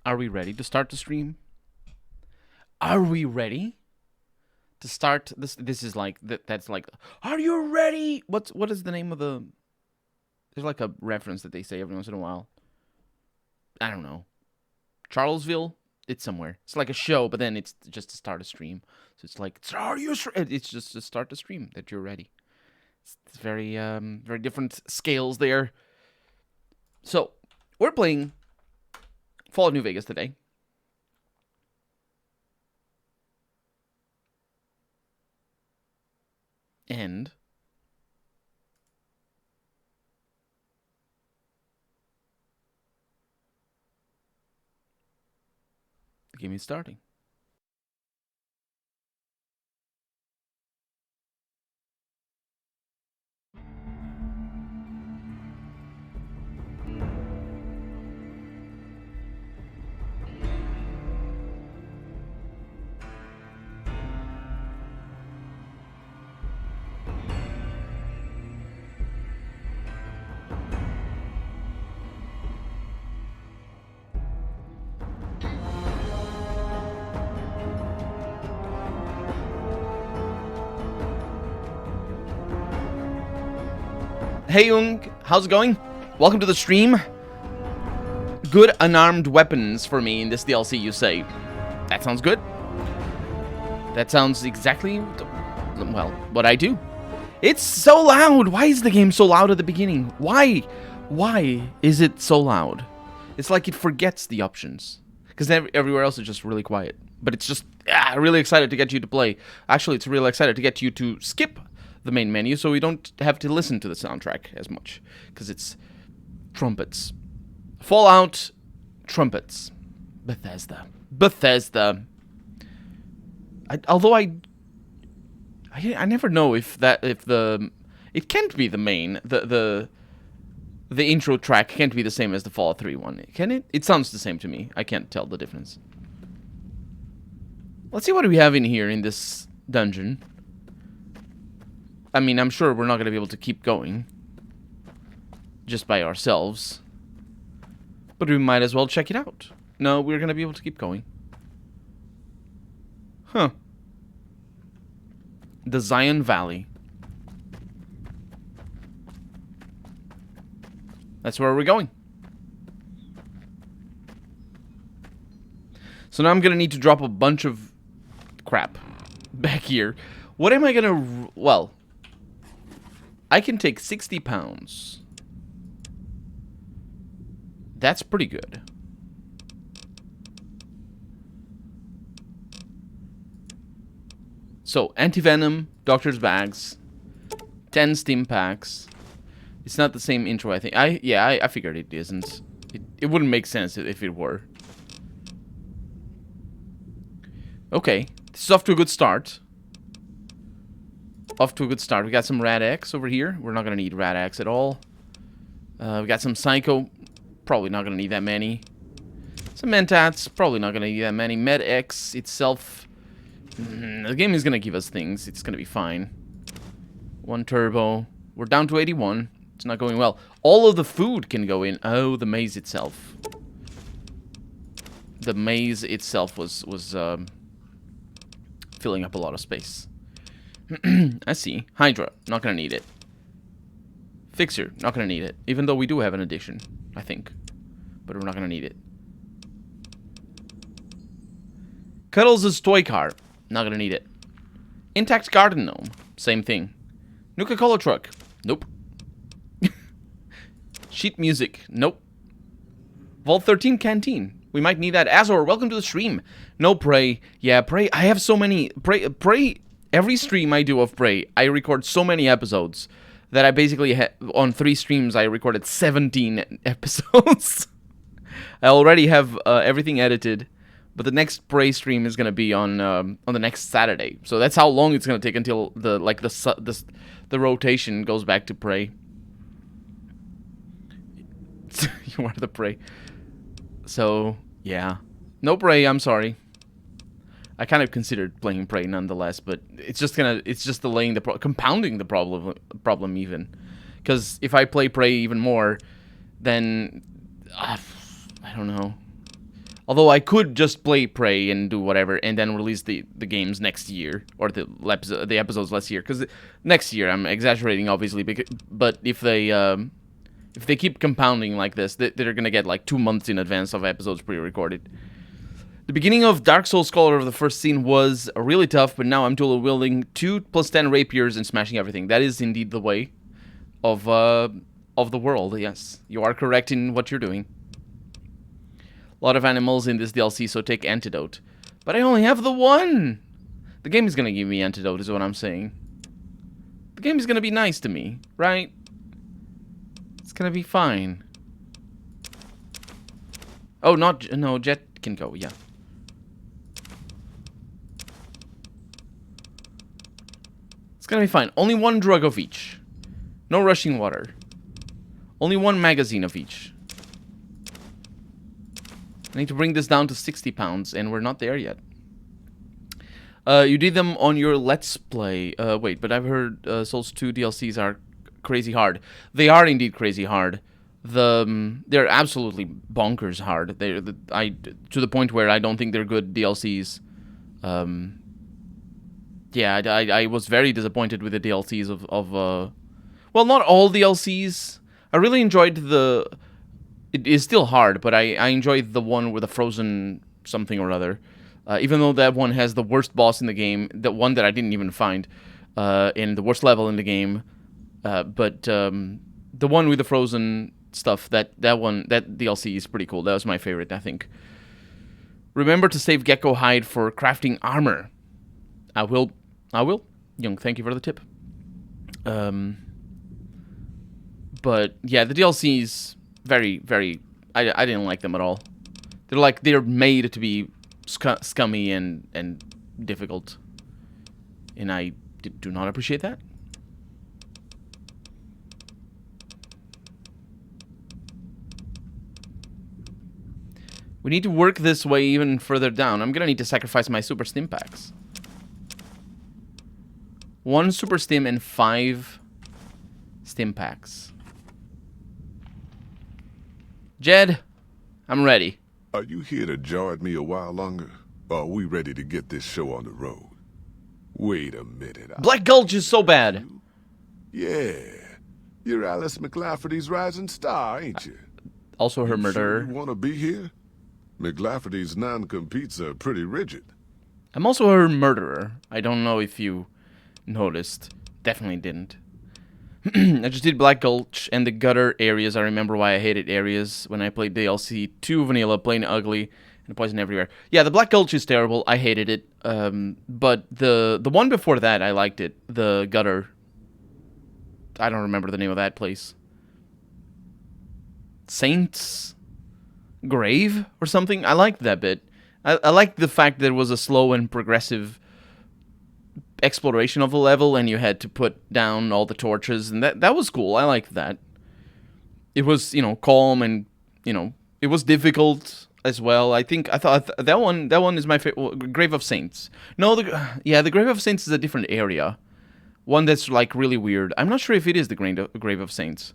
Are we ready to start the stream? Are we ready to start this? This is like that's like. Are you ready? What is the name of the? There's like a reference that they say every once in a while. I don't know. Charlesville. It's somewhere. It's like a show, but then it's just to start a stream. So it's like, are you? It's just to start the stream that you're ready. It's very very different scales there. So we're playing Fallout New Vegas today. And the game is starting. Hey Jung, how's it going? Welcome to the stream. Good unarmed weapons for me in this DLC, you say. That sounds good. That sounds exactly, well, what I do. It's so loud. Why is the game so loud at the beginning? Why? Why is it so loud? It's like it forgets the options. Because everywhere else is just really quiet. But it's just really excited to get you to play. Actually, it's really excited to get you to skip the main menu so we don't have to listen to the soundtrack as much. Because it's trumpets. Fallout trumpets. Bethesda. Although I never know if it can't be the main the intro track can't be the same as the Fallout 3 one, can it? It sounds the same to me. I can't tell the difference. Let's see what we have in here in this dungeon. I mean, I'm sure we're not going to be able to keep going just by ourselves, but we might as well check it out. No, we're going to be able to keep going. Huh. The Zion Valley. That's where we're going. So now I'm going to need to drop a bunch of crap back here. What am I going to... Well, I can take 60 pounds. That's pretty good. So, anti-venom, doctor's bags, 10 stim packs. It's not the same intro, I think. I figured it isn't. It wouldn't make sense if it were. Okay, this is off to a good start. We got some Rad X over here. We're not going to need Rad X at all. We got some Psycho. Probably not going to need that many. Some Mentats. Probably not going to need that many. Med X itself. The game is going to give us things. It's going to be fine. 1 turbo. We're down to 81. It's not going well. All of the food can go in. Oh, the maze itself. The maze itself was filling up a lot of space. I see. Hydra. Not going to need it. Fixer. Not going to need it. Even though we do have an addition, I think. But we're not going to need it. Cuddles' toy car. Not going to need it. Intact garden gnome. Same thing. Nuka-Cola truck. Nope. Sheet music. Nope. Vault 13 canteen. We might need that. Azor, welcome to the stream. No Prey. Yeah, Prey. I have so many. Prey. Every stream I do of Prey, I record so many episodes that I basically on 3 streams I recorded 17 episodes. I already have everything edited, but the next Prey stream is gonna be on the next Saturday. So that's how long it's gonna take until the rotation goes back to Prey. You are the Prey. So yeah, no Prey. I'm sorry. I kind of considered playing Prey nonetheless, but it's just delaying compounding the problem even. Because if I play Prey even more, then I don't know. Although I could just play Prey and do whatever, and then release the games next year, or the episodes last year. Because next year, I'm exaggerating, obviously, but if they keep compounding like this, they're gonna get like 2 months in advance of episodes pre-recorded. The beginning of Dark Souls Scholar of the first scene was really tough, but now I'm dual wielding 2+10 rapiers and smashing everything. That is indeed the way of the world. Yes, you are correct in what you're doing. A lot of animals in this DLC, so take Antidote. But I only have the one! The game is gonna give me Antidote, is what I'm saying. The game is gonna be nice to me, right? It's gonna be fine. Oh, no, Jet can go, yeah. It's gonna be fine. Only one drug of each. No rushing water. Only one magazine of each. I need to bring this down to 60 pounds, and we're not there yet. You did them on your Let's Play. Wait, but I've heard Souls 2 DLCs are crazy hard. They are indeed crazy hard. They're absolutely bonkers hard. To the point where I don't think they're good DLCs. Yeah, I was very disappointed with the DLCs of well, not all DLCs. I really enjoyed it is still hard, but I enjoyed the one with the frozen something or other. Even though that one has the worst boss in the game, the one that I didn't even find, and the worst level in the game. But the one with the frozen stuff, that DLC is pretty cool. That was my favorite, I think. Remember to save Gecko Hide for crafting armor. I will. Young, thank you for the tip. But yeah, the DLCs very, very. I didn't like them at all. They're made to be scummy and difficult, and I do not appreciate that. We need to work this way even further down. I'm gonna need to sacrifice my super stim packs. 1 super stim and 5 stim packs. Jed, I'm ready. Are you here to jar at me a while longer? Or are we ready to get this show on the road? Wait a minute. Black Gulch is so bad. Yeah. You're Alice McLafferty's rising star, ain't you? Also her murderer. Sure you want to be here? McLafferty's non-competes are pretty rigid. I'm also her murderer. I don't know if you noticed. Definitely didn't. I just did Black Gulch and the gutter areas. I remember why I hated areas when I played DLC 2 Vanilla, plain ugly, and poison everywhere. Yeah, the Black Gulch is terrible. I hated it. But the one before that, I liked it. The gutter. I don't remember the name of that place. Saints Grave or something? I liked that bit. I liked the fact that it was a slow and progressive exploration of the level, and you had to put down all the torches, and that was cool. I liked that. It was, calm, and it was difficult as well. I thought that one is my favorite. Grave of Saints. No, the Grave of Saints is a different area. One that's like really weird. I'm not sure if it is the Grave of Saints.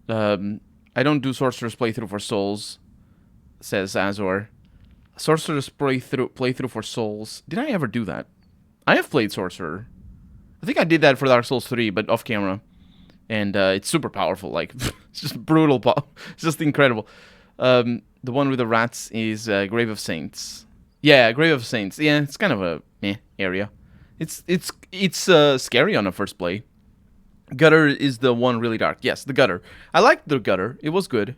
I don't do Sorcerer's playthrough for Souls, says Azor. Sorcerer's playthrough for Souls. Did I ever do that? I have played Sorcerer. I think I did that for Dark Souls 3, but off camera. And it's super powerful. Like, it's just brutal. It's just incredible. The one with the rats is Grave of Saints. Yeah, Grave of Saints. Yeah, it's kind of a meh area. It's scary on a first play. Gutter is the one really dark. Yes, the gutter. I liked the gutter. It was good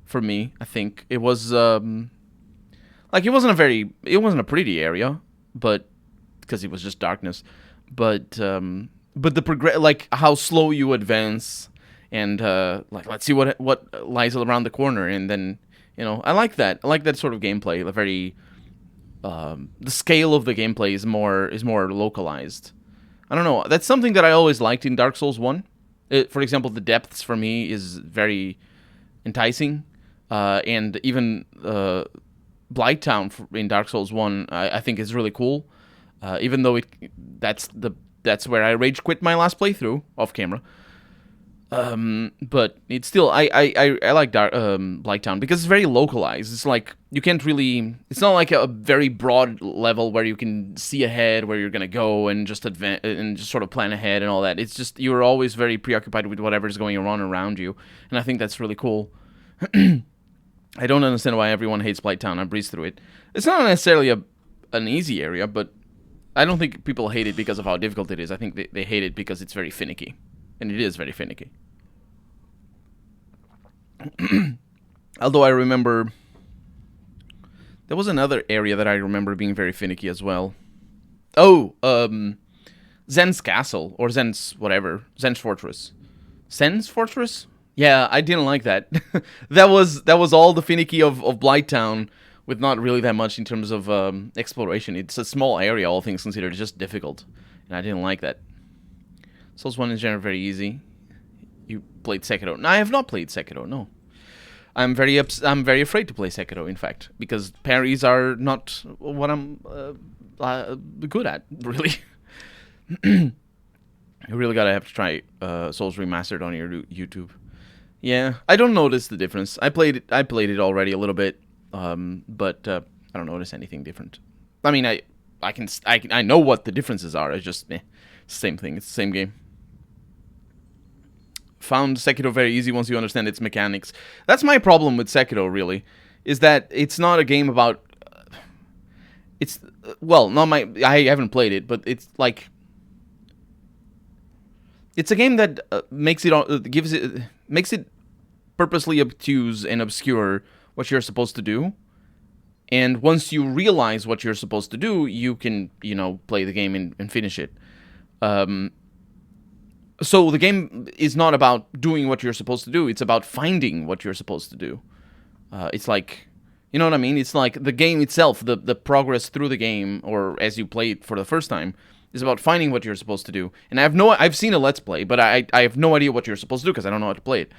for me, I think. It was like it wasn't a pretty area, but because it was just darkness. But the like how slow you advance, and like let's see what lies around the corner, and then I like that. I like that sort of gameplay. The very the scale of the gameplay is more localized. I don't know. That's something that I always liked in Dark Souls 1. For example, the depths for me is very enticing, and even Blighttown in Dark Souls 1 I think is really cool. Even though that's where I rage quit my last playthrough off camera. But it's still I like Blighttown because it's very localized. It's like you can't really. It's not like a very broad level where you can see ahead where you're gonna go and just advance and just sort of plan ahead and all that. It's just you're always very preoccupied with whatever's going on around you, and I think that's really cool. I don't understand why everyone hates Blighttown. I breezed through it. It's not necessarily an easy area, but I don't think people hate it because of how difficult it is. I think they hate it because it's very finicky, and it is very finicky. Although I remember there was another area that I remember being very finicky as well. Oh, Zen's Castle or Zen's whatever, Zen's Fortress. Zen's Fortress? Yeah, I didn't like that. that was all the finicky of Blighttown with not really that much in terms of exploration. It's a small area, all things considered. It's just difficult, and I didn't like that. Souls 1 in general very easy. You played Sekiro. No, I have not played Sekiro, no. I'm very afraid to play Sekiro, in fact, because parries are not what I'm good at, really. You really gotta have to try Souls Remastered on your YouTube. Yeah, I don't notice the difference. I played it already a little bit, but I don't notice anything different. I mean, I know what the differences are. It's just same thing. It's the same game. Found Sekiro very easy once you understand its mechanics. That's my problem with Sekiro, really, is that it's not a game about. It's well, not my. I haven't played it, but it's like. It's a game that makes it purposely obtuse and obscure what you're supposed to do, and once you realize what you're supposed to do, you can play the game and finish it. So the game is not about doing what you're supposed to do. It's about finding what you're supposed to do. It's like, you know what I mean? It's like the game itself, the progress through the game, or as you play it for the first time, is about finding what you're supposed to do. And I've seen a Let's Play, but I have no idea what you're supposed to do because I don't know how to play it.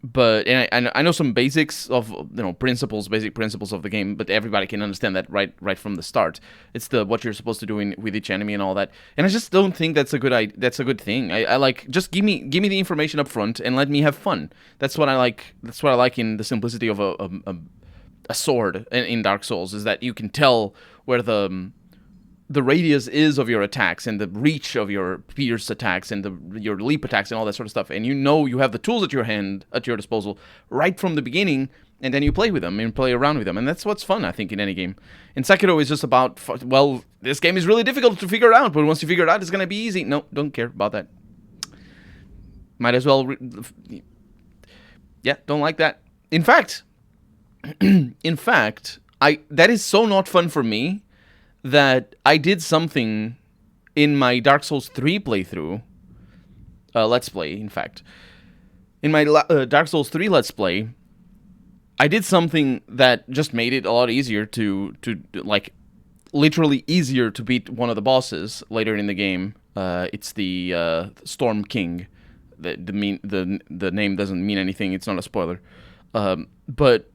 But I know some basics of basic principles of the game, but everybody can understand that right from the start. It's what you're supposed to do with each enemy and all that. And I just don't think that's a good thing. I like just give me the information up front and let me have fun. That's what I like. That's what I like in the simplicity of a sword in Dark Souls, is that you can tell where the radius is of your attacks and the reach of your pierce attacks and your leap attacks and all that sort of stuff, and you have the tools at your disposal right from the beginning, and then you play with them and play around with them, and that's what's fun, I think, in any game. And Sekiro is just about, well, this game is really difficult to figure out, but once you figure it out, it's gonna be easy. No, don't care about that. Might as well yeah, don't like that. In fact, that is so not fun for me that I did something in my Dark Souls 3 playthrough, Let's Play, in fact. In my Dark Souls 3 Let's Play, I did something that just made it a lot easier to like, literally easier to beat one of the bosses later in the game. It's the Storm King. The name doesn't mean anything, it's not a spoiler. But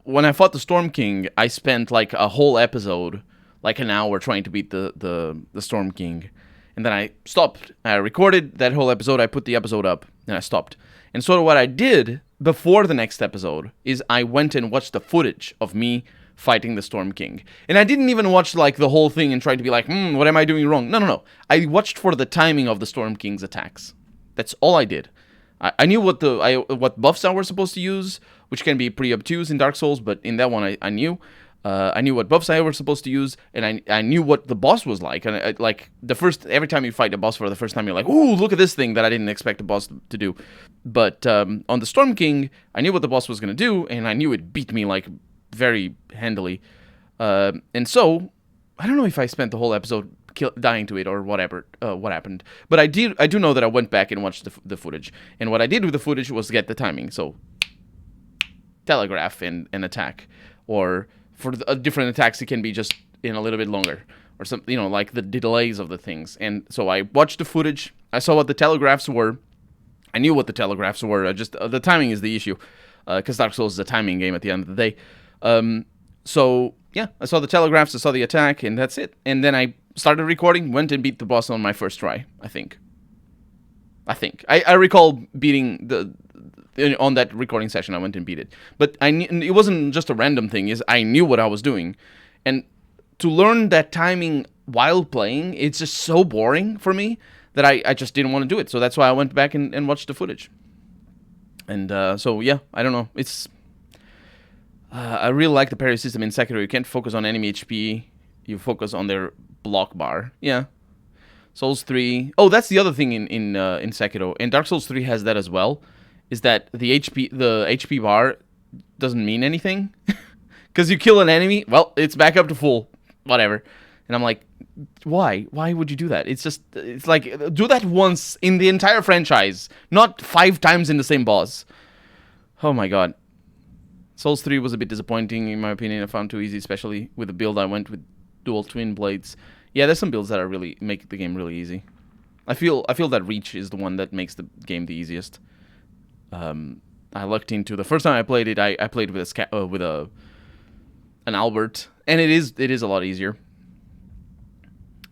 when I fought the Storm King, I spent like a whole episode, like an hour, trying to beat the Storm King, and then I stopped. I recorded that whole episode. I put the episode up, and I stopped. And so what I did before the next episode is I went and watched the footage of me fighting the Storm King, and I didn't even watch like the whole thing and try to be like, what am I doing wrong? No. I watched for the timing of the Storm King's attacks. That's all I did. I knew what buffs I was supposed to use, which can be pretty obtuse in Dark Souls, but in that one I knew. I knew what buffs I was supposed to use, and I knew what the boss was like. And like every time you fight a boss for the first time, you're like, "Ooh, look at this thing that I didn't expect the boss to do." But on the Storm King, I knew what the boss was gonna do, and I knew it beat me like very handily. And so I don't know if I spent the whole episode dying to it or whatever, what happened. But I do know that I went back and watched the footage, and what I did with the footage was get the timing. So telegraph and attack, or for different attacks, it can be just a little bit longer, or something, like the delays of the things. And so I watched the footage. I saw what the telegraphs were. I knew what the telegraphs were. Just the timing is the issue, because Dark Souls is a timing game at the end of the day. So yeah, I saw the telegraphs, I saw the attack, and that's it. And then I started recording, went and beat the boss on my first try, I think. I think. I recall beating on that recording session. I went and beat it, but it wasn't just a random thing. Is I knew what I was doing, and to learn that timing while playing, it's just so boring for me that I just didn't want to do it. So that's why I went back and watched the footage. And so yeah, I don't know. It's I really like the parry system in Sekiro. You can't focus on enemy HP. You focus on their block bar. Yeah. Souls 3. Oh, that's the other thing in Sekiro. And Dark Souls 3 has that as well. Is that the HP bar doesn't mean anything. Because you kill an enemy, well, it's back up to full. Whatever. And I'm like, why? Why would you do that? It's like, do that once in the entire franchise. Not 5 times in the same boss. Oh my god. Souls 3 was a bit disappointing, in my opinion. I found too easy, especially with the build I went with dual twin blades. Yeah, there's some builds that are really make the game really easy. I feel that Reach is the one that makes the game the easiest. I looked into the first time I played it. I played with an Albert, and it is a lot easier.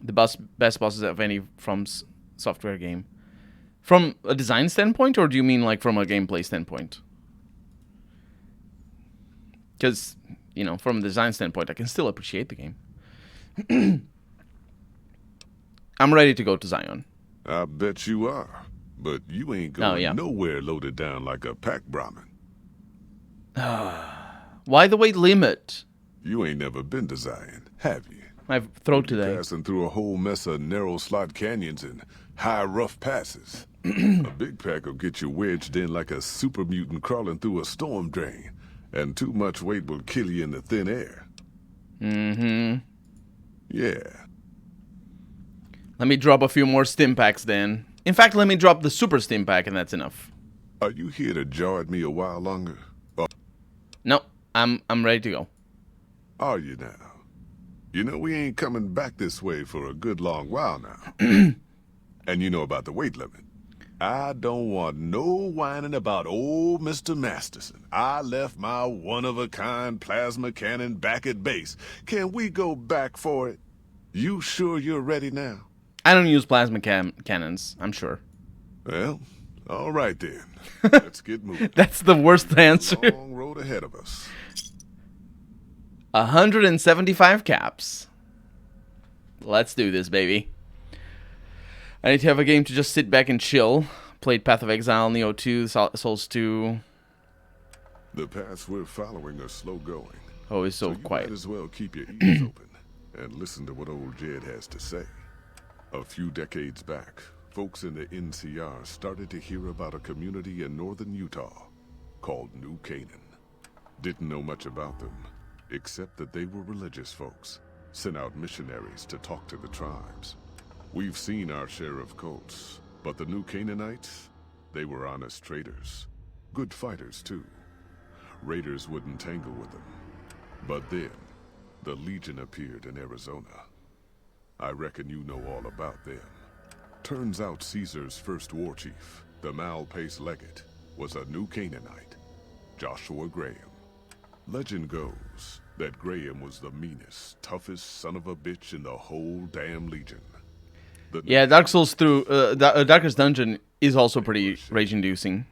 The best bosses of any From Software game. From a design standpoint, or do you mean like from a gameplay standpoint? Because, you know, from a design standpoint, I can still appreciate the game. I'm ready to go to Zion. I bet you are. But you ain't going nowhere loaded down like a pack Brahmin. Why the weight limit? You ain't never been to Zion, have you? My throat today. Passing through a whole mess of narrow slot canyons and high rough passes. A big pack will get you wedged in like a super mutant crawling through a storm drain. And too much weight will kill you in the thin air. Mm-hmm. Yeah. Let me drop a few more stim packs then. In fact, let me drop the super stim pack and that's enough. Are you here to jaw at me a while longer? No, I'm ready to go. Are you now? You know we ain't coming back this way for a good long while now. And you know about the weight limit. I don't want no whining about old Mr. Masterson. I left my one-of-a-kind plasma cannon back at base. Can we go back for it? You sure you're ready now? I don't use plasma cannons, I'm sure. Well, all right then. Let's get moving. That's the worst answer. Long road ahead of us. 175 caps. Let's do this, baby. I need to have a game to just sit back and chill. Played Path of Exile, Neo 2, Souls 2. The paths we're following are slow going. Oh, it's so you quiet. Might as well keep your ears open and listen to what old Jed has to say. A few decades back, folks in the NCR started to hear about a community in northern Utah called New Canaan. Didn't know much about them, except that they were religious folks, sent out missionaries to talk to the tribes. We've seen our share of cults, but the New Canaanites, they were honest traders. Good fighters, too. Raiders wouldn't tangle with them. But then, the Legion appeared in Arizona. I reckon you know all about them. Turns out Caesar's first war chief, the Malpace Legate, was a New Canaanite, Joshua Graham. Legend goes that Graham was the meanest, toughest son of a bitch in the whole damn Legion. Yeah, Dark Souls through Darkest Dungeon is also pretty rage-inducing.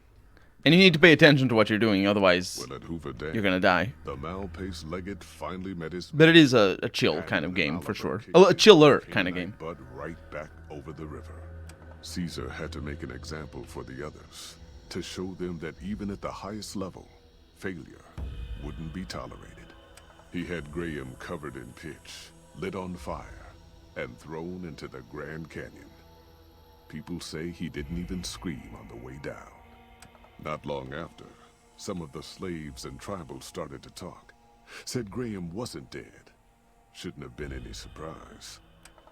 And you need to pay attention to what you're doing, otherwise you're gonna die. The Malpace Legate finally met his but it is a chill kind of game, for sure. A chiller kind of game. But right back over the river. Caesar had to make an example for the others, to show them that even at the highest level, failure wouldn't be tolerated. He had Graham covered in pitch, lit on fire, and thrown into the Grand Canyon. People say he didn't even scream on the way down. Not long after, some of the slaves and tribals started to talk. Said Graham wasn't dead. Shouldn't have been any surprise.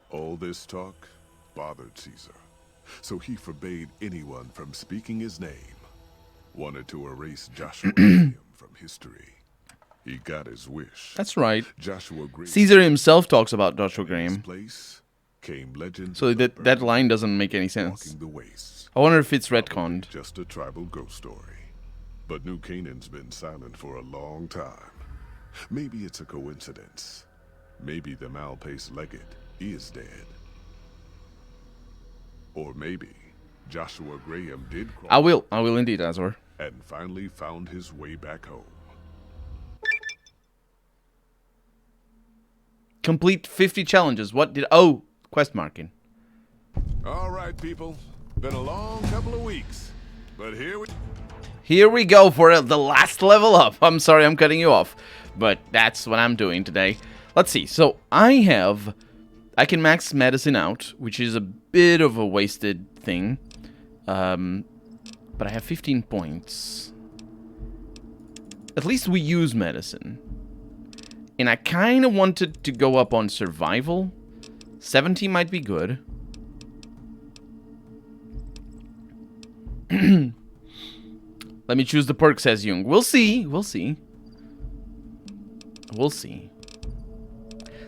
All this talk bothered Caesar, so he forbade anyone from speaking his name. Wanted to erase Joshua Graham from history. He got his wish. That's right. Joshua Graham. Caesar himself talks about Joshua Graham. Place came legends. So that line doesn't make any sense. The wastes. I wonder if it's retconned. Just a tribal ghost story. But New Canaan's been silent for a long time. Maybe it's a coincidence. Maybe the Malpace Legate is dead. Or maybe Joshua Graham did cross I will indeed, Azor. and finally found his way back home. Complete 50 challenges. What did... Oh, quest marking. All right, people. Been a long couple of weeks, but Here we go for the last level up. I'm sorry I'm cutting you off, but that's what I'm doing today. Let's see. So I can max medicine out, which is a bit of a wasted thing. But I have 15 points. At least we use medicine. And I kind of wanted to go up on survival. 70 might be good. Let me choose the perk, says Jung. We'll see. We'll see. We'll see.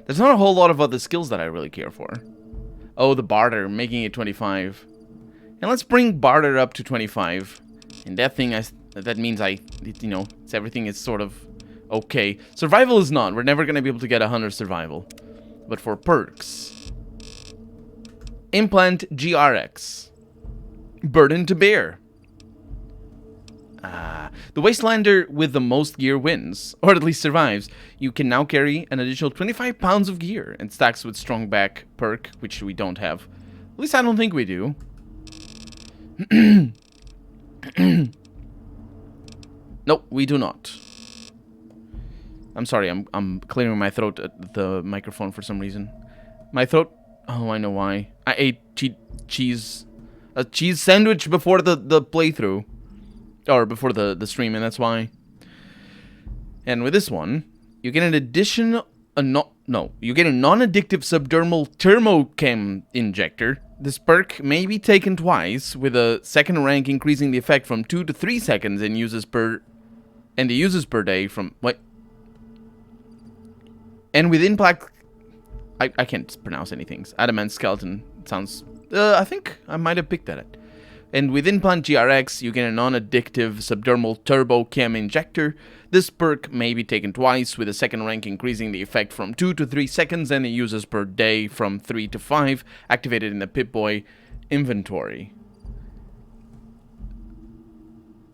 There's not a whole lot of other skills that I really care for. Oh, the barter, making it 25. And let's bring barter up to 25. And that thing, that means everything is sort of okay. Survival is not. We're never going to be able to get 100 survival. But for perks. Implant GRX. Burden to bear. The Wastelander with the most gear wins, or at least survives. You can now carry an additional 25 pounds of gear and stacks with strong back perk, which we don't have. At least I don't think we do. Nope, we do not. I'm sorry, I'm clearing my throat at the microphone for some reason. My throat... Oh, I know why. I ate a cheese sandwich before the playthrough. Or before the stream, and that's why. And with this one, you get an additional... you get a non-addictive subdermal thermochem injector. This perk may be taken twice, with a second rank increasing the effect from 2 to 3 seconds and uses per day from... What? And within plaque... I can't pronounce anything. Adamant skeleton sounds... I think I might have picked that. And with Implant GRX, you get a non-addictive subdermal turbochem injector. This perk may be taken twice, with a second rank increasing the effect from 2 to 3 seconds, and it uses per day from 3 to 5, activated in the Pip-Boy inventory.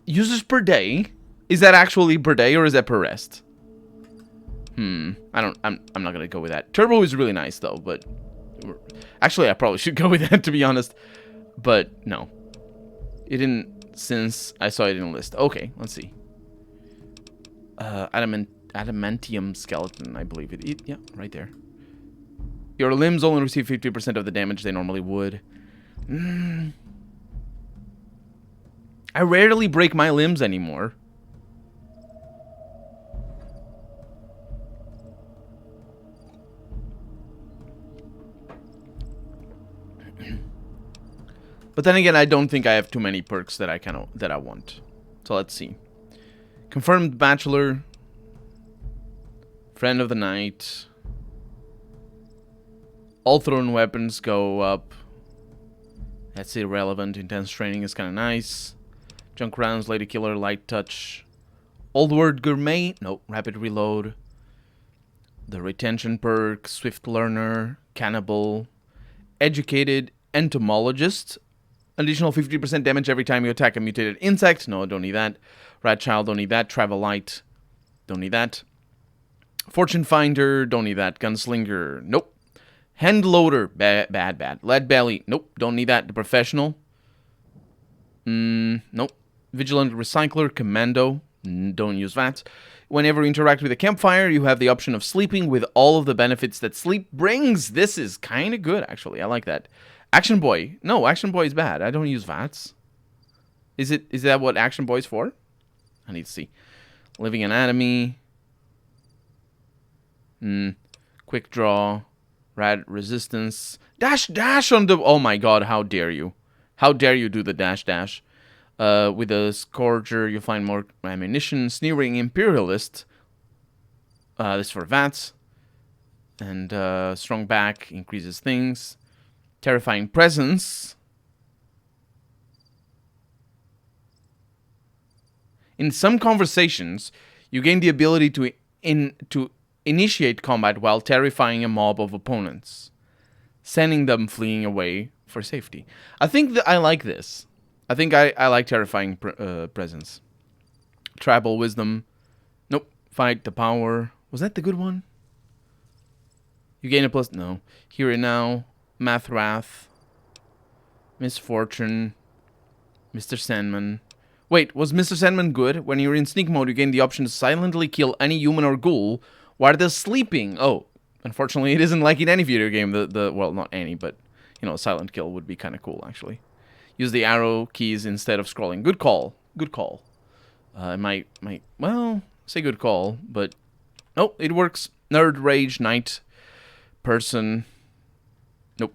Uses per day? Is that actually per day, or is that per rest? I'm not gonna go with that. Turbo is really nice, though, but... Actually, I probably should go with that, to be honest. But, no. It didn't, since I saw it in the list. Okay, let's see. Adamantium skeleton, I believe it. Yeah, right there. Your limbs only receive 50% of the damage they normally would. I rarely break my limbs anymore. But then again, I don't think I have too many perks that I want. So let's see. Confirmed Bachelor. Friend of the Night. All thrown weapons go up. That's irrelevant. Intense training is kind of nice. Junk rounds, Lady Killer, Light Touch. Old Word Gourmet. Nope. Rapid Reload. The Retention perk. Swift Learner. Cannibal. Educated Entomologist. Additional 50% damage every time you attack a mutated insect. No, don't need that. Rat Child, don't need that. Travel Light, don't need that. Fortune Finder, don't need that. Gunslinger, nope. Hand Loader, bad. Lead Belly, nope, don't need that. The Professional, nope. Vigilant Recycler, Commando, don't use that. Whenever you interact with a campfire, you have the option of sleeping with all of the benefits that sleep brings. This is kind of good, actually. I like that. Action Boy. No, Action Boy is bad. I don't use VATS. Is that what Action Boy is for? I need to see. Living Anatomy. Quick Draw. Rad Resistance. Dash on the... Oh my god, how dare you. How dare you do the dash. With a Scourger, you find more ammunition. Sneering Imperialist. This for VATS. And Strong Back increases things. Terrifying Presence. In some conversations, you gain the ability to initiate combat while terrifying a mob of opponents, sending them fleeing away for safety. I think that I like this. I think I like Terrifying Presence. Tribal Wisdom. Nope. Fight the Power. Was that the good one? You gain a plus... No. Here and Now. Math Wrath. Misfortune. Mr. Sandman. Wait, was Mr. Sandman good? When you're in sneak mode, you gain the option to silently kill any human or ghoul while they're sleeping. Oh, unfortunately, it isn't like in any video game. Well, not any, but, you know, silent kill would be kind of cool, actually. Use the arrow keys instead of scrolling. Good call. Good call. Well, say good call, but... Nope, it works. Nerd, Rage, Knight, Person... Nope.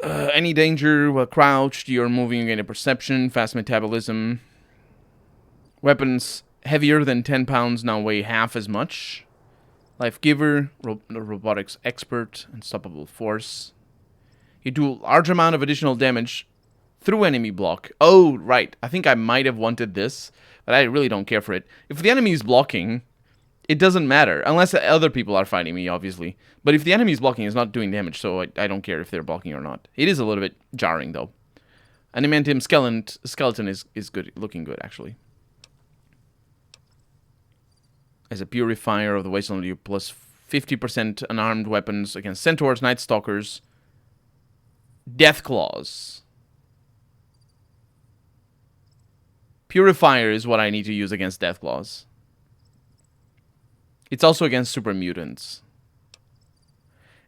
Any danger while crouched, you're moving, you gain a perception, fast metabolism. Weapons heavier than 10 pounds now weigh half as much. Life Giver, Robotics Expert, Unstoppable Force. You do a large amount of additional damage through enemy block. Oh, right. I think I might have wanted this, but I really don't care for it. If the enemy is blocking... It doesn't matter, unless other people are fighting me, obviously. But if the enemy is blocking, it's not doing damage, so I don't care if they're blocking or not. It is a little bit jarring, though. Adamantium Skeleton is good, looking good, actually. As a Purifier of the Wasteland, you plus 50% unarmed weapons against Centaurs, Night Stalkers, Death Claws. Purifier is what I need to use against Death Claws. It's also against super mutants.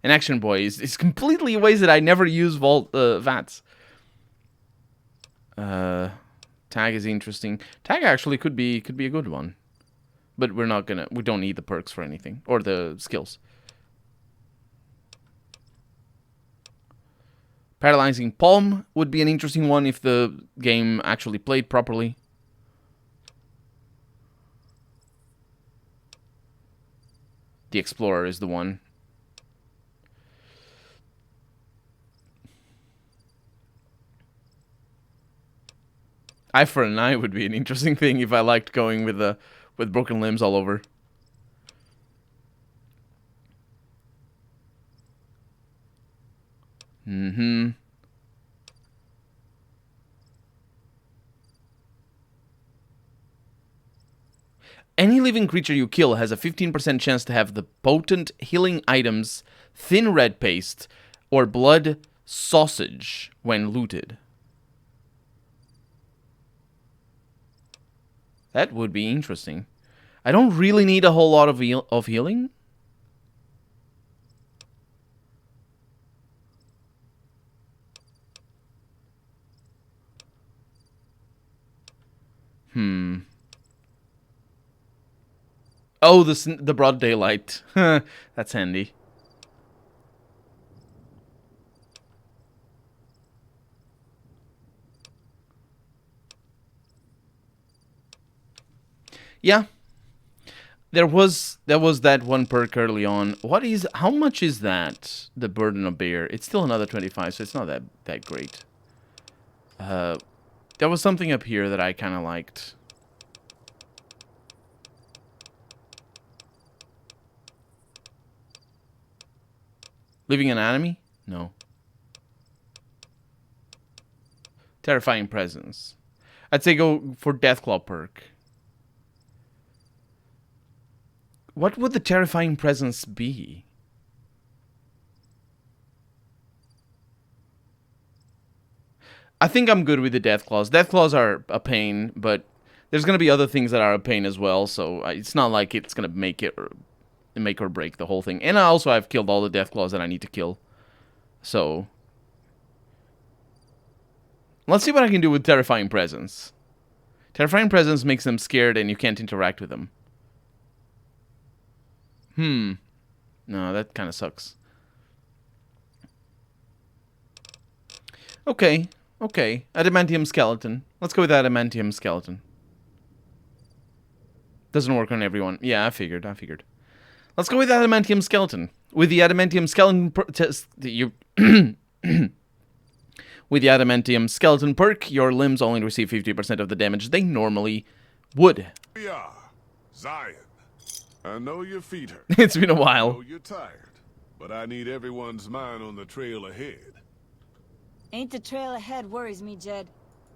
And Action Boy is completely ways that I never use VATS. Tag is interesting. Tag actually could be a good one. But we don't need the perks for anything. Or the skills. Paralyzing Palm would be an interesting one if the game actually played properly. The Explorer is the one. Eye for an Eye would be an interesting thing if I liked going with broken limbs all over. Mm-hmm. Any living creature you kill has a 15% chance to have the potent healing items Thin Red Paste or Blood Sausage when looted. That would be interesting. I don't really need a whole lot of healing. Oh, the broad daylight. That's handy. Yeah. There was that one perk early on. How much is that? The Burden of Bear. It's still another 25, so it's not that great. There was something up here that I kind of liked. Living Anatomy? No. Terrifying Presence. I'd say go for Deathclaw perk. What would the Terrifying Presence be? I think I'm good with the Deathclaws. Deathclaws are a pain, but there's going to be other things that are a pain as well, so it's not like it's going to make or break the whole thing. And I've killed all the Deathclaws that I need to kill. So let's see what I can do with Terrifying Presence. Terrifying Presence makes them scared and you can't interact with them. No, that kind of sucks. Okay. Adamantium Skeleton. Let's go with Adamantium Skeleton. Doesn't work on everyone. Yeah, I figured. Let's go with Adamantium Skeleton. With the Adamantium Skeleton with the Adamantium Skeleton perk, your limbs only receive 50% of the damage they normally would. Zion. I know your feet hurt. It's been a I while. know you're tired, but I need everyone's mind on the trail ahead. Ain't the trail ahead worries me, Jed.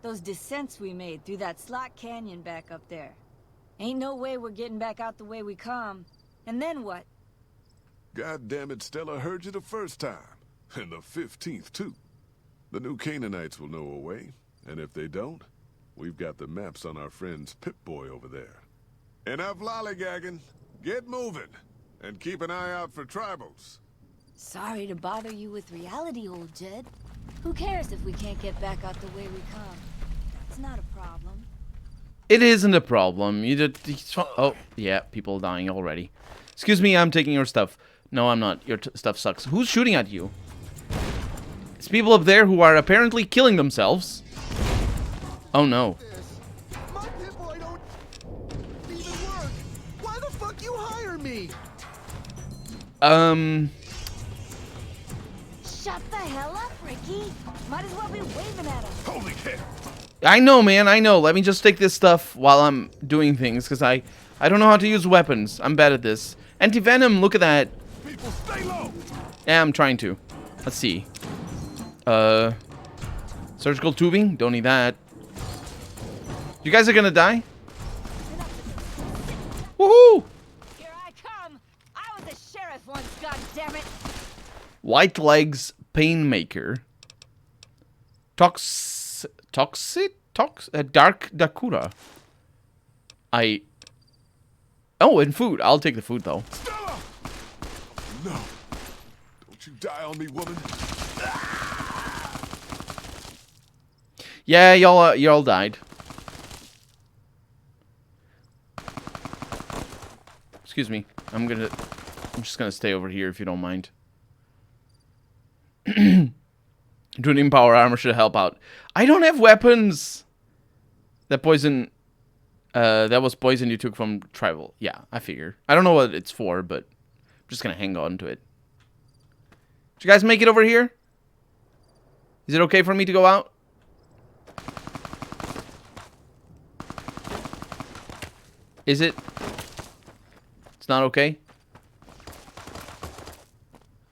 Those descents we made through that slot canyon back up there. Ain't no way we're getting back out the way we come. And then what? God damn it, Stella heard you the first time. And the 15th, too. The new Canaanites will know a way. And if they don't, we've got the maps on our friend's Pip-Boy over there. Enough lollygagging. Get moving. And keep an eye out for tribals. Sorry to bother you with reality, old Jed. Who cares if we can't get back out the way we come? That's not a problem. It isn't a problem. Oh, yeah, people dying already. Excuse me, I'm taking your stuff. No, I'm not. Your stuff sucks. Who's shooting at you? It's people up there who are apparently killing themselves. Oh, no. My Pip-Boy don't even work. Why the fuck you hire me? Shut the hell up, Ricky. Might as well be waving at us. Holy cow! I know, man, I know. Let me just take this stuff while I'm doing things, because I don't know how to use weapons. I'm bad at this. Anti-venom, look at that. People, stay low! Yeah, I'm trying to. Let's see. Surgical tubing? Don't need that. You guys are gonna die? Woohoo! Here I come. I was a sheriff once, goddammit. White Legs Painmaker. Dark Dakura. Oh, and food. I'll take the food, though. Stella! No. Don't you die on me, woman. Yeah, y'all died. Excuse me. I'm just gonna stay over here if you don't mind. Tuning power armor should help out. I don't have weapons. That poison, that was poison you took from tribal. Yeah, I figure. I don't know what it's for, but I'm just gonna hang on to it. Did you guys make it over here? Is it okay for me to go out? Is it? It's not okay?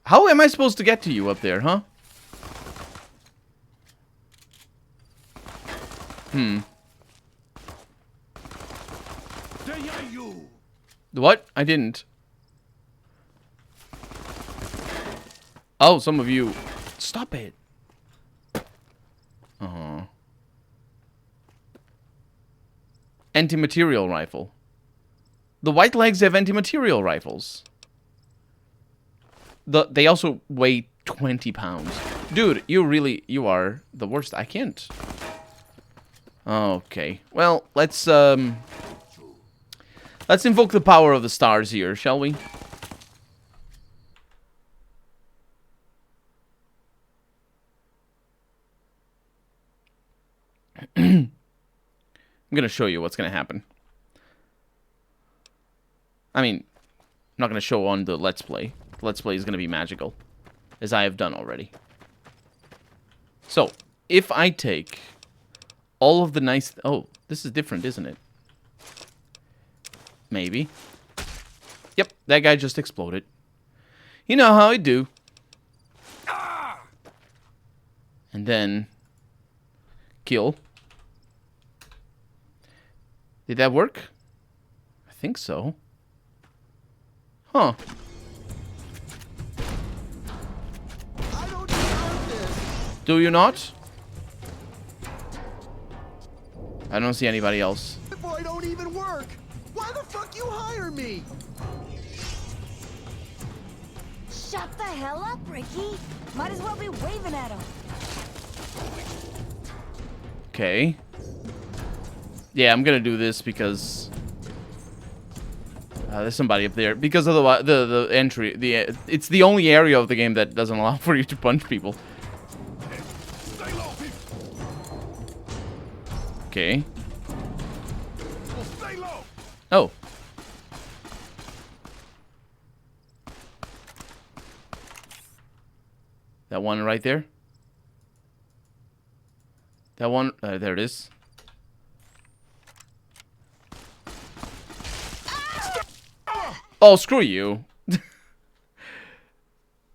How am I supposed to get to you up there, huh? What? I didn't. Oh, some of you. Stop it. Anti-material rifle. The White Legs have anti-material rifles. They also weigh 20 pounds. Dude, you are the worst. I can't. Okay. Well, let's invoke the power of the stars here, shall we? I'm gonna show you what's gonna happen. I mean, I'm not gonna show on the Let's Play. The Let's Play is gonna be magical, as I have done already. So, if I take all of the nice... Oh, this is different, isn't it? Maybe. Yep, that guy just exploded. You know how I do. And then... kill. Did that work? I think so. Huh. I don't deserve this. Do you not? I don't see anybody else. Pip-Boy don't even work. Why the fuck you hire me? Shut the hell up, Ricky. Might as well be waving at him. Okay. Yeah, I'm gonna do this because there's somebody up there. Because of the entry, it's the only area of the game that doesn't allow for you to punch people. Stay low, people. Okay. People, stay low. Oh. That one right there. That one, there it is. Oh, screw you.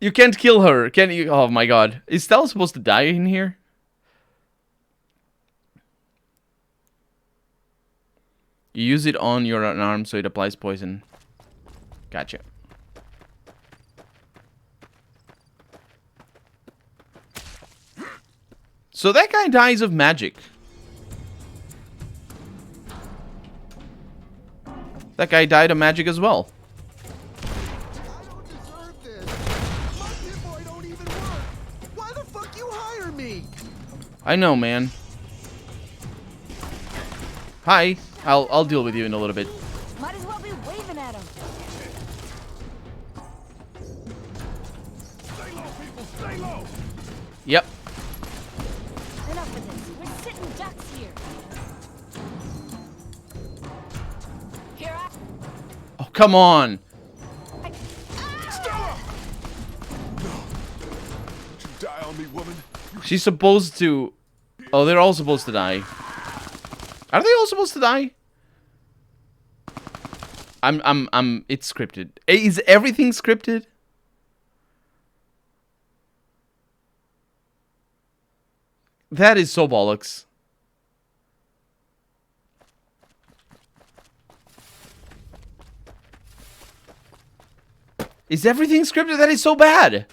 You can't kill her, can you? Oh my god. Is Stella supposed to die in here? You use it on your arm so it applies poison. Gotcha. So that guy dies of magic. That guy died of magic as well. I don't deserve this. My Pip-Boy don't even work. Why the fuck you hire me? I know, man. Hi. I'll deal with you in a little bit. Might as well be waving at him. Stay low, people, stay low! Yep. Enough of this. We're sitting ducks here. Here I... Oh, come on. Stella! No. Don't you die on me, woman. She's supposed to... Oh, they're all supposed to die. Are they all supposed to die? It's scripted. Is everything scripted? That is so bollocks. Is everything scripted? That is so bad.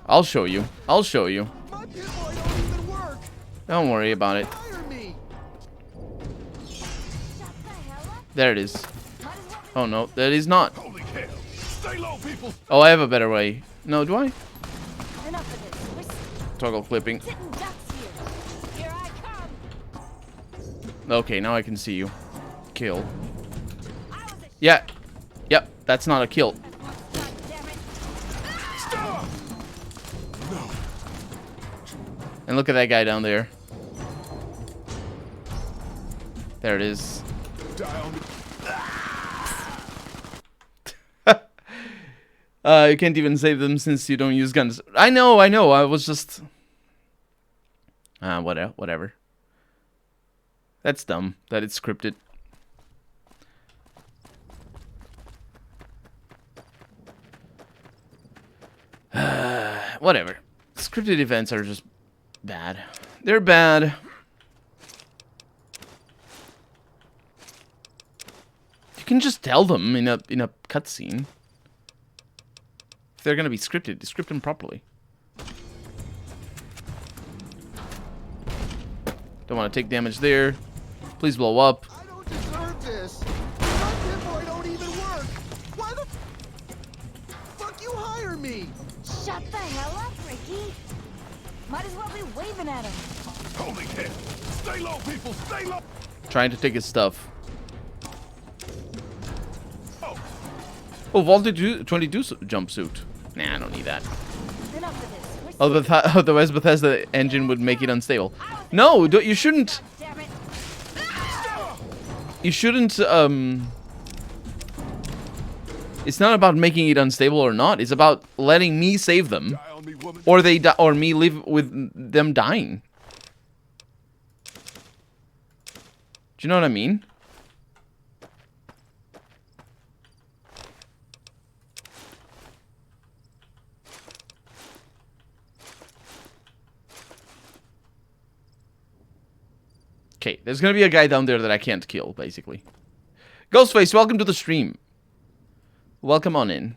I'll show you. I'll show you. My Pip-Boy don't even work. Don't worry about it. Hire me. Shut the hell up. There it is. Might as well be... Oh no, that is not. Holy hell! Stay low, people! Oh, I have a better way. No, do I? Enough of this. We're Toggle flipping. sitting ducks here. Here I come. Okay, now I can see you. Kill. I was a... Yeah. Yep, that's not a kill. God damn it. Stella! No. And look at that guy down there. There it is. Die on me. You can't even save them since you don't use guns. I know. I was just... whatever. That's dumb that it's scripted. Whatever. Scripted events are just bad. They're bad. You can just tell them in a cutscene. If they're gonna be scripted, script them properly. Don't want to take damage there. Please blow up. I don't deserve this. My Pip-Boy don't even work. Why the fuck you hire me? Shut the hell up, Ricky. Might as well be waving at him. Holy hell! Stay low, people, stay low! Trying to take his stuff. Oh, Oh, Vaulted 22 jumpsuit. Nah, I don't need that. Enough of this. We're Otherwise, Bethesda engine would make it unstable. No, you shouldn't. damn it. You shouldn't. It's not about making it unstable or not. It's about letting me save them, die on me, woman. or they or me live with them dying. Do you know what I mean? Okay, there's gonna be a guy down there that I can't kill, basically. Ghostface, welcome to the stream. Welcome on in.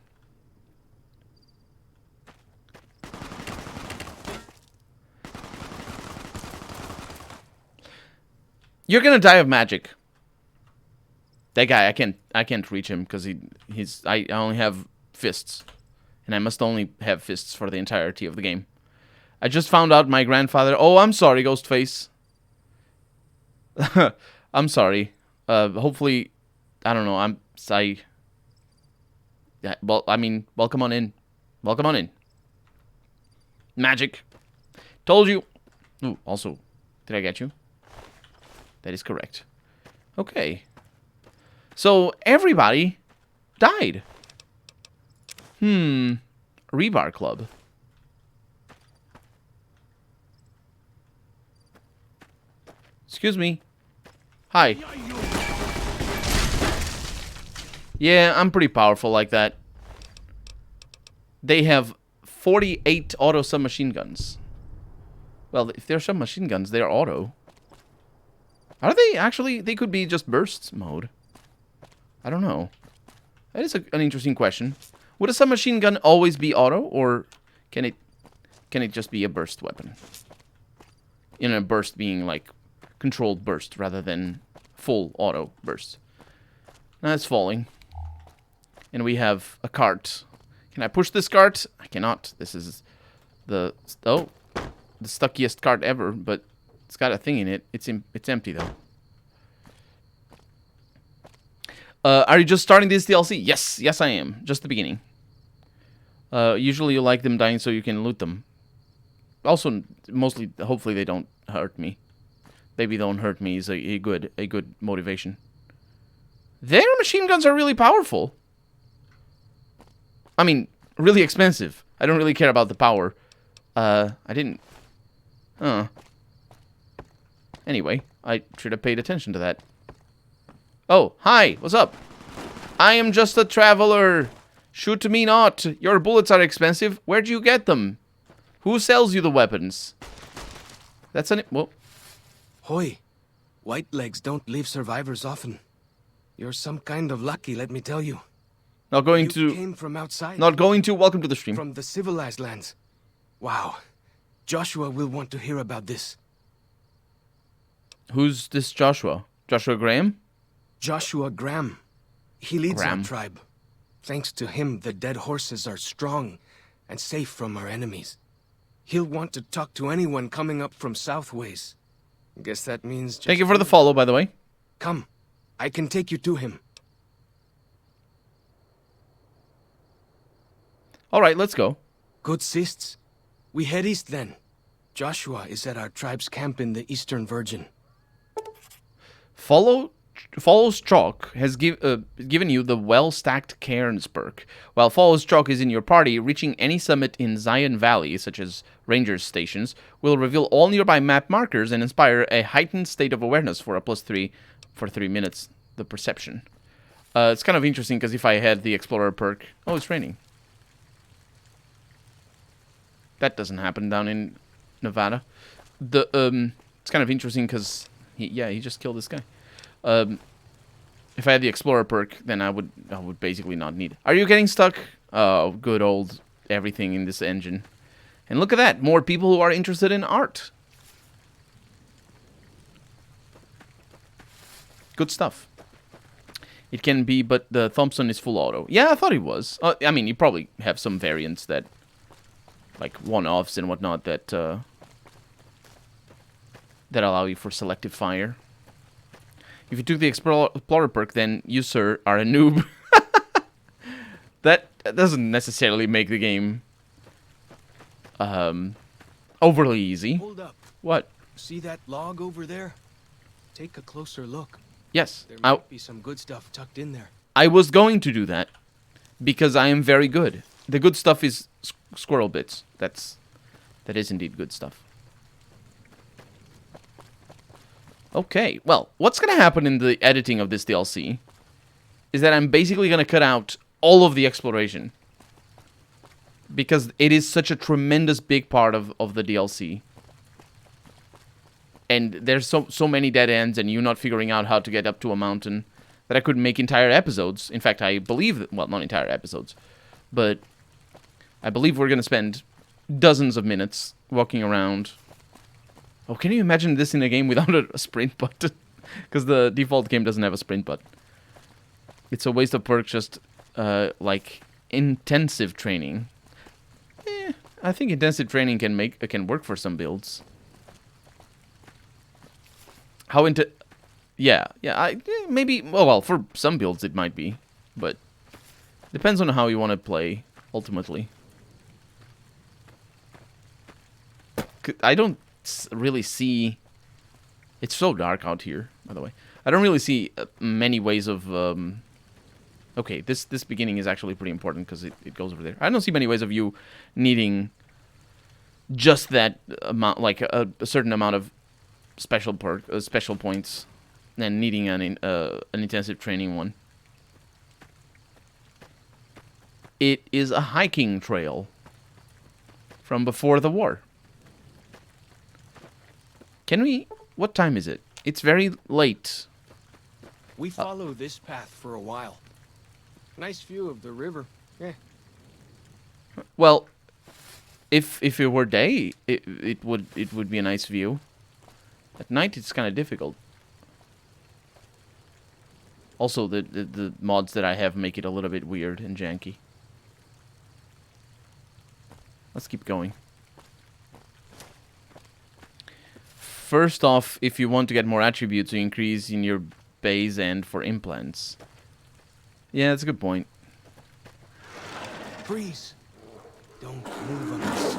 You're gonna die of magic. That guy, I can't reach him because I only have fists, and I must only have fists for the entirety of the game. I just found out my grandfather. Oh, I'm sorry, Ghostface. I'm sorry. Hopefully, I don't know. Yeah, well, I mean, welcome on in. Welcome on in. Magic. Told you. Ooh, also, did I get you? That is correct. Okay. So, everybody died. Rebar Club. Excuse me. Hi. Yeah, I'm pretty powerful like that. They have 48 auto submachine guns. Well, if they're submachine guns, they're auto. Are they actually? They could be just bursts mode. I don't know. That is an interesting question. Would a submachine gun always be auto, or can it just be a burst weapon? In a burst being like controlled burst rather than full auto burst. Now it's falling. And we have a cart. Can I push this cart? I cannot. This is the stuckiest cart ever, but it's got a thing in it. It's empty though. Are you just starting this DLC? Yes I am. Just the beginning. Usually you like them dying so you can loot them. Also, mostly, hopefully they don't hurt me. Maybe they don't hurt me is a good motivation. Their machine guns are really powerful. I mean, really expensive. I don't really care about the power. I didn't... Anyway, I should have paid attention to that. Oh, hi, what's up? I am just a traveler. Shoot me not. Your bullets are expensive. Where'd you get them? Who sells you the weapons? That's an... Well... Hoi, white legs don't leave survivors often. You're some kind of lucky, let me tell you. Not going You to... came from outside. Not going to. Welcome to the stream. From the civilized lands. Wow. Joshua will want to hear about this. Who's this Joshua? Joshua Graham? Joshua Graham. He leads Graham. our tribe. Thanks to him, the dead horses are strong and safe from our enemies. He'll want to talk to anyone coming up from Southways. Guess that means... Thank you for the follow, by the way. Come. I can take you to him. Alright, let's go. Good sists. We head east then. Joshua is at our tribe's camp in the Eastern Virgin. Follows Chalk has given you the well-stacked Cairns perk. While Follows Chalk is in your party, reaching any summit in Zion Valley, such as Rangers stations, will reveal all nearby map markers and inspire a heightened state of awareness for a +3 for 3 minutes. The perception. It's kind of interesting because if I had the Explorer perk... Oh, it's raining. That doesn't happen down in Nevada. It's kind of interesting because he just killed this guy. If I had the Explorer perk, then I would basically not need it. Are you getting stuck? Oh, good old everything in this engine. And look at that, more people who are interested in art. Good stuff. It can be, but the Thompson is full auto. Yeah, I thought it was. I mean, you probably have some variants that, like one-offs and whatnot, that allow you for selective fire. If you took the Explorer perk, then you, sir, are a noob. That doesn't necessarily make the game overly easy. Hold up. What? See that log over there? Take a closer look. Yes. There might be some good stuff tucked in there. I was going to do that because I am very good. The good stuff is squirrel bits. That is indeed good stuff. Okay, well, what's going to happen in the editing of this DLC is that I'm basically going to cut out all of the exploration. Because it is such a tremendous big part of the DLC. And there's so many dead ends and you not figuring out how to get up to a mountain that I could make entire episodes. In fact, I believe that, well, not entire episodes, but I believe we're going to spend dozens of minutes walking around. Oh, can you imagine this in a game without a sprint button? Because the default game doesn't have a sprint button. It's a waste of perks, just like intensive training. I think intensive training can work for some builds. How into... Yeah, maybe... Well, for some builds it might be. But depends on how you want to play, ultimately. I don't really see... It's so dark out here, by the way. I don't really see many ways of... Okay, this beginning is actually pretty important because it goes over there. I don't see many ways of you needing just that amount, like a certain amount of special points, and needing an intensive training one. it is a hiking trail from before the war. Can we... What time is it? It's very late. We follow this path for a while. Nice view of the river. Yeah. Well, if it were day, it would be a nice view. At night, it's kind of difficult. Also, the mods that I have make it a little bit weird and janky. Let's keep going. First off, if you want to get more attributes, you increase in your base and for implants. Yeah, that's a good point. Freeze. Don't move on us.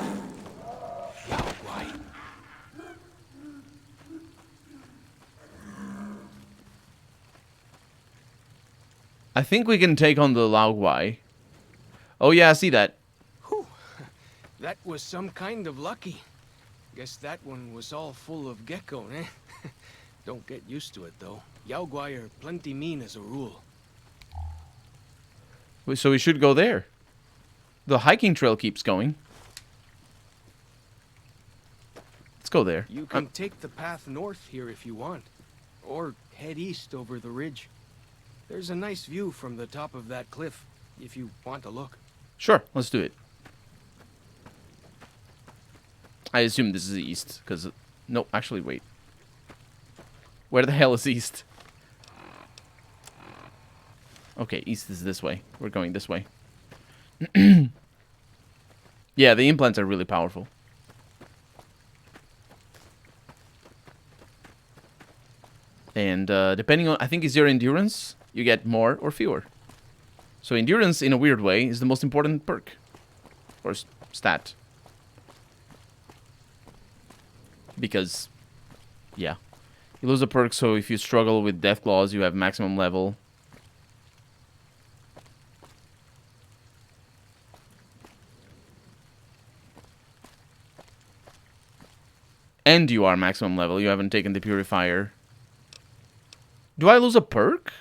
Yao Guai. I think we can take on the Lao Guai. Oh yeah, I see that. Whew. That was some kind of lucky. Guess that one was all full of gecko, eh? Don't get used to it, though. Yao Guai are plenty mean as a rule. So we should go there. The hiking trail keeps going. Let's go there. You can take the path north here if you want. Or head east over the ridge. There's a nice view from the top of that cliff, if you want to look. Sure, let's do it. I assume this is east, because... No, actually, wait. Where the hell is east? Okay, east is this way. We're going this way. Yeah, the implants are really powerful. And depending on... I think it's your endurance, you get more or fewer. So endurance, in a weird way, is the most important perk. Or stat. Because, yeah. You lose a perk, so if you struggle with death claws, you have maximum level. And you are maximum level. You haven't taken the purifier. Do I lose a perk?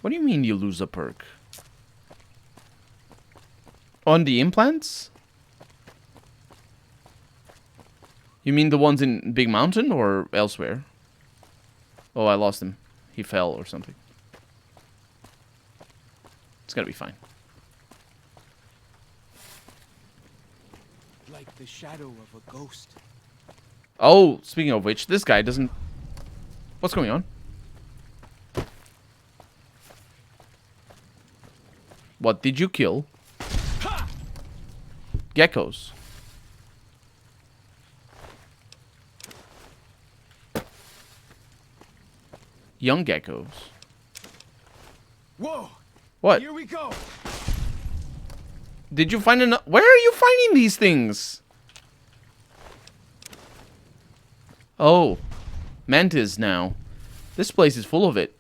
What do you mean you lose a perk? On the implants? You mean the ones in Big Mountain or elsewhere? Oh, I lost him. He fell or something. It's gonna be fine. Like the shadow of a ghost. Oh, speaking of which, this guy doesn't... What's going on? What did you kill? Geckos. Young geckos. Whoa! What? Here we go! Did you find enough? Where are you finding these things? Oh. Mantis now. This place is full of it.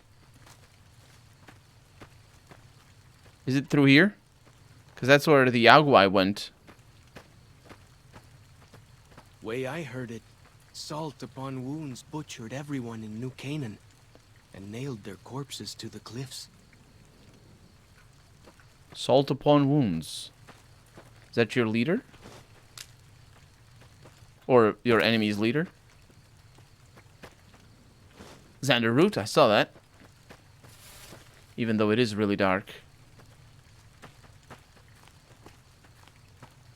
Is it through here? Because that's where the Yaguai went. Way I heard it, salt upon wounds butchered everyone in New Canaan and nailed their corpses to the cliffs. Salt upon wounds. Is that your leader? Or your enemy's leader? Xander Root, I saw that. Even though it is really dark.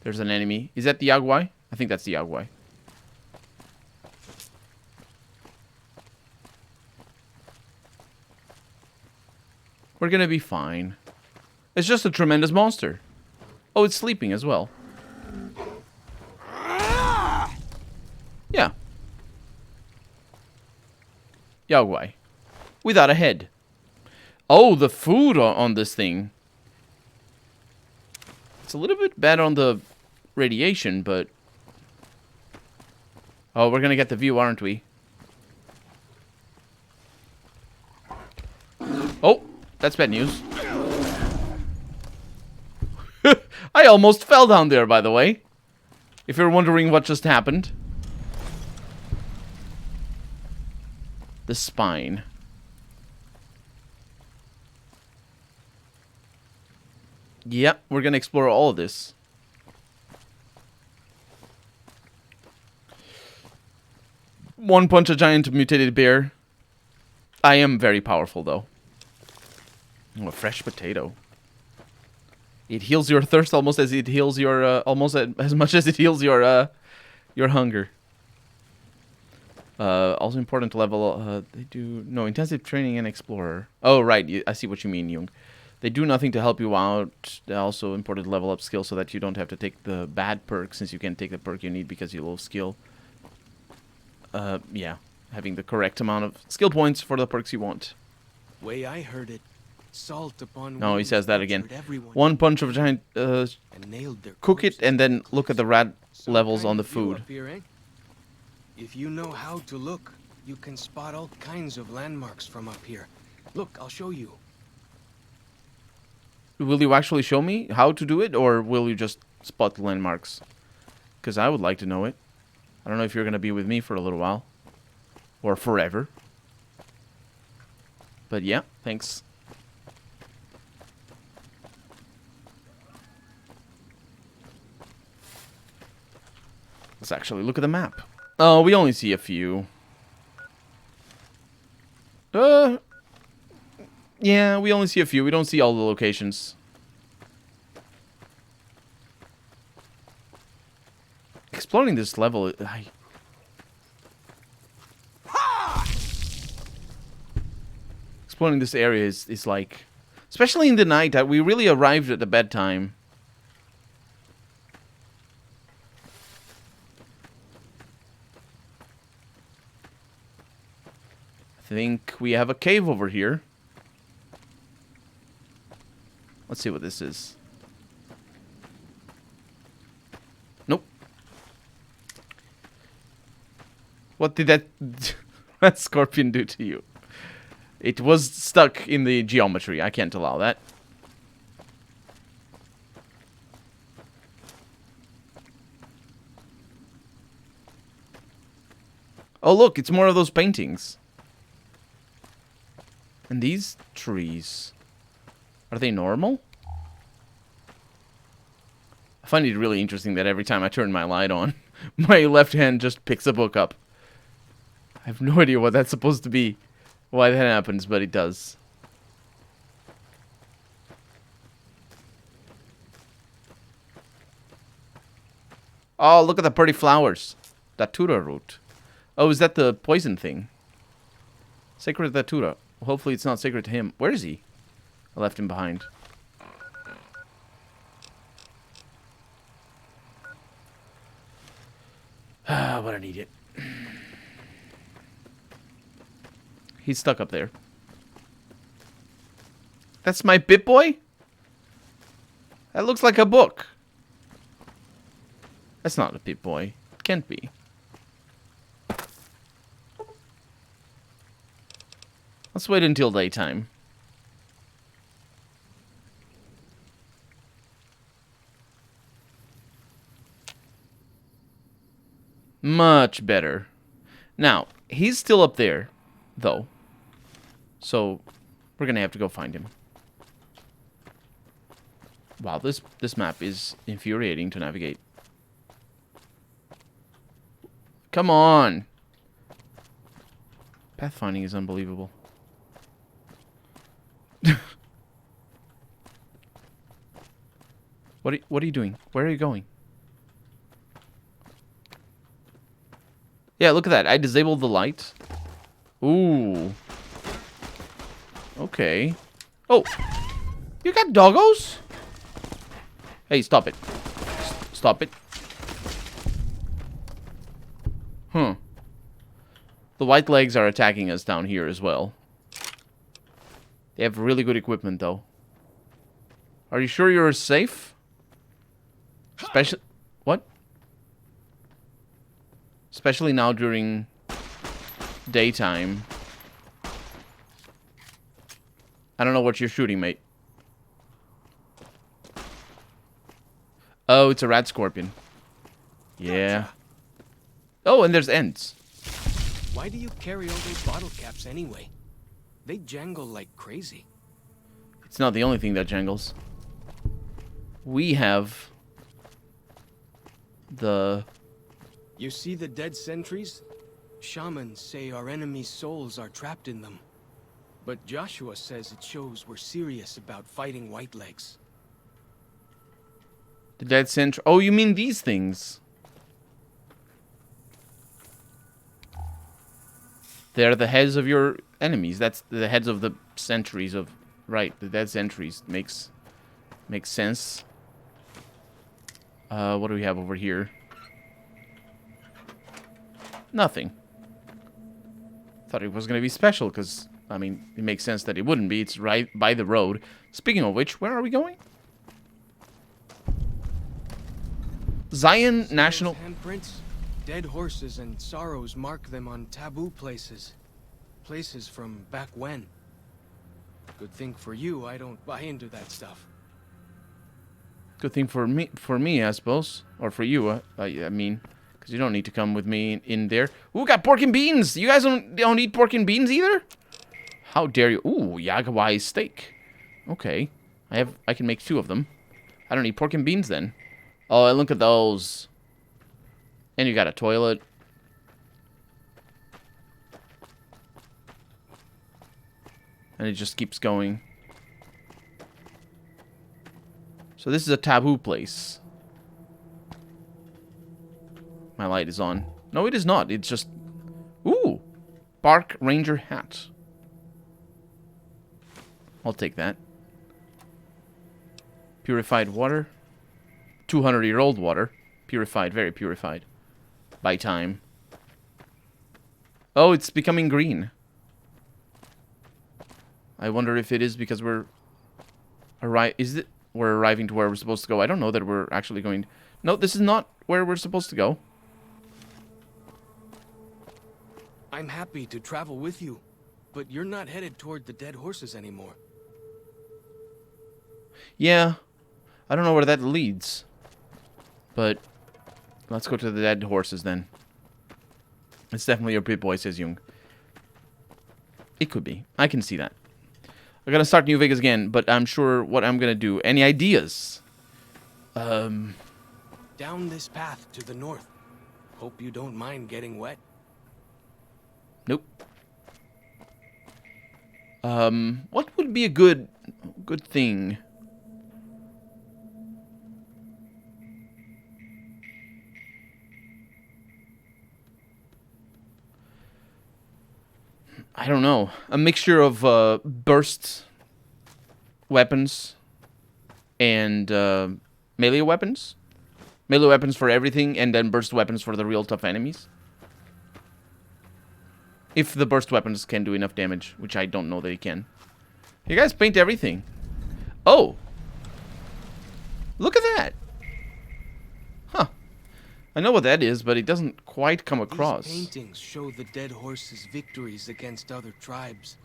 There's an enemy. Is that the Yaguai? I think that's the Yaguai. We're gonna be fine. It's just a tremendous monster. Oh, it's sleeping as well. Yeah. Yaguai. Without a head. Oh, the food on this thing. It's a little bit bad on the radiation, but... Oh, we're gonna get the view, aren't we? Oh, that's bad news. I almost fell down there, by the way. If you're wondering what just happened. The spine. Yep, we're gonna explore all of this. One punch a giant mutated bear. I am very powerful, though. Oh, a fresh potato. It heals your thirst almost as it heals your almost as much as it heals your hunger. Also important to level. They do no intensive training and explorer. Oh right, I see what you mean, Jung. They do nothing to help you out. They also important to level up skill so that you don't have to take the bad perk since you can't take the perk you need because you low skill. Yeah, having the correct amount of skill points for the perks you want. Way I heard it, salt upon. No, he says that again. Everyone. One punch of giant. And nailed their Cook it corpses. and then look at the rat Some levels kind on the of view food. up here, eh? If you know how to look, you can spot all kinds of landmarks from up here. Look, I'll show you. Will you actually show me how to do it, or will you just spot the landmarks? Because I would like to know it. I don't know if you're going to be with me for a little while. Or forever. But yeah, thanks. Let's actually look at the map. Oh, we only see a few. Yeah, we only see a few. We don't see all the locations. Exploring this level, exploring this area is like, especially in the night, we really arrived at the bedtime. I think we have a cave over here. Let's see what this is. Nope. What did that scorpion do to you? It was stuck in the geometry. I can't allow that. Oh, look, it's more of those paintings. And these trees, are they normal? I find it really interesting that every time I turn my light on, my left hand just picks a book up. I have no idea what that's supposed to be, why that happens, but it does. Oh, look at the pretty flowers. Datura root. Oh, is that the poison thing? Sacred Datura. Hopefully it's not sacred to him. Where is he? I left him behind. Ah, what an idiot. He's stuck up there. That's my Pip-Boy? That looks like a book. That's not a Pip-Boy. It can't be. Let's wait until daytime. Much better. Now, he's still up there, though. So, we're gonna have to go find him. Wow, this map is infuriating to navigate. Come on! Pathfinding is unbelievable. What are you doing? Where are you going? Yeah, look at that. I disabled the light. Ooh. Okay. Oh. You got doggos? Hey, stop it. Stop it. Huh. The white legs are attacking us down here as well. They have really good equipment, though. Are you sure you're safe? What? Especially now during daytime. I don't know what you're shooting, mate. Oh, it's a rat scorpion. Yeah. Oh, and there's ants. Why do you carry all those bottle caps anyway? They jangle like crazy. It's not the only thing that jangles. we have the... You see the dead sentries? Shamans say our enemies' souls are trapped in them. But Joshua says it shows we're serious about fighting Whitelegs. The dead sentry... Oh, you mean these things? They're the heads of your enemies. That's the heads of the sentries of... Right, the dead sentries. Makes sense. What do we have over here? Nothing. Thought it was going to be special, because, I mean, it makes sense that it wouldn't be. It's right by the road. Speaking of which, where are we going? Zion National... Handprints? Dead horses and sorrows mark them on taboo places. Places from back when. Good thing for you, I don't buy into that stuff. Good thing for me, I suppose. Or for you, I mean... Because you don't need to come with me in there. Ooh, got pork and beans! You guys don't eat pork and beans either? How dare you? Ooh, Yagawai steak. Okay. I can make 2 of them. I don't need pork and beans then. Oh, look at those. And you got a toilet. And it just keeps going. So this is a taboo place. My light is on. No, it is not. It's just... Ooh! Park Ranger hat. I'll take that. Purified water. 200-year-old water. Purified, very purified. By time. Oh, it's becoming green. I wonder if it is because we're... We're arriving to where we're supposed to go? I don't know that we're actually going... No, this is not where we're supposed to go. I'm happy to travel with you, but you're not headed toward the dead horses anymore. Yeah. I don't know where that leads. But let's go to the dead horses then. It's definitely your big boy, says Jung. It could be. I can see that. I'm gonna start New Vegas again, but I'm sure what I'm gonna do. Any ideas? Down this path to the north. Hope you don't mind getting wet. Nope. What would be a good thing? I don't know. A mixture of burst weapons and melee weapons. Melee weapons for everything, and then burst weapons for the real tough enemies. If the burst weapons can do enough damage, which I don't know they can. You guys paint everything. Oh! Look at that! Huh. I know what that is, but it doesn't quite come across. These paintings show the dead horses' victories against other tribes.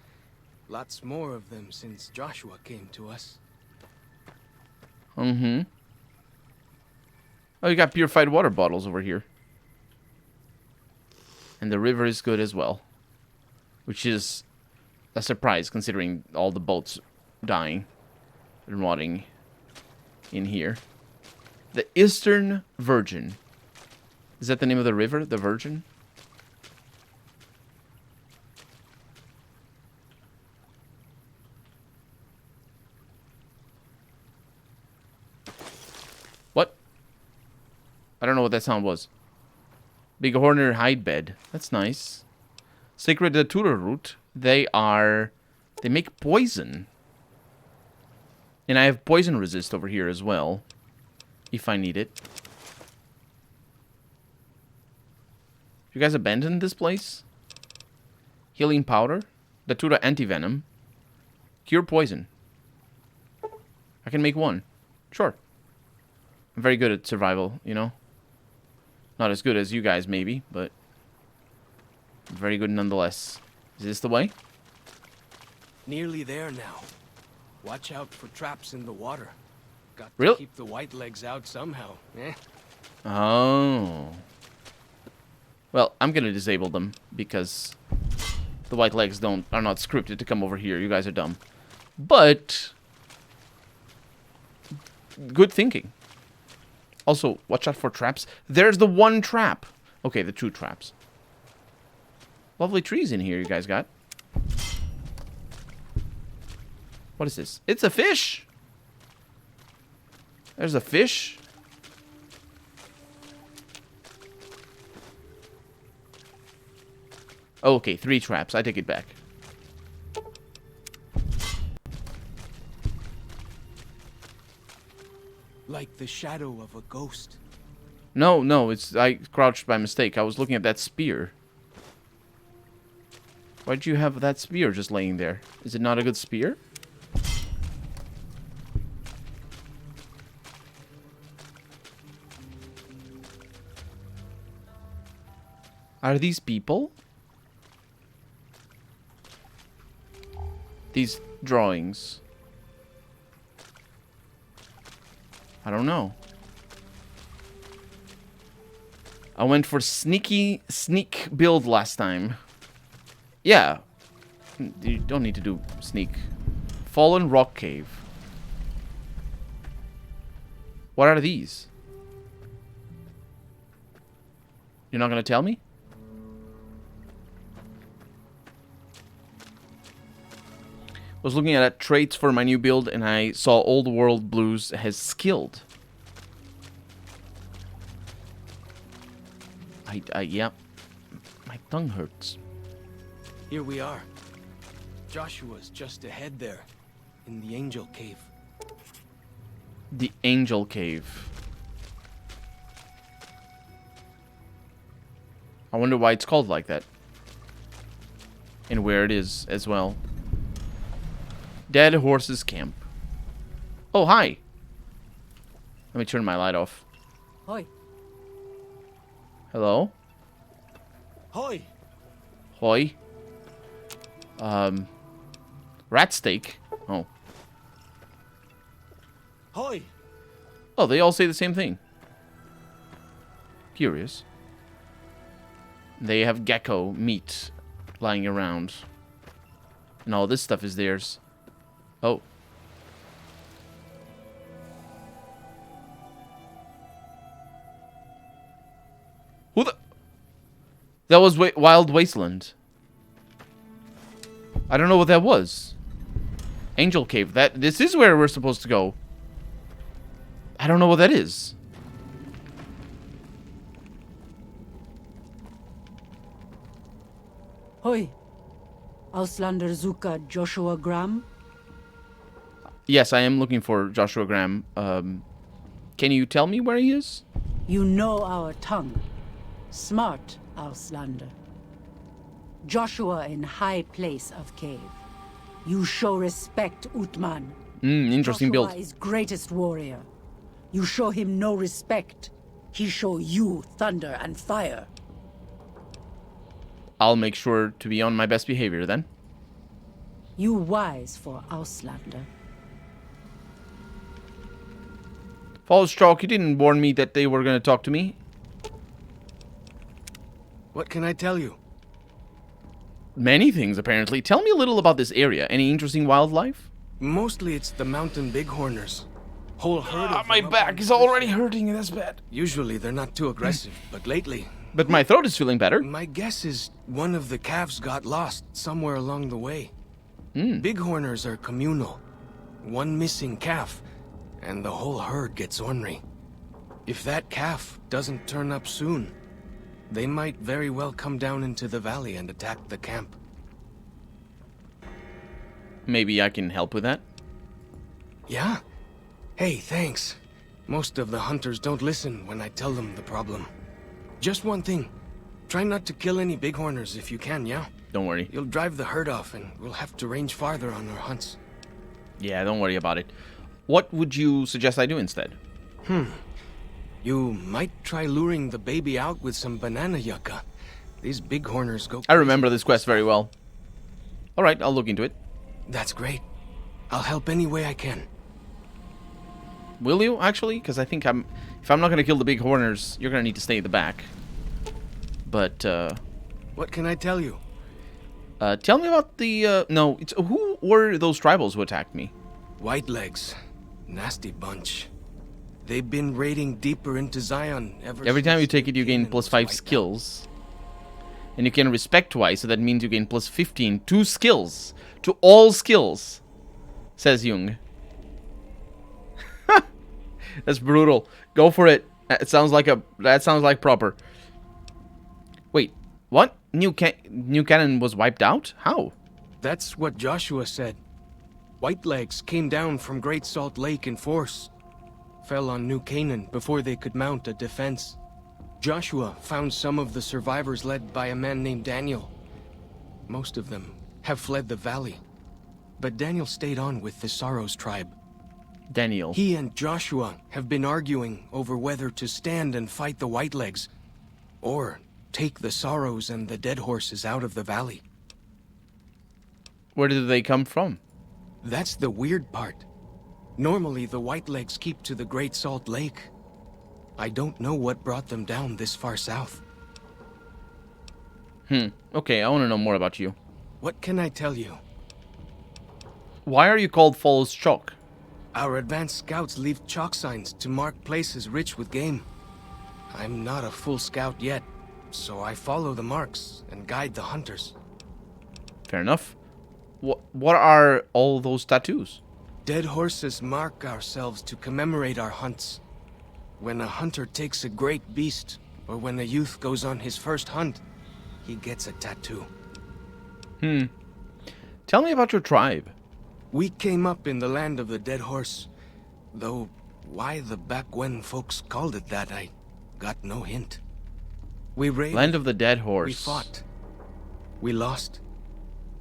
Lots more of them since Joshua came to us. Mm-hmm. Oh, you got purified water bottles over here. And the river is good as well. Which is a surprise, considering all the boats dying and rotting in here. The Eastern Virgin. Is that the name of the river? The Virgin? What? I don't know what that sound was. Big Horner hide bed. That's nice. Sacred Datura root. They make poison. And I have poison resist over here as well. If I need it. You guys abandoned this place? Healing powder. Datura anti-venom. Cure poison. I can make 1. Sure. I'm very good at survival, you know? Not as good as you guys, maybe, but... very good nonetheless. Is this the way? Nearly there now. Watch out for traps in the water. Got to Really? keep the Whitelegs out somehow, eh? Oh. Well, I'm gonna disable them because the Whitelegs are not scripted to come over here. You guys are dumb. But good thinking. Also, watch out for traps. There's the one trap. Okay, the two traps. Lovely trees in here you guys got. What is this? It's a fish! There's a fish. Okay, 3 traps. I take it back. Like the shadow of a ghost. No, I crouched by mistake. I was looking at that spear. Why'd you have that spear just laying there? Is it not a good spear? Are these people? These drawings. I don't know. I went for sneak build last time. Yeah. You don't need to do sneak. Fallen rock cave. What are these? You're not gonna tell me? Was looking at traits for my new build and I saw Old World Blues has skilled. Yeah. My tongue hurts. Here we are. Joshua's just ahead there, in the Angel Cave. The Angel Cave. I wonder why it's called like that. And where it is as well. Dead Horses Camp. Oh, hi. Let me turn my light off. Hoi. Hello? Hoi! Hoi. Rat steak. Oh. Hoi! Oh, they all say the same thing. Curious. They have gecko meat lying around. And all this stuff is theirs. Oh. Who the... That was Wild Wasteland. I don't know what that was. Angel Cave. This is where we're supposed to go. I don't know what that is. Hoi. Auslander Zuka Joshua Graham? Yes, I am looking for Joshua Graham. Can you tell me where he is? You know our tongue. Smart, Auslander. Joshua in high place of cave. You show respect, Utman. Interesting Joshua build. is greatest warrior. You show him no respect. He show you thunder and fire. I'll make sure to be on my best behavior then. You wise for Auslander. False Chalk, you didn't warn me that they were going to talk to me. What can I tell you? Many things, apparently. Tell me a little about this area. Any interesting wildlife? Mostly it's the mountain bighorners. Whole herd of My them up back on is the already cliff. hurting. That's bad. Usually they're not too aggressive, but lately... But my throat is feeling better. My guess is one of the calves got lost somewhere along the way. Bighorners are communal. One missing calf, and the whole herd gets ornery. If that calf doesn't turn up soon, they might very well come down into the valley and attack the camp. Maybe I can help with that. Yeah? Hey, thanks. Most of the hunters don't listen when I tell them the problem. Just one thing. Try not to kill any bighorners if you can, yeah? Don't worry. You'll drive the herd off and we'll have to range farther on our hunts. Yeah, don't worry about it. What would you suggest I do instead? You might try luring the baby out with some banana yucca. These bighorners go... I remember this quest very well. Alright, I'll look into it. That's great. I'll help any way I can. Will you, actually? Because I think if I'm not going to kill the big horners, you're going to need to stay at the back. But, What can I tell you? tell me about the, who were those tribals who attacked me? White legs. Nasty bunch. They've been raiding deeper into Zion Every time you take it, you gain plus 5 skills. And you can respect twice, so that means you gain plus 15. 2 skills. To all skills. Says Jung. That's brutal. Go for it. That sounds like proper. Wait, what? New Cannon was wiped out? How? That's what Joshua said. Whitelegs came down from Great Salt Lake in force. Fell on New Canaan before they could mount a defense. Joshua found some of the survivors led by a man named Daniel. Most of them have fled the valley. But Daniel stayed on with the Sorrows tribe. Daniel. He and Joshua have been arguing over whether to stand and fight the Whitelegs, or take the Sorrows and the Dead Horses out of the valley. Where did they come from? That's the weird part. Normally, the Whitelegs keep to the Great Salt Lake. I don't know what brought them down this far south. Okay, I want to know more about you. What can I tell you? Why are you called Follows Chalk? Our advanced scouts leave chalk signs to mark places rich with game. I'm not a full scout yet, so I follow the marks and guide the hunters. Fair enough. What are all those tattoos? Dead horses mark ourselves to commemorate our hunts. When a hunter takes a great beast, or when a youth goes on his first hunt, he gets a tattoo. Tell me about your tribe. We came up in the land of the Dead Horse, though why the back when folks called it that, I got no hint. We raided. Land of the Dead Horse. We fought. We lost.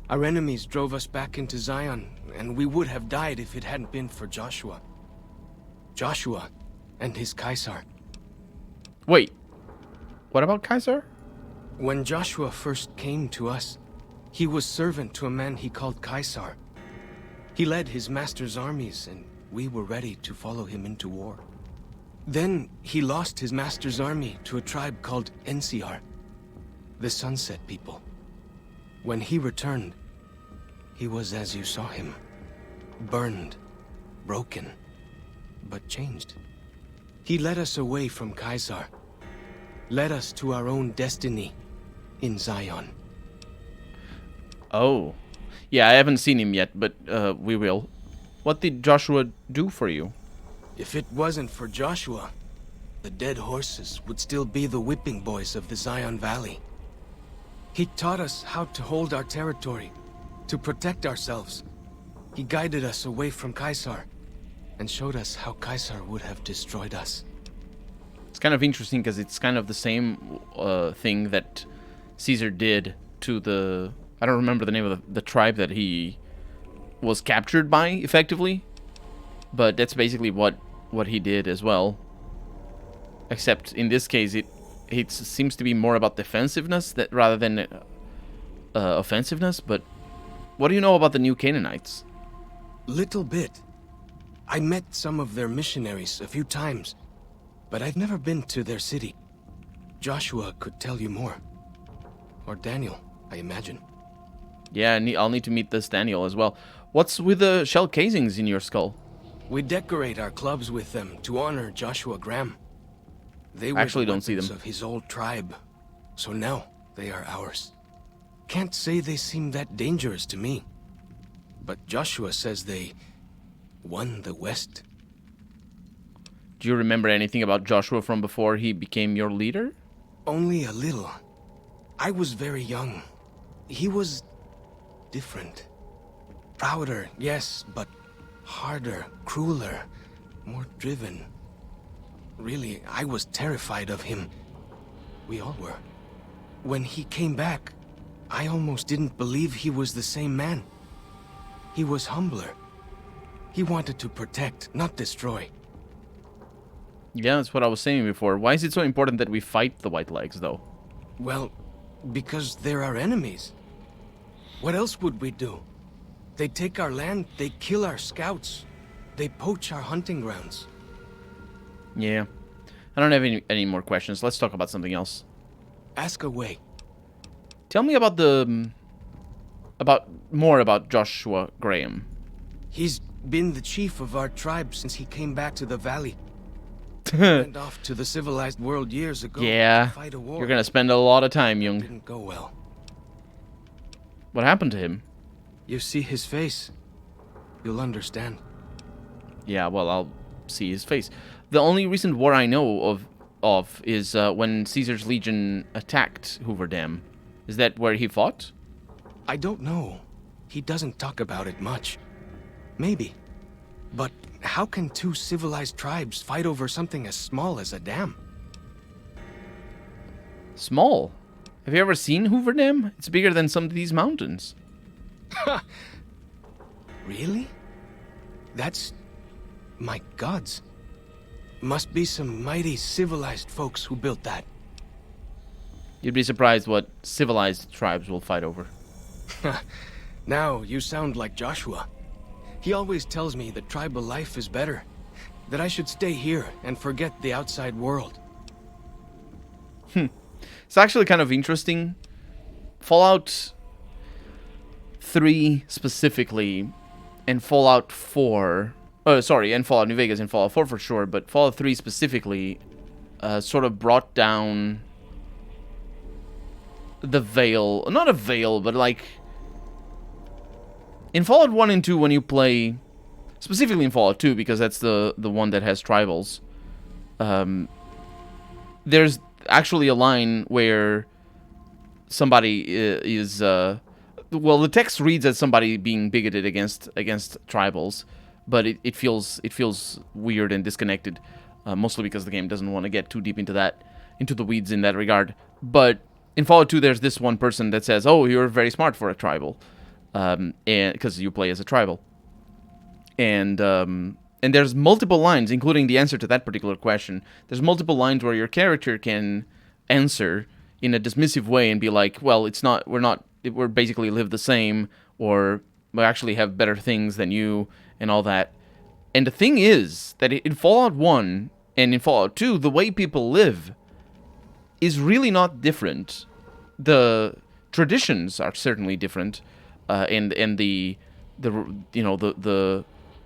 Our enemies drove us back into Zion, and we would have died if it hadn't been for Joshua. Joshua and his Caesar. Wait. What about Kaiser? When Joshua first came to us, he was servant to a man he called Caesar. He led his master's armies, and we were ready to follow him into war. Then he lost his master's army to a tribe called NCR, the Sunset People. When he returned, he was as you saw him. Burned, broken, but changed. He led us away from Caesar, led us to our own destiny in Zion. Oh. Yeah, I haven't seen him yet, but we will. What did Joshua do for you? If it wasn't for Joshua, the Dead Horses would still be the whipping boys of the Zion Valley. He taught us how to hold our territory, to protect ourselves. He guided us away from Caesar, and showed us how Caesar would have destroyed us. It's kind of interesting because it's kind of the same thing that Caesar did to the... I don't remember the name of the tribe that he was captured by, effectively. But that's basically what he did as well. Except in this case, it seems to be more about defensiveness rather than offensiveness. But what do you know about the New Canaanites? Little bit. I met some of their missionaries a few times, but I've never been to their city. Joshua could tell you more. Or Daniel, I imagine. Yeah, I'll need to meet this Daniel as well. What's with the shell casings in your skull? We decorate our clubs with them to honor Joshua Graham. They were actually the don't see them. weapons of his old tribe, so now they are ours. Can't say they seem that dangerous to me, but Joshua says they won the West. Do you remember anything about Joshua from before he became your leader? Only a little. I was very young. He was different. Prouder, yes, but harder, crueler, more driven. Really, I was terrified of him. We all were. When he came back, I almost didn't believe he was the same man. He was humbler. He wanted to protect, not destroy. Yeah, that's what I was saying before. Why is it so important that we fight the Whitelegs, though? Well, because they're our enemies. What else would we do? They take our land, they kill our scouts. They poach our hunting grounds. Yeah. I don't have any more questions. Let's talk about something else. Ask away. Tell me about more about Joshua Graham. He's been the chief of our tribe since he came back to the valley. Went off to the civilized world years ago Yeah, to fight a war. you're gonna spend a lot of time, Jung. Didn't go well. What happened to him? You see his face, you'll understand. Yeah, well, I'll see his face. The only recent war I know of is when Caesar's legion attacked Hoover Dam. Is that where he fought? I don't know. He doesn't talk about it much. Maybe. But how can two civilized tribes fight over something as small as a dam? Small. Have you ever seen Hoover Dam? It's bigger than some of these mountains. Really? That's... my gods. Must be some mighty civilized folks who built that. You'd be surprised what civilized tribes will fight over. Now you sound like Joshua. He always tells me that tribal life is better. That I should stay here and forget the outside world. It's actually kind of interesting. Fallout 3 specifically, and Fallout 4... and Fallout New Vegas and Fallout 4 for sure, but Fallout 3 specifically sort of brought down the veil. Not a veil, but like... In Fallout 1 and 2, when you play... Specifically in Fallout 2, because that's the one that has tribals. There's actually a line where somebody is... well, the text reads as somebody being bigoted against tribals, but it feels weird and disconnected, mostly because the game doesn't want to get too deep into the weeds in that regard. But in Fallout 2, there's this one person that says, "Oh, you're very smart for a tribal," and because you play as a tribal, and there's multiple lines, including the answer to that particular question. There's multiple lines where your character can answer in a dismissive way and be like, "Well, we're basically live the same, or we actually have better things than you," and all that. And the thing is that in Fallout 1 and in Fallout 2, the way people live is really not different. The traditions are certainly different, and the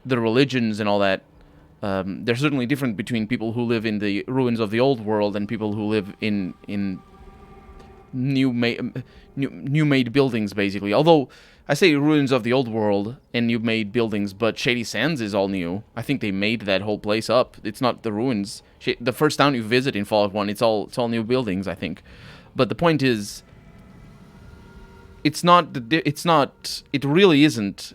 religions and all that. They're certainly different between people who live in the ruins of the old world and people who live in new-made buildings, basically. Although I say ruins of the old world and new-made buildings, but Shady Sands is all new. I think they made that whole place up. It's not the ruins. The first town you visit in Fallout 1, it's all new buildings, I think. But the point is, it really isn't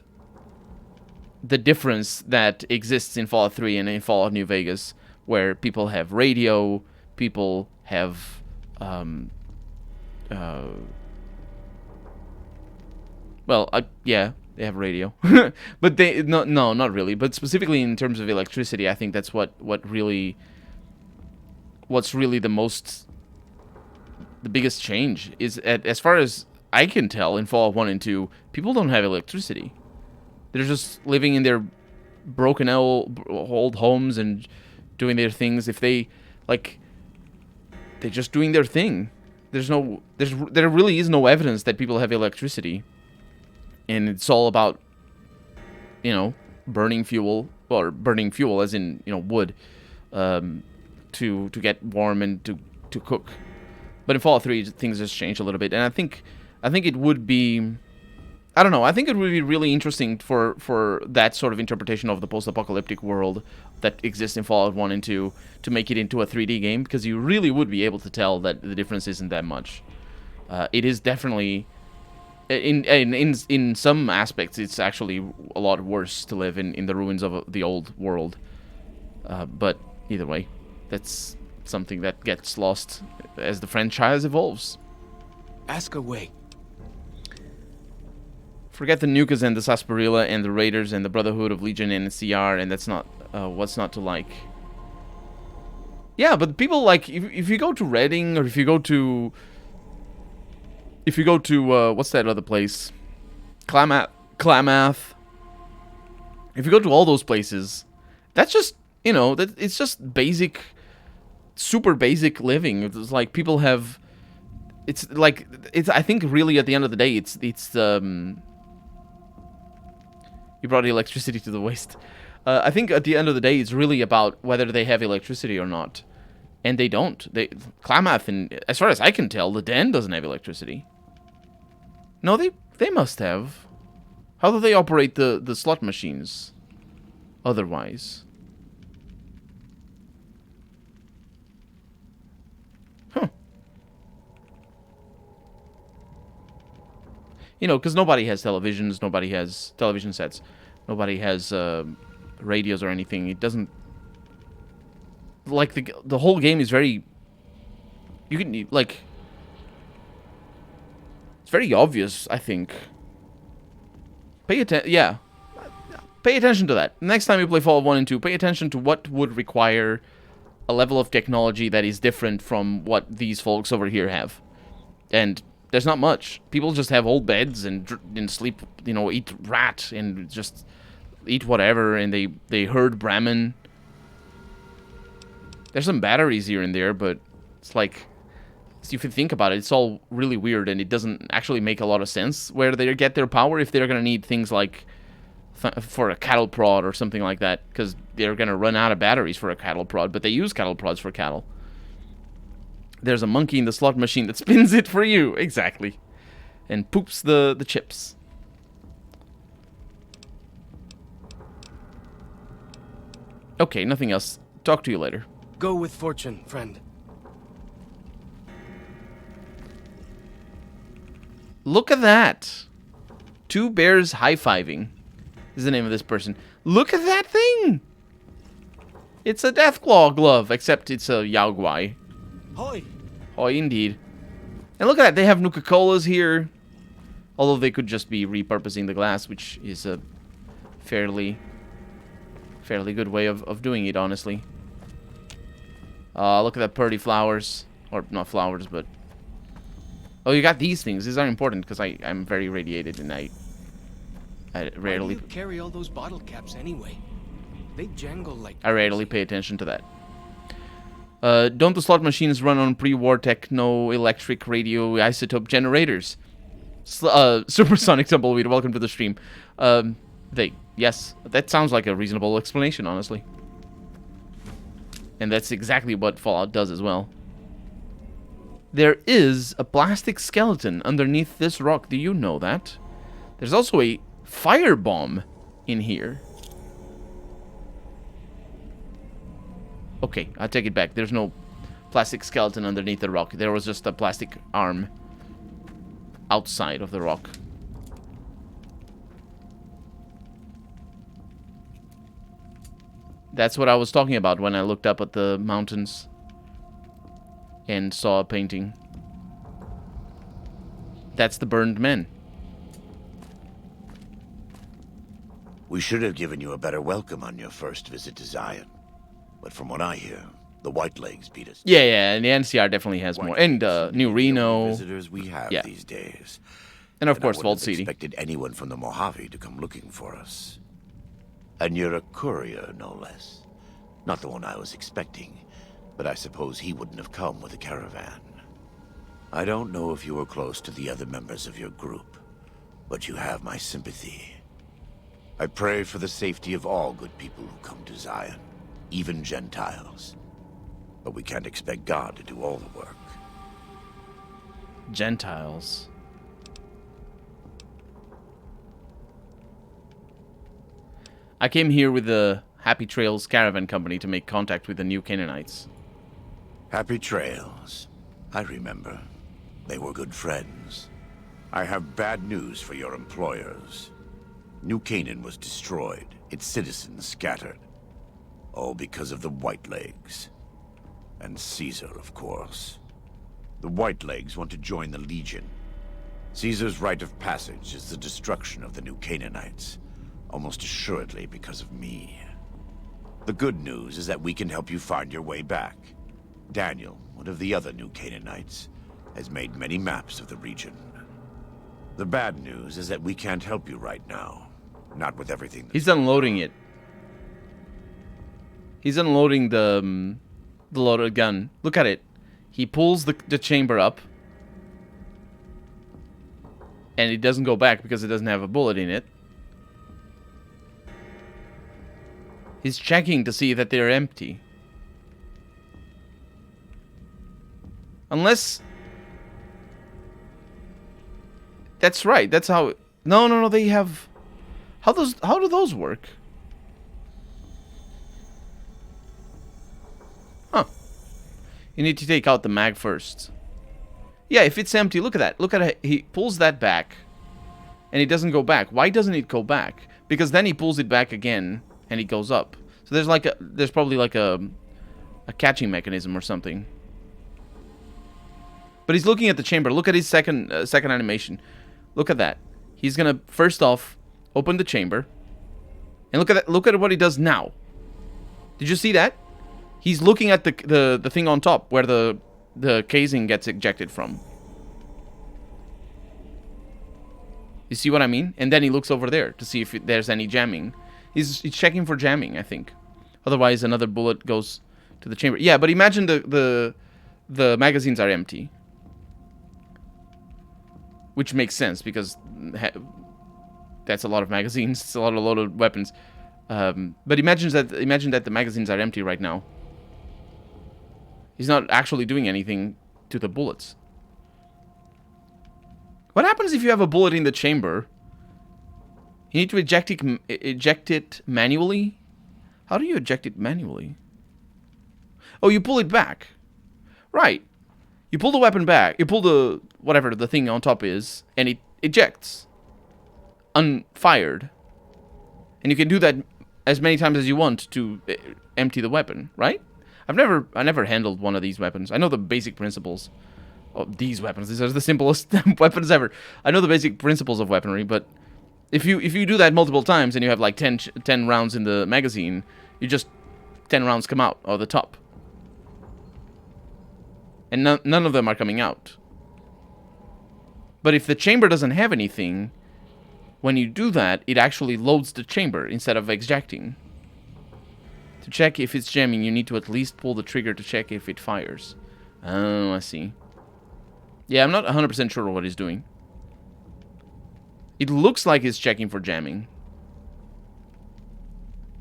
the difference that exists in Fallout 3 and in Fallout New Vegas, where people have radio, people have yeah, they have radio, but no, not really. But specifically in terms of electricity, I think that's what's really the biggest change is, as far as I can tell, in Fallout 1 and 2, people don't have electricity. They're just living in their broken old homes and doing their things. If they they're just doing their thing. There really is no evidence that people have electricity. And it's all about, burning fuel as in, wood, to get warm and to cook. But in Fallout 3, things just change a little bit. And I think it would be, I don't know, I think it would be really interesting for that sort of interpretation of the post-apocalyptic world that exists in Fallout 1 and 2 to make it into a 3D game, because you really would be able to tell that the difference isn't that much. It is definitely... In some aspects, it's actually a lot worse to live in the ruins of the old world. But either way, that's something that gets lost as the franchise evolves. Ask away. Forget the Nukas and the Sarsaparilla and the Raiders and the Brotherhood of Legion and CR, and that's not what's not to like. Yeah, but people like if you go to Reading, or if you go to what's that other place? Klamath. If you go to all those places, that's just, it's just basic, super basic living. It's like people have, I think really at the end of the day, you brought electricity to the waste. I think at the end of the day, it's really about whether they have electricity or not. And they don't. Klamath, and as far as I can tell, the Den doesn't have electricity. No, they must have. How do they operate the slot machines? Otherwise. Huh. You know, because nobody has televisions, nobody has television sets, nobody has radios or anything. It doesn't... Like, the whole game is very... You can, like... It's very obvious, I think. Pay attention... Yeah. Pay attention to that. Next time you play Fallout 1 and 2, pay attention to what would require a level of technology that is different from what these folks over here have. And there's not much. People just have old beds and sleep, you know, eat rat and just eat whatever, and they herd Brahmin. There's some batteries here and there, but it's like, if you think about it, it's all really weird, and it doesn't actually make a lot of sense where they get their power if they're going to need things like for a cattle prod or something like that, because they're going to run out of batteries for a cattle prod, but they use cattle prods for cattle. There's a monkey in the slot machine that spins it for you, exactly, and poops the chips. Okay, nothing else. Talk to you later. Go with fortune, friend. Look at that. Two bears high-fiving is the name of this person. Look at that thing. It's a Deathclaw glove, except it's a Yaogwai. Hoi. Hoi, indeed. And look at that. They have Nuka-Colas here. Although they could just be repurposing the glass, which is a fairly good way of doing it, honestly. Look at that pretty flowers. Or, not flowers, but... Oh, you got these things. These are important, because I'm very radiated, and I rarely... Why do you carry all those bottle caps anyway? They jangle like... I rarely pay attention to that. Don't the slot machines run on pre-war techno-electric radio isotope generators? Supersonic Tumbleweed, welcome to the stream. Yes, that sounds like a reasonable explanation, honestly. And that's exactly what Fallout does as well. There is a plastic skeleton underneath this rock. Do you know that? There's also a firebomb in here. Okay, I take it back. There's no plastic skeleton underneath the rock. There was just a plastic arm outside of the rock. That's what I was talking about when I looked up at the mountains and saw a painting. That's the burned men. We should have given you a better welcome on your first visit to Zion. But from what I hear, the Whitelegs beat us. Yeah, and the NCR definitely has more. And New Reno. Visitors we have these days. And of course, Vault City. I expected anyone from the Mojave to come looking for us. And you're a courier, no less. Not the one I was expecting, but I suppose he wouldn't have come with a caravan. I don't know if you were close to the other members of your group, but you have my sympathy. I pray for the safety of all good people who come to Zion, even Gentiles. But we can't expect God to do all the work. Gentiles. I came here with the Happy Trails Caravan Company to make contact with the New Canaanites. Happy Trails. I remember. They were good friends. I have bad news for your employers. New Canaan was destroyed, its citizens scattered. All because of the Whitelegs. And Caesar, of course. The Whitelegs want to join the Legion. Caesar's rite of passage is the destruction of the New Canaanites. Almost assuredly because of me. The good news is that we can help you find your way back. Daniel, one of the other New Canaanites, has made many maps of the region. The bad news is that we can't help you right now. Not with everything. He's unloading it. He's unloading the loaded gun. Look at it. He pulls the chamber up. And it doesn't go back because it doesn't have a bullet in it. He's checking to see that they're empty. Unless... That's right, that's how... No, they have... How do those work? Huh. You need to take out the mag first. Yeah, if it's empty, look at that. Look at it. He pulls that back. And he doesn't go back. Why doesn't it go back? Because then he pulls it back again and it goes up. So there's probably like a catching mechanism or something. But he's looking at the chamber. Look at his second animation. Look at that. He's gonna first off open the chamber. And look at that. Look at what he does now. Did you see that? He's looking at the thing on top where the casing gets ejected from. You see what I mean? And then he looks over there to see if there's any jamming. He's checking for jamming, I think. Otherwise, another bullet goes to the chamber. Yeah, but imagine the magazines are empty. Which makes sense, because that's a lot of magazines. It's a lot of loaded weapons. But imagine that the magazines are empty right now. He's not actually doing anything to the bullets. What happens if you have a bullet in the chamber? You need to eject it manually? How do you eject it manually? Oh, you pull it back. Right. You pull the weapon back. You pull the... whatever the thing on top is, and it ejects. Unfired. And you can do that as many times as you want to empty the weapon, right? I never handled one of these weapons. I know the basic principles. Oh, these weapons. These are the simplest weapons ever. I know the basic principles of weaponry, but if you do that multiple times and you have like 10 rounds in the magazine, you just 10 rounds come out of the top. And none of them are coming out. But if the chamber doesn't have anything, when you do that, it actually loads the chamber instead of ejecting. To check if it's jamming, you need to at least pull the trigger to check if it fires. Oh, I see. Yeah, I'm not 100% sure what he's doing. It looks like he's checking for jamming.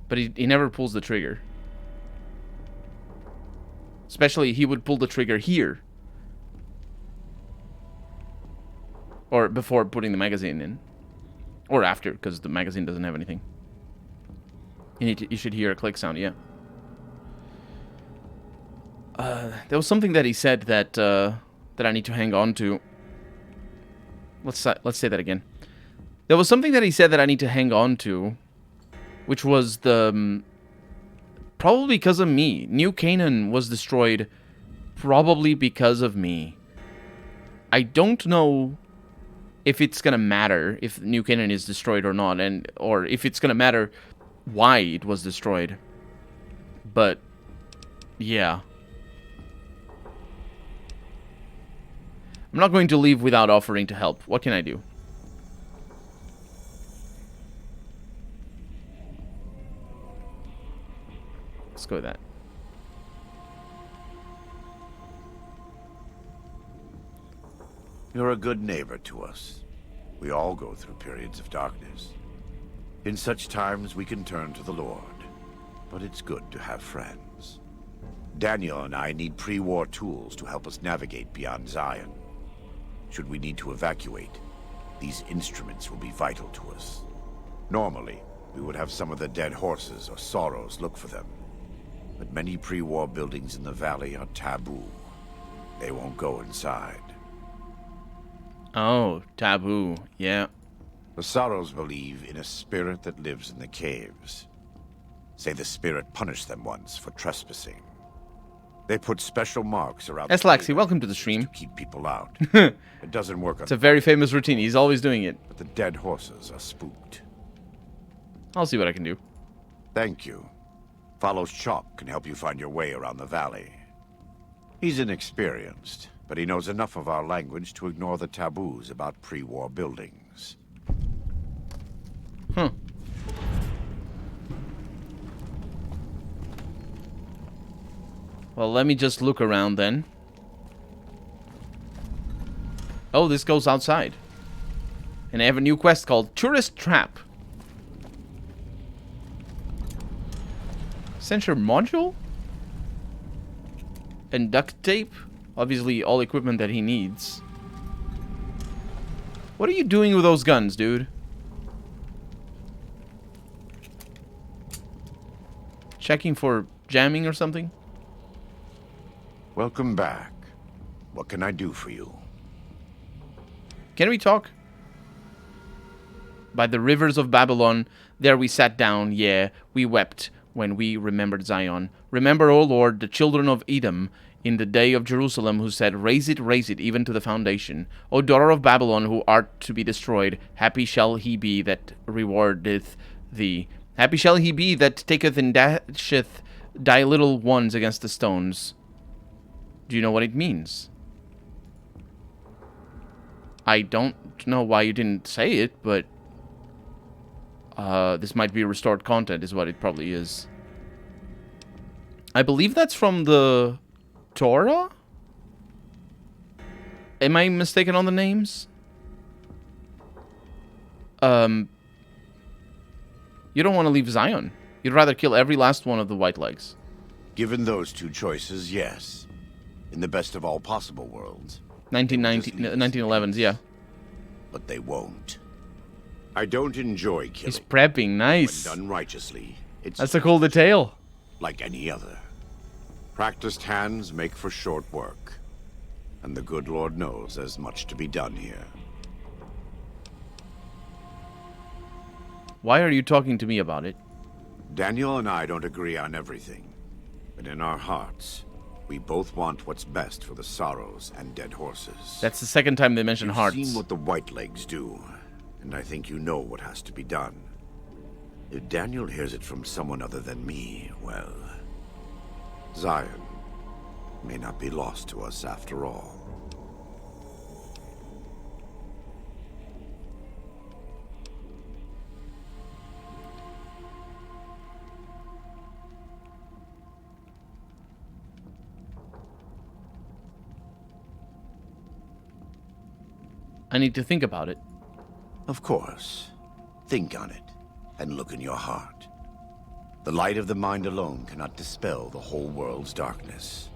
But he never pulls the trigger. Especially, he would pull the trigger here. Or before putting the magazine in. Or after, because the magazine doesn't have anything. You should hear a click sound, yeah. There was something that he said that that I need to hang on to. Let's say that again. There was something that he said that I need to hang on to, which was the probably because of me. New Canaan was destroyed probably because of me. I don't know if it's gonna matter if New Canaan is destroyed or not, or if it's gonna matter why it was destroyed. But yeah. I'm not going to leave without offering to help. What can I do? Let's go with that. You're a good neighbor to us. We all go through periods of darkness. In such times, we can turn to the Lord. But it's good to have friends. Daniel and I need pre-war tools to help us navigate beyond Zion. Should we need to evacuate, these instruments will be vital to us. Normally, we would have some of the dead horses or sorrows look for them. But many pre-war buildings in the valley are taboo. They won't go inside. Oh, taboo, yeah. The Sorrows believe in a spirit that lives in the caves. Say the spirit punished them once for trespassing. They put special marks around That's Laxi, welcome to the stream. To keep people out. It doesn't work on It's a very famous routine, he's always doing it. But the dead horses are spooked. I'll see what I can do. Thank you. Follow's Chop can help you find your way around the valley. He's inexperienced, but he knows enough of our language to ignore the taboos about pre-war buildings. Huh. Well, let me just look around then. Oh, this goes outside. And I have a new quest called Tourist Trap. Sensor module? And duct tape? Obviously, all equipment that he needs. What are you doing with those guns, dude? Checking for jamming or something? Welcome back. What can I do for you? Can we talk? By the rivers of Babylon, there we sat down, yeah, we wept when we remembered Zion. Remember, O Lord, the children of Edom, in the day of Jerusalem, who said, raise it, even to the foundation. O daughter of Babylon, who art to be destroyed, happy shall he be that rewardeth thee. Happy shall he be that taketh and dasheth thy little ones against the stones. Do you know what it means? I don't know why you didn't say it, but this might be restored content is what it probably is. I believe that's from the Torah? Am I mistaken on the names? You don't want to leave Zion. You'd rather kill every last one of the white legs. Given those two choices, yes. In the best of all possible worlds. 1911s, yeah. But they won't. I don't enjoy killing. He's prepping, nice. When done righteously, That's a cool detail. Like any other. Practiced hands make for short work. And the good Lord knows there's much to be done here. Why are you talking to me about it? Daniel and I don't agree on everything. But in our hearts, we both want what's best for the Sorrows and Dead Horses. That's the second time they mention hearts. You've seen what the Whitelegs do, and I think you know what has to be done. If Daniel hears it from someone other than me, well, Zion may not be lost to us after all. I need to think about it. Of course. Think on it, and look in your heart. The light of the mind alone cannot dispel the whole world's darkness.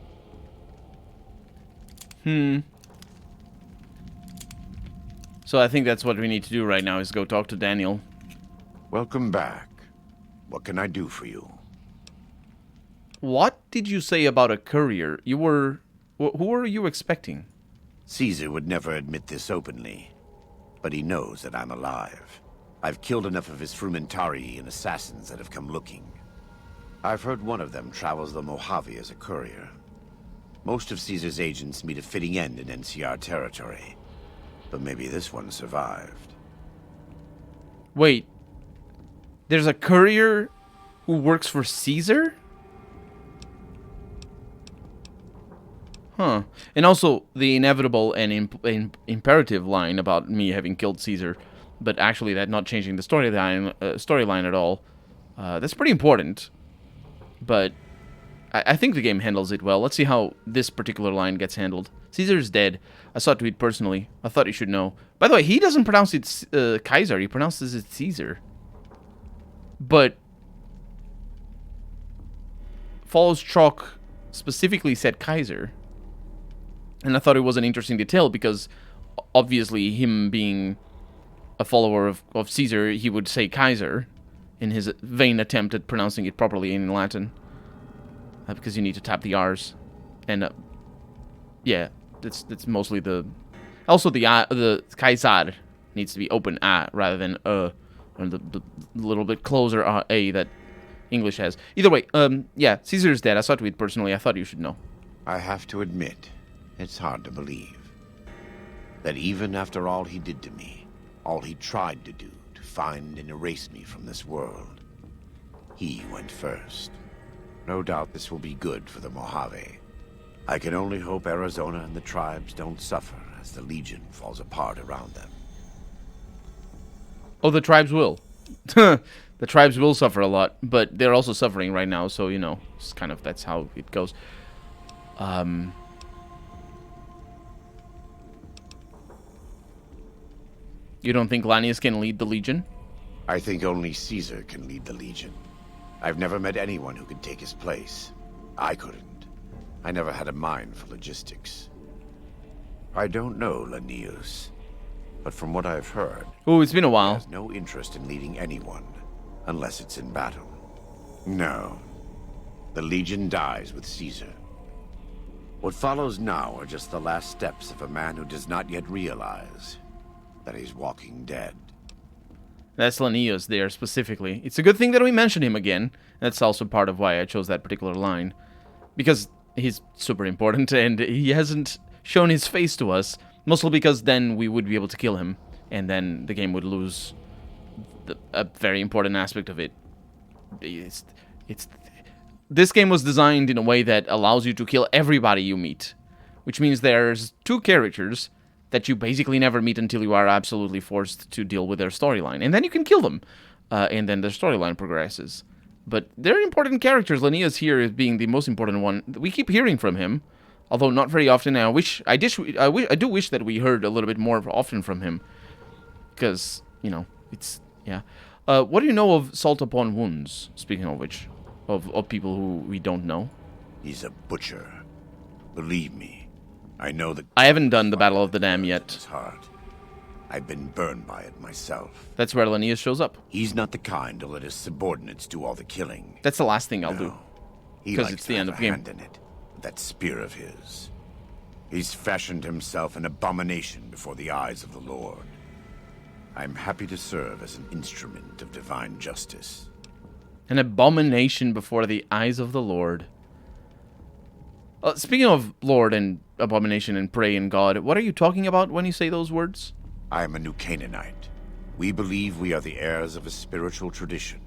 So I think that's what we need to do right now, is go talk to Daniel. Welcome back. What can I do for you? What did you say about a courier? You were... Who were you expecting? Caesar would never admit this openly, but he knows that I'm alive. I've killed enough of his Frumentari and assassins that have come looking. I've heard one of them travels the Mojave as a courier. Most of Caesar's agents meet a fitting end in NCR territory, but maybe this one survived. Wait. There's a courier who works for Caesar? Huh. And also the inevitable and imperative line about me having killed Caesar, but actually that not changing the storyline at all. That's pretty important. But I think the game handles it well. Let's see how this particular line gets handled. Caesar's dead. I saw a tweet personally. I thought you should know. By the way, he doesn't pronounce it Kaiser. He pronounces it Caesar. But Follows Chalk specifically said Kaiser. And I thought it was an interesting detail because obviously him being a follower of Caesar, he would say Kaiser in his vain attempt at pronouncing it properly in Latin. Because you need to tap the R's. And yeah, that's mostly the... Also the Kaiser needs to be open A rather than or the little bit closer A that English has. Either way, yeah, Caesar's dead. I saw a tweet personally. I thought you should know. I have to admit, it's hard to believe that even after all he did to me, all he tried to do to find and erase me from this world, he went first. No doubt this will be good for the Mojave. I can only hope Arizona and the tribes don't suffer as the Legion falls apart around them. Oh, the tribes will. The tribes will suffer a lot, but they're also suffering right now, so, you know, it's kind of, that's how it goes. You don't think Lanius can lead the Legion? I think only Caesar can lead the Legion. I've never met anyone who could take his place. I couldn't. I never had a mind for logistics. I don't know Linnaeus, but from what I've heard, Oh, it's been a he while. has no interest in leading anyone, unless it's in battle. No. The Legion dies with Caesar. What follows now are just the last steps of a man who does not yet realize that he's walking dead. That's Linnaeus there specifically. It's a good thing that we mentioned him again. That's also part of why I chose that particular line. Because he's super important and he hasn't shown his face to us. Mostly because then we would be able to kill him. And then the game would lose a very important aspect of it. This game was designed in a way that allows you to kill everybody you meet. Which means there's 2 characters that you basically never meet until you are absolutely forced to deal with their storyline. And then you can kill them. And then their storyline progresses. But they're important characters. Linnaeus here is being the most important one. We keep hearing from him. Although not very often. I do wish that we heard a little bit more often from him. Because, you know, it's... Yeah. What do you know of Salt Upon Wounds? Speaking of which. Of people who we don't know. He's a butcher. Believe me, I know that. I haven't done the Battle of the Dam yet. His heart. I've been burned by it myself. That's where Linnaeus shows up. He's not the kind to let his subordinates do all the killing. That's the last thing I'll do. Because it's the end of the game. Hand in it. That spear of his. He's fashioned himself an abomination before the eyes of the Lord. I'm happy to serve as an instrument of divine justice. An abomination before the eyes of the Lord. Speaking of Lord and abomination and prey and God, what are you talking about when you say those words? I am a New Canaanite. We believe we are the heirs of a spiritual tradition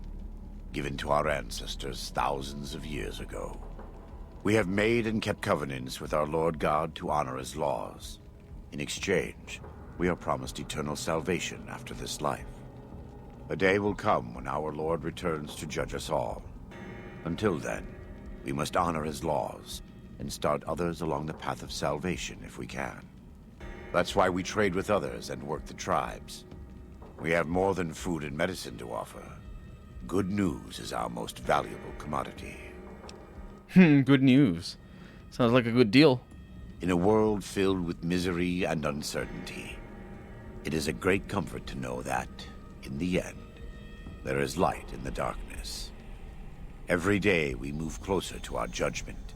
given to our ancestors thousands of years ago. We have made and kept covenants with our Lord God to honor his laws. In exchange, we are promised eternal salvation after this life. A day will come when our Lord returns to judge us all. Until then, we must honor his laws and start others along the path of salvation if we can. That's why we trade with others and work the tribes. We have more than food and medicine to offer. Good news is our most valuable commodity. Good news. Sounds like a good deal. In a world filled with misery and uncertainty, it is a great comfort to know that, in the end, there is light in the darkness. Every day we move closer to our judgment.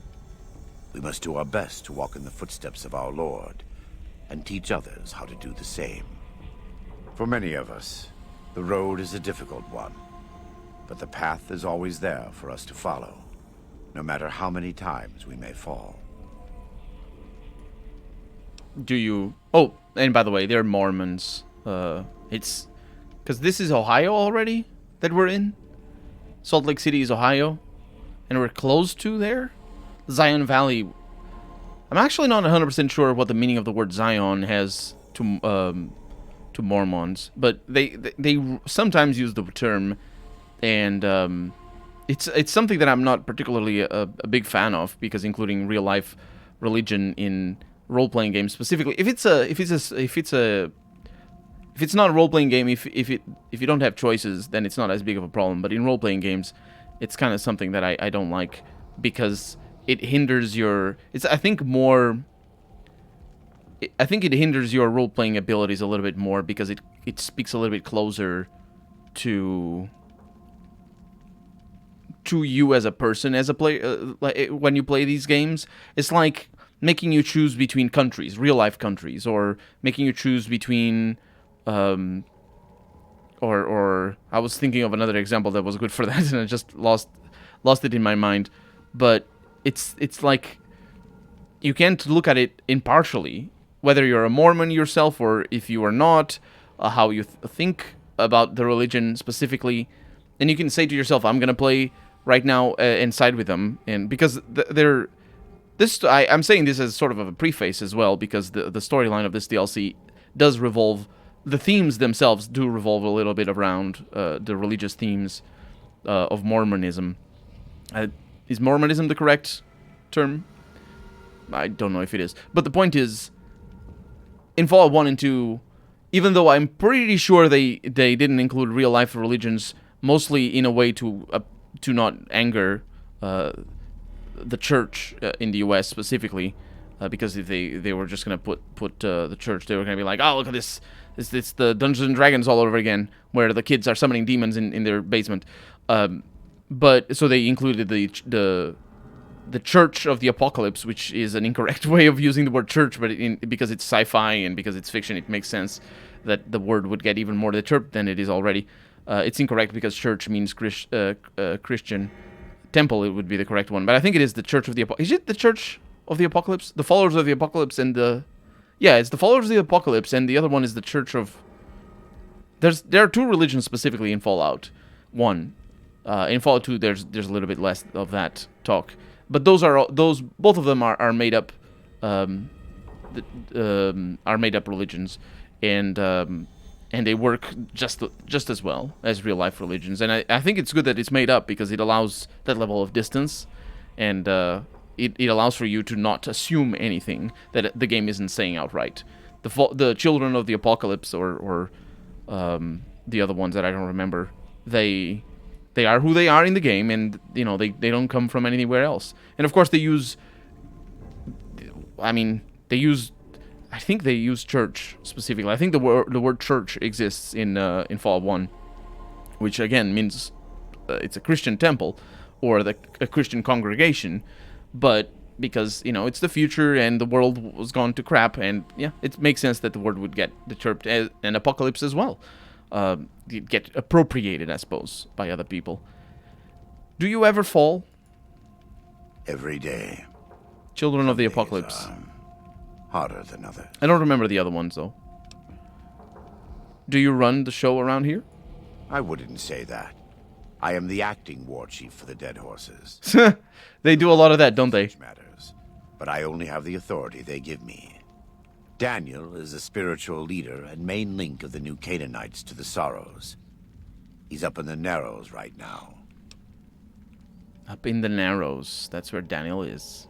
We must do our best to walk in the footsteps of our Lord and teach others how to do the same. For many of us, the road is a difficult one, but the path is always there for us to follow, no matter how many times we may fall. Do you... Oh, and by the way, they're Mormons. It's... Because this is Ohio already that we're in. Salt Lake City is Ohio. And we're close to there. Zion Valley. I'm actually not 100% sure what the meaning of the word Zion has to Mormons. But they sometimes use the term. And it's something that I'm not particularly a big fan of. Because including real life religion in role-playing games specifically. If it's not a role-playing game, if you don't have choices, then it's not as big of a problem. But in role-playing games, it's kind of something that I don't like because it hinders your. I think it hinders your role-playing abilities a little bit more because it speaks a little bit closer to you as a person, as a player. When you play these games, it's like making you choose between countries, real-life countries, or making you choose between. Or I was thinking of another example that was good for that, and I just lost it in my mind. But it's like you can't look at it impartially, whether you're a Mormon yourself or if you are not, how you think about the religion specifically, and you can say to yourself, "I'm gonna play right now and side with them," and because I'm saying this as sort of a preface as well, because the storyline of this DLC does revolve. The themes themselves do revolve a little bit around the religious themes of Mormonism. Is Mormonism the correct term? I don't know if it is. But the point is, in Fallout 1 and 2, even though I'm pretty sure they didn't include real-life religions, mostly in a way to to not anger the church in the U.S. specifically, because if they were just gonna put the church, they were gonna be like, oh, look at this. It's the Dungeons and Dragons all over again, where the kids are summoning demons in their basement. But so they included the Church of the Apocalypse, which is an incorrect way of using the word church, but because it's sci-fi and because it's fiction, it makes sense that the word would get even more deterred than it is already. It's incorrect because church means Christian. Temple, it would be the correct one, but I think it is the Church of the Apocalypse. Is it the Church of the Apocalypse? The Followers of the Apocalypse and the... Yeah, it's the Followers of the Apocalypse, and the other one is the Church of... There are two religions specifically in Fallout 1. In Fallout 2, there's a little bit less of that talk. But both of them are made up, are made up religions, and they work just as well as real life religions. And I think it's good that it's made up because it allows that level of distance, and it allows for you to not assume anything that the game isn't saying outright. The Children of the Apocalypse or the other ones that I don't remember, they are who they are in the game, and you know they don't come from anywhere else. And of course they use, I think they use church specifically. I think the word church exists in Fallout 1, which again means it's a Christian temple or a Christian congregation, but because it's the future and the world was gone to crap, and yeah, it makes sense that the word would get deterred, and apocalypse as well. Get appropriated, I suppose, by other people. Do you ever fall? Every day. Children of the Apocalypse. Harder than others. I don't remember the other ones, though. Do you run the show around here? I wouldn't say that. I am the acting war chief for the Dead Horses. They do a lot of that, don't they? Matters, but I only have the authority they give me. Daniel is the spiritual leader and main link of the new Canaanites to the Sorrows. He's up in the Narrows right now. Up in the Narrows. That's where Daniel is.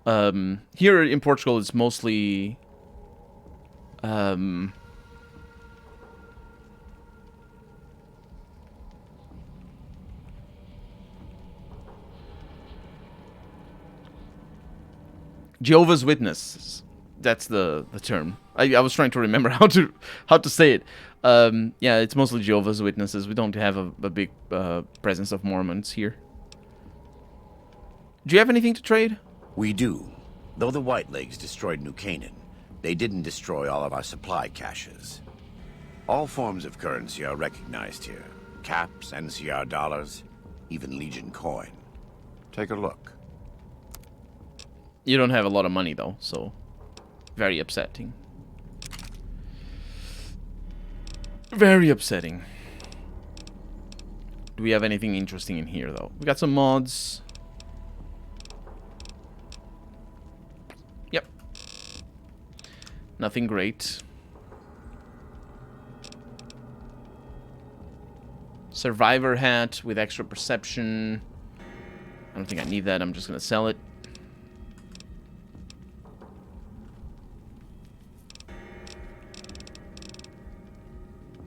Here in Portugal, it's mostly... Jehovah's Witnesses. That's the term. I was trying to remember how to say it. Yeah, it's mostly Jehovah's Witnesses. We don't have a big presence of Mormons here. Do you have anything to trade? We do. Though the Whitelegs destroyed New Canaan, they didn't destroy all of our supply caches. All forms of currency are recognized here. Caps, NCR dollars, even Legion coin. Take a look. You don't have a lot of money, though, so... Very upsetting. Very upsetting. Do we have anything interesting in here, though? We got some mods. Yep. Nothing great. Survivor hat with extra perception. I don't think I need that. I'm just going to sell it.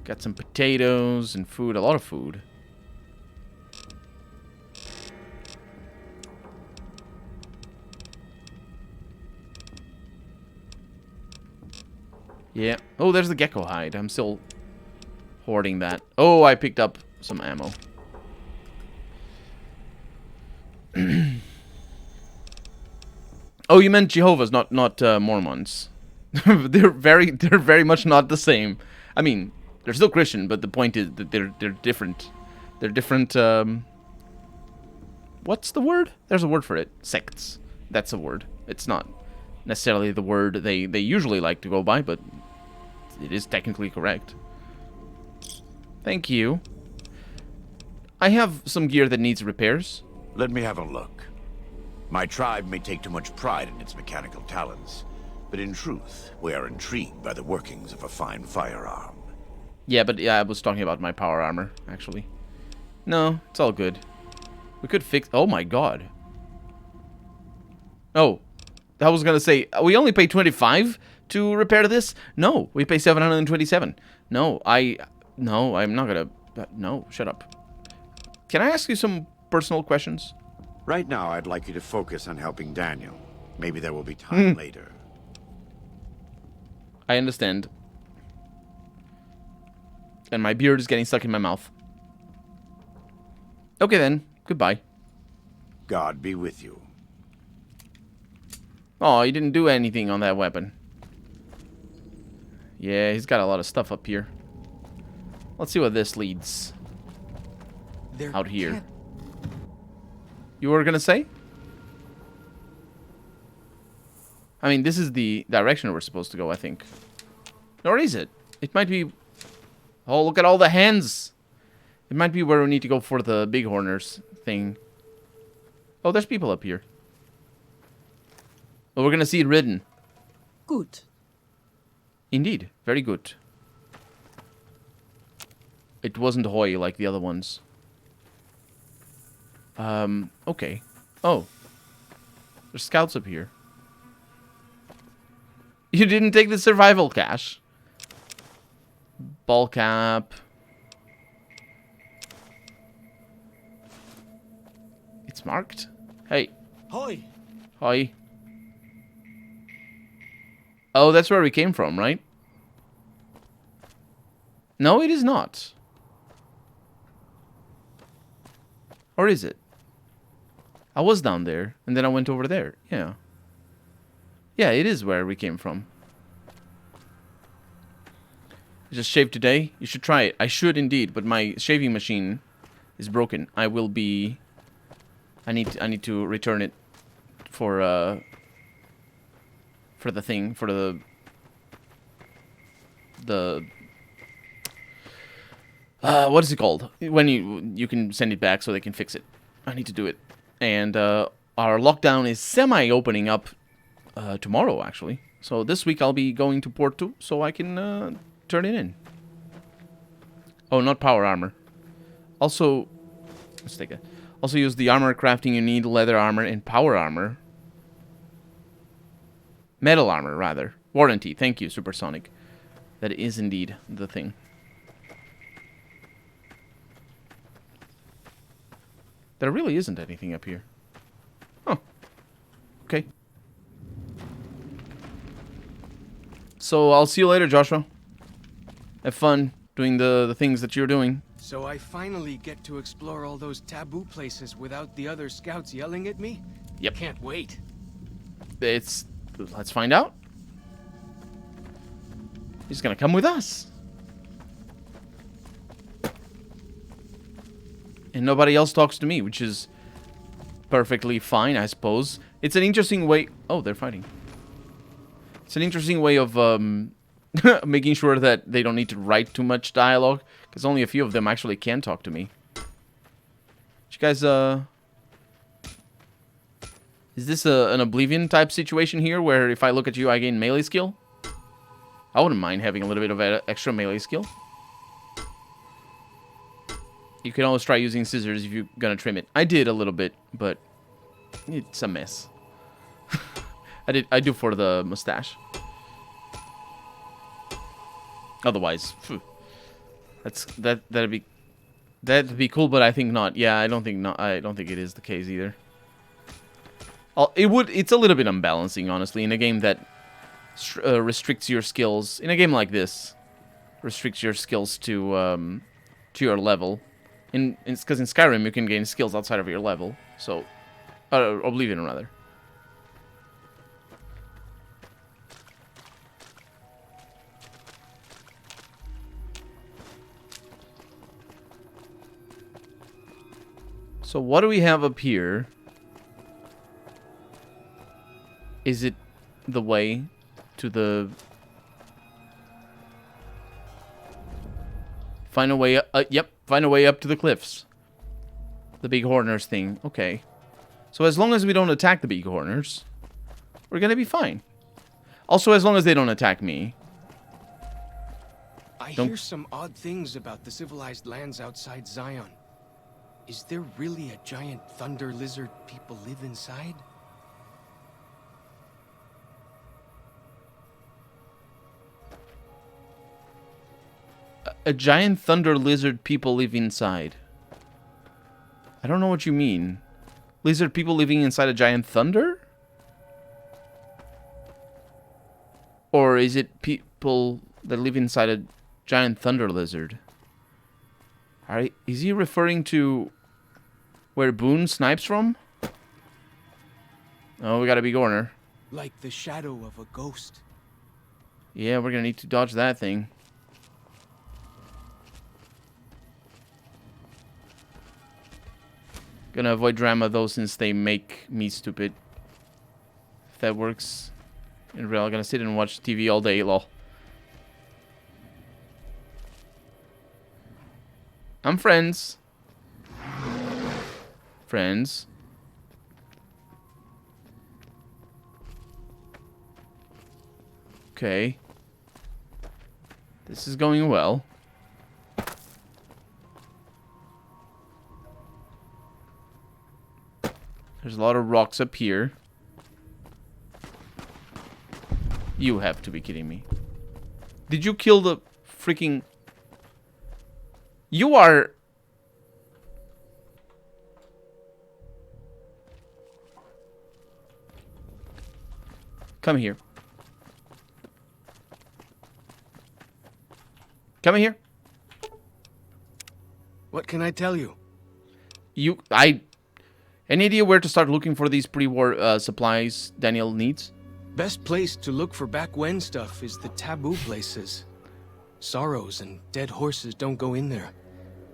Got some potatoes and food, a lot of food. Yeah. Oh, there's the gecko hide. I'm still hoarding that. Oh, I picked up some ammo. Oh, you meant Jehovah's, not Mormons. they're very much not the same. I mean, they're still Christian, but the point is that they're different. They're different, what's the word? There's a word for it. Sects. That's a word. It's not necessarily the word they usually like to go by, but it is technically correct. Thank you. I have some gear that needs repairs. Let me have a look. My tribe may take too much pride in its mechanical talents, but in truth, we are intrigued by the workings of a fine firearm. Yeah, but yeah, I was talking about my power armor, actually. No, it's all good. We could fix... Oh my god. Oh, I was gonna say, we only pay 25 to repair this? No, we pay 727. No, I'm not gonna... No, shut up. Can I ask you some personal questions? Right now, I'd like you to focus on helping Daniel. Maybe there will be time later. I understand. And my beard is getting stuck in my mouth. Okay then. Goodbye. God be with you. Oh, he didn't do anything on that weapon. Yeah, he's got a lot of stuff up here. Let's see what this leads. They're Out here. You were gonna say? I mean, this is the direction we're supposed to go, I think. Or is it? It might be... Oh, look at all the hands! It might be where we need to go for the bighorners thing. Oh, there's people up here. Oh, we're gonna see it written. Good. Indeed, very good. It wasn't Hoy like the other ones. Okay. Oh. There's scouts up here. You didn't take the survival cache. Ball cap. It's marked. Hey. Hoy! Hi. Oh, that's where we came from, right? No, it is not. Or is it? I was down there, and then I went over there. Yeah. Yeah, it is where we came from. I just shaved today. You should try it. I should indeed, but my shaving machine is broken. I will be... I need to return it for the thing, for the what is it called? When you can send it back so they can fix it. I need to do it. And our lockdown is semi-opening up tomorrow, actually. So this week I'll be going to Porto so I can turn it in. Oh, not power armor. Also, let's take it. Also use the armor crafting you need, leather armor and power armor. Metal armor, rather. Warranty. Thank you, Supersonic. That is indeed the thing. There really isn't anything up here. Huh. Okay. So I'll see you later, Joshua. Have fun doing the things that you're doing. So I finally get to explore all those taboo places without the other scouts yelling at me? Yep. Can't wait. Let's find out. He's gonna come with us. And nobody else talks to me, which is perfectly fine, I suppose. It's an interesting way... Oh, they're fighting. It's an interesting way of making sure that they don't need to write too much dialogue, because only a few of them actually can talk to me. You guys, is this an Oblivion type situation here, where if I look at you, I gain melee skill? I wouldn't mind having a little bit of extra melee skill. You can always try using scissors if you're gonna trim it. I did a little bit, but it's a mess. I do for the mustache. Otherwise, phew, that'd be cool, but I think not. Yeah, I don't think it is the case either. It's a little bit unbalancing, honestly, in a game that restricts your skills. In a game like this, restricts your skills to your level. Because in Skyrim you can gain skills outside of your level. So, Oblivion rather. So what do we have up here? Is it the way to the... Find a way... yep, find a way up to the cliffs. The bighorners thing. Okay. So as long as we don't attack the bighorners, we're gonna be fine. Also, as long as they don't attack me. I hear some odd things about the civilized lands outside Zion. Is there really a giant thunder lizard people live inside? A giant thunder lizard people live inside. I don't know what you mean. Lizard people living inside a giant thunder? Or is it people that live inside a giant thunder lizard? Is he referring to where Boone snipes from? Oh, we got a big corner. Like the shadow of a ghost. Yeah, we're gonna need to dodge that thing. Gonna avoid drama though, since they make me stupid. If that works in real, I'm gonna sit and watch TV all day, lol. I'm friends. Friends. Okay. This is going well. There's a lot of rocks up here. You have to be kidding me. Did you kill the freaking... You are... Come here. Come here. What can I tell you? Any idea where to start looking for these pre-war supplies Daniel needs? Best place to look for back when stuff is the taboo places. Sorrows and dead horses don't go in there.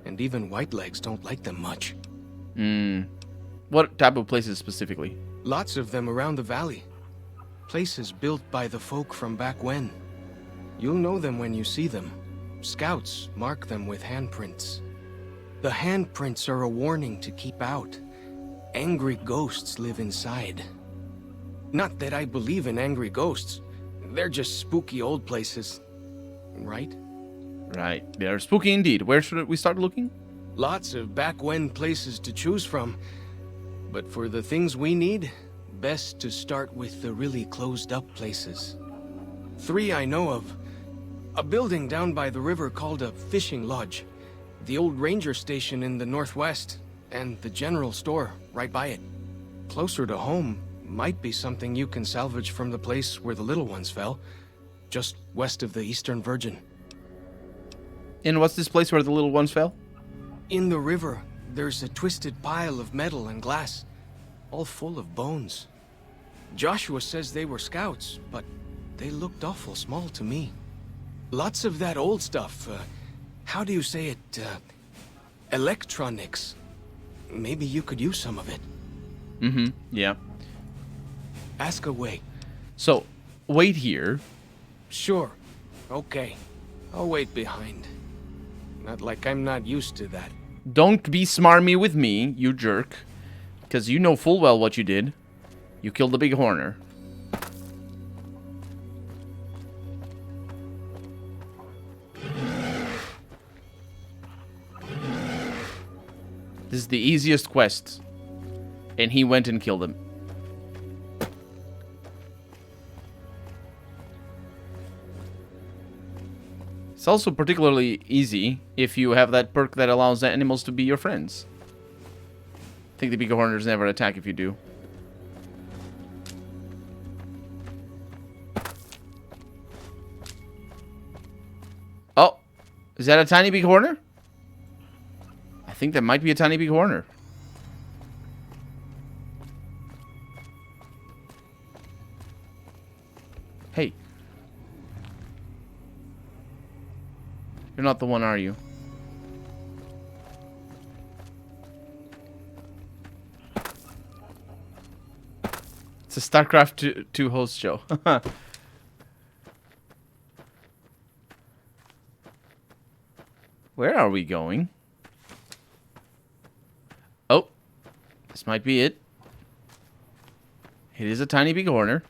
And even whitelegs don't like them much. What taboo places specifically? Lots of them around the valley. Places built by the folk from back when. You'll know them when you see them. Scouts mark them with handprints. The handprints are a warning to keep out. Angry ghosts live inside. Not that I believe in angry ghosts. They're just spooky old places. Right? Right. They're spooky indeed. Where should we start looking? Lots of back when places to choose from. But for the things we need, best to start with the really closed up places. 3 I know of. A building down by the river called a fishing lodge. The old ranger station in the northwest. And the general store right by it. Closer to home might be something you can salvage from the place where the little ones fell. Just west of the Eastern Virgin. And what's this place where the little ones fell? In the river, there's a twisted pile of metal and glass. All full of bones. Joshua says they were scouts, but they looked awful small to me. Lots of that old stuff. How do you say it? Electronics. Maybe you could use some of it. Yeah. Ask away. So, wait here. Sure. Okay. I'll wait behind. Not like I'm not used to that. Don't be smarmy with me, you jerk. Because you know full well what you did. You killed the big horner. This is the easiest quest. And he went and killed him. It's also particularly easy if you have that perk that allows the animals to be your friends. I think the big horners never attack if you do. Oh, is that a tiny big horner? I think that might be a tiny big horner. Hey. You're not the one, are you? It's a StarCraft 2 host show. Where are we going? Oh. This might be it. It is a tiny big horner.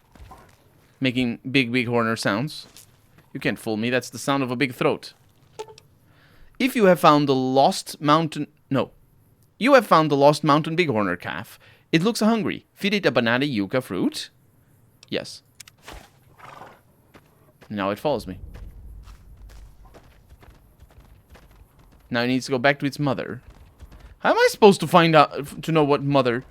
Making big horner sounds. You can't fool me. That's the sound of a big throat. If you have found the lost mountain... No. You have found the lost mountain bighorner calf. It looks hungry. Feed it a banana yucca fruit. Yes. Now it follows me. Now it needs to go back to its mother. How am I supposed to find out to know what mother?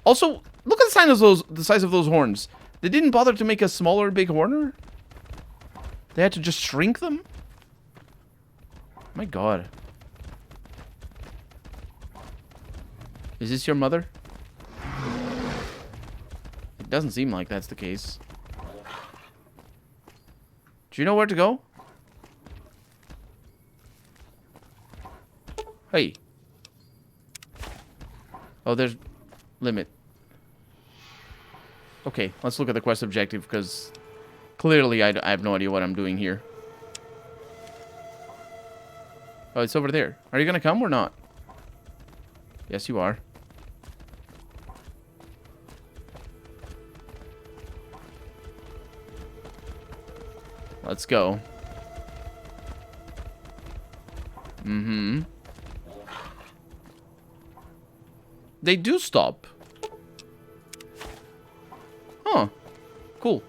Also, look at the size of those horns. They didn't bother to make a smaller big horner. They had to just shrink them. My God. Is this your mother? It doesn't seem like that's the case. Do you know where to go? Hey. Oh, there's limit. Okay, let's look at the quest objective, because clearly I have no idea what I'm doing here. Oh, it's over there. Are you going to come or not? Yes, you are. Let's go. Mm-hmm. They do stop. Huh. Cool.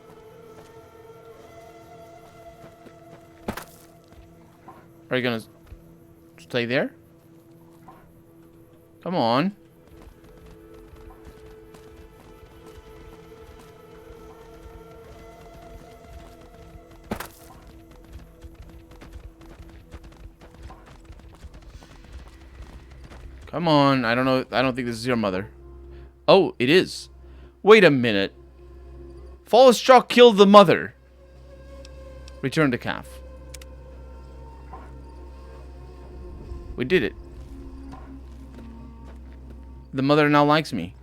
Are you gonna stay there? Come on. Come on. I don't know. I don't think this is your mother. Oh, it is. Wait a minute. False shock killed the mother. Return to calf. We did it. The mother now likes me.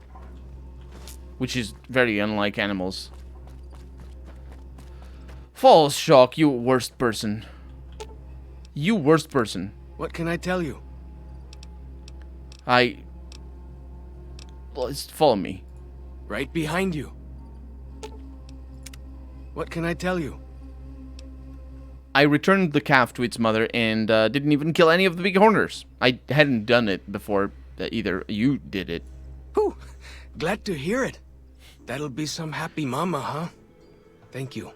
Which is very unlike animals. False shock, you worst person. You worst person. What can I tell you? Just follow me. Right behind you. What can I tell you? I returned the calf to its mother and didn't even kill any of the big horners. I hadn't done it before either. You did it. Whew. Glad to hear it. That'll be some happy mama, huh? Thank you.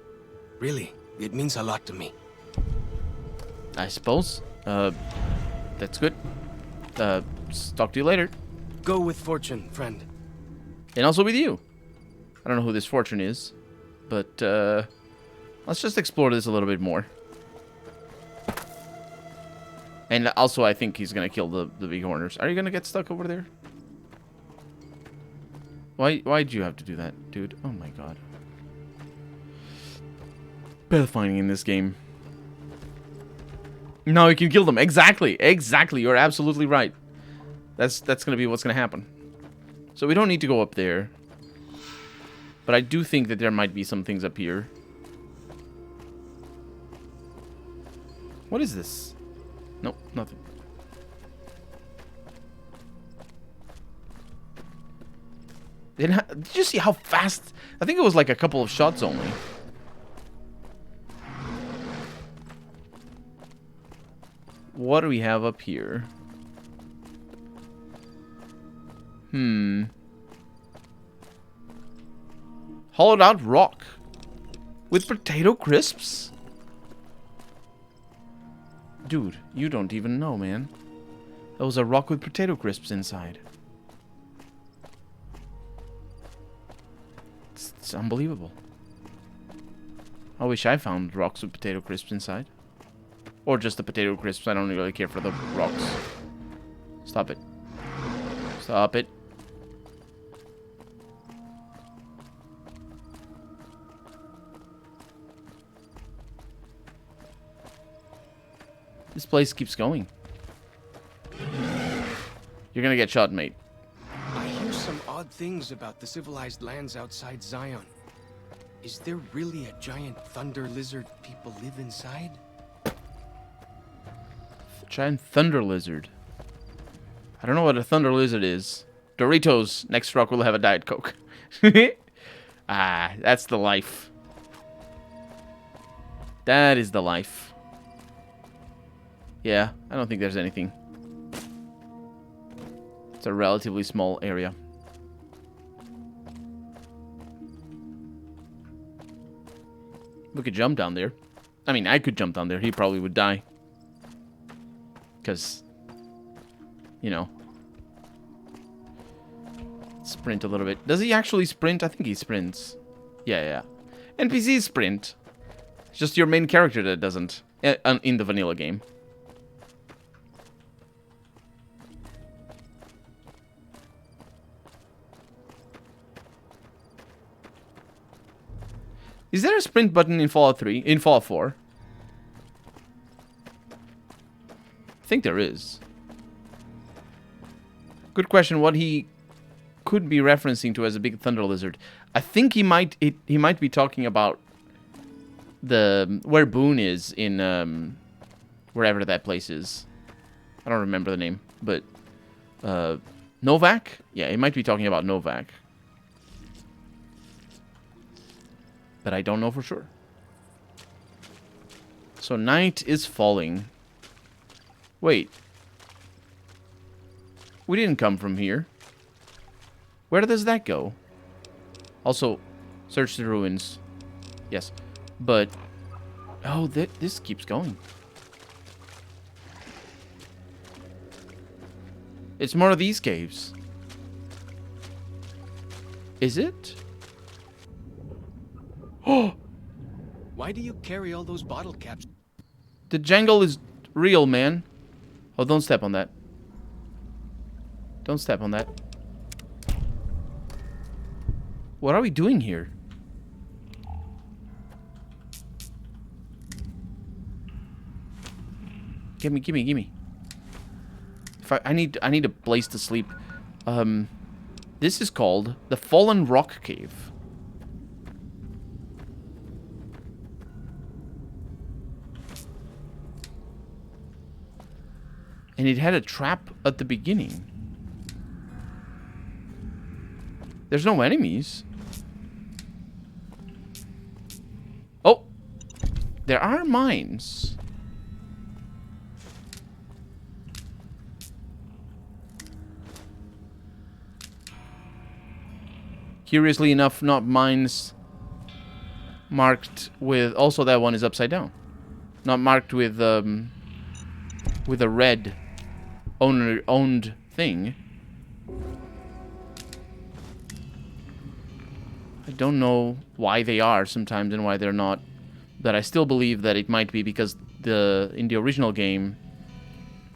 Really, it means a lot to me. I suppose. That's good. Talk to you later. Go with fortune, friend. And also with you. I don't know who this fortune is, but let's just explore this a little bit more. And also, I think he's gonna kill the big horners. Are you gonna get stuck over there? Why'd you have to do that, dude? Oh my God. Pathfinding in this game. No, you can kill them. Exactly. Exactly. You're absolutely right. That's gonna be what's gonna happen. So we don't need to go up there. But I do think that there might be some things up here. What is this? Nope, nothing. Did you see how fast? I think it was like a couple of shots only. What do we have up here? Hollowed out rock with potato crisps? Dude, you don't even know, man. That was a rock with potato crisps inside. It's unbelievable. I wish I found rocks with potato crisps inside. Or just the potato crisps. I don't really care for the rocks. Stop it. Stop it. This place keeps going. You're gonna get shot, mate. I hear some odd things about the civilized lands outside Zion. Is there really a giant thunder lizard people live inside? Giant thunder lizard. I don't know what a thunder lizard is. Doritos. Next rock will have a Diet Coke. Ah, that's the life. That is the life. Yeah, I don't think there's anything. It's a relatively small area. We could jump down there. I mean, I could jump down there. He probably would die. Because, you know, sprint a little bit. Does he actually sprint? I think he sprints. Yeah. NPCs sprint. It's just your main character that doesn't in the vanilla game. Is there a sprint button in Fallout 3? In Fallout 4? I think there is. Good question. What he could be referencing to as a big thunder lizard. I think he might be talking about the where Boone is in wherever that place is. I don't remember the name, but Novak? Yeah, he might be talking about Novak. But I don't know for sure. So night is falling. Wait. We didn't come from here. Where does that go? Also, search the ruins. Yes. But... oh, this keeps going. It's more of these caves. Is it? Oh! Why do you carry all those bottle caps? The jangle is real, man. Oh, don't step on that. Don't step on that. What are we doing here? Gimme. If I need a place to sleep. This is called the Fallen Rock Cave. And it had a trap at the beginning. There's no enemies. Oh! There are mines. Curiously enough, not mines marked with... also, that one is upside down. Not marked with a red owner-owned thing. I don't know why they are sometimes and why they're not, but I still believe that it might be because in the original game,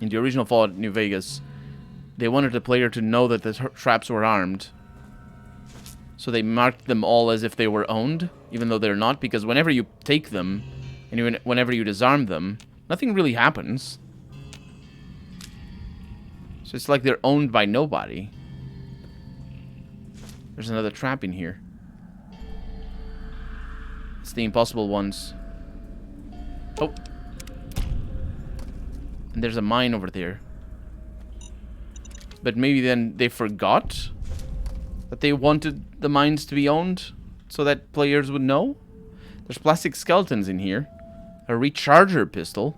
in the original Fallout New Vegas, they wanted the player to know that the traps were armed. So they marked them all as if they were owned, even though they're not, because whenever you take them, and even whenever you disarm them, nothing really happens. So it's like they're owned by nobody. There's another trap in here. It's the impossible ones. Oh. And there's a mine over there. But maybe then they forgot that they wanted the mines to be owned so that players would know. There's plastic skeletons in here. A recharger pistol.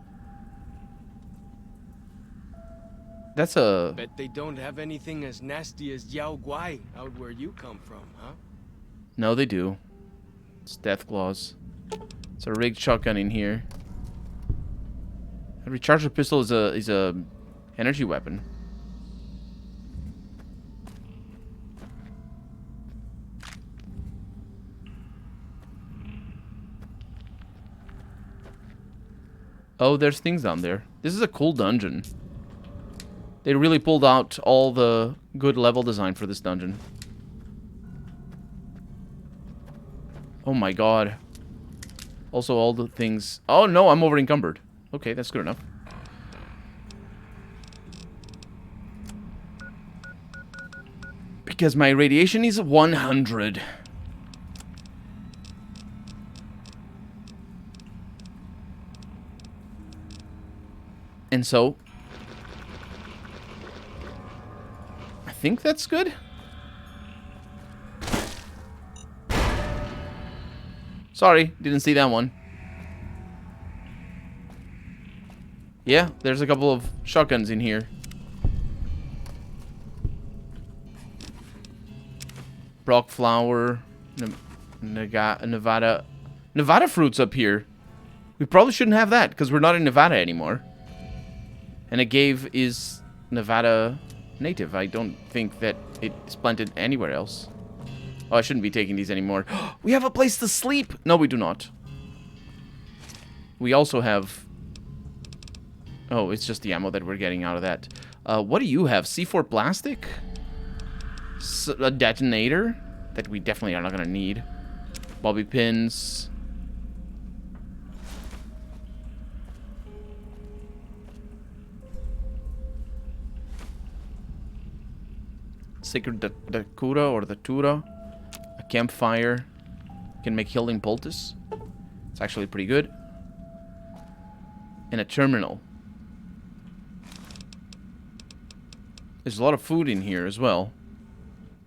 That's a... Bet they don't have anything as nasty as Yao Guai out where you come from, huh? No, they do. It's death claws. It's a rigged shotgun in here. A recharger pistol is a energy weapon. Oh, there's things down there. This is a cool dungeon. They really pulled out all the good level design for this dungeon. Oh my god. Also all the things... oh no, I'm over encumbered. Okay, that's good enough. Because my radiation is 100. And so... I think that's good. Sorry, didn't see that one. Yeah, there's a couple of shotguns in here. Brock flower, Nevada fruits up here. We probably shouldn't have that because we're not in Nevada anymore. And a cave is Nevada native. I don't think that it's planted anywhere else. Oh, I shouldn't be taking these anymore. We have a place to sleep! No, we do not. We also have... Oh, it's just the ammo that we're getting out of that. What do you have? C4 plastic? A detonator? That we definitely are not going to need. Bobby pins. Sacred Dakura or the Tura. A campfire. Can make healing poultice. It's actually pretty good. And a terminal. There's a lot of food in here as well.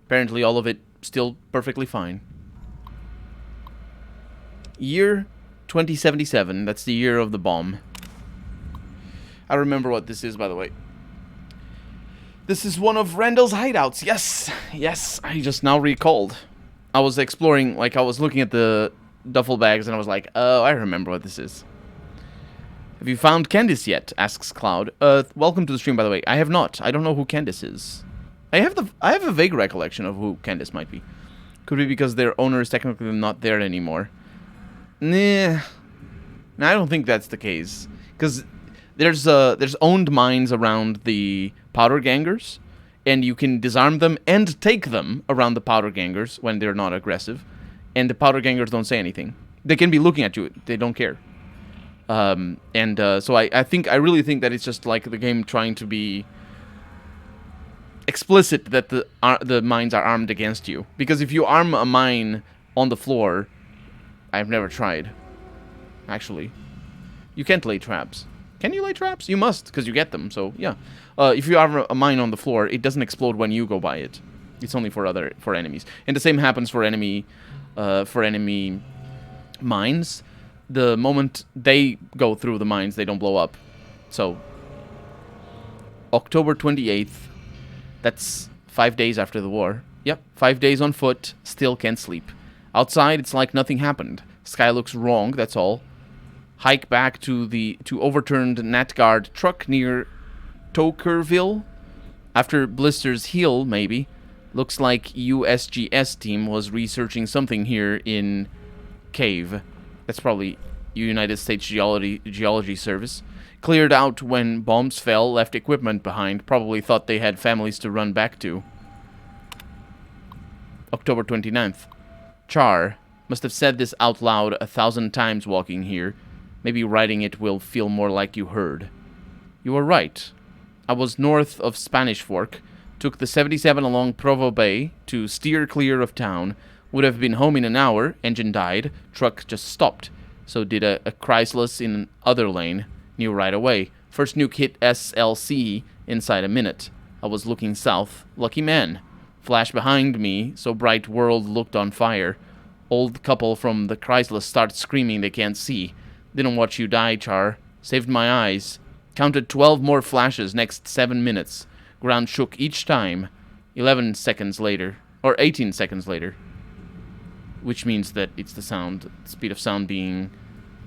Apparently all of it still perfectly fine. Year 2077. That's the year of the bomb. I remember what this is, by the way. This is one of Randall's hideouts. Yes, yes, I just now recalled. I was exploring, like I was looking at the duffel bags and I was like, oh, I remember what this is. Have you found Candice yet? Asks Cloud. Welcome to the stream, by the way. I have not. I don't know who Candice is. I have a vague recollection of who Candice might be. Could be because their owner is technically not there anymore. Nah, I don't think that's the case. Because there's owned mines around the powder gangers, and you can disarm them and take them around the powder gangers when they're not aggressive, and the powder gangers don't say anything. They can be looking at you. They don't care. So I really think that it's just like the game trying to be explicit that the mines are armed against you. Because if you arm a mine on the floor, I've never tried. Actually, you can't lay traps. Can you lay traps? You must, because you get them. So yeah, if you arm a mine on the floor, it doesn't explode when you go by it. It's only for enemies. And the same happens for enemy mines. The moment they go through the mines, they don't blow up. So, October 28th, that's 5 days after the war. Yep, 5 days on foot, still can't sleep. Outside, it's like nothing happened. Sky looks wrong, that's all. Hike back to overturned Natgard truck near Tokerville. After blisters heal, maybe. Looks like USGS team was researching something here in Cave. That's probably United States Geology Service. Cleared out when bombs fell, left equipment behind. Probably thought they had families to run back to. October 29th. Char. Must have said this out loud 1,000 times walking here. Maybe writing it will feel more like you heard. You were right. I was north of Spanish Fork. Took the 77 along Provo Bay to steer clear of town. Would have been home in an hour. Engine died. Truck just stopped. So did a Chrysler in other lane. Knew right away. First nuke hit SLC inside a minute. I was looking south. Lucky man. Flash behind me. So bright world looked on fire. Old couple from the Chrysler start screaming they can't see. Didn't watch you die, Char. Saved my eyes. Counted 12 more flashes next 7 minutes. Ground shook each time. 11 seconds later. Or 18 seconds later. Which means that it's the sound, speed of sound being,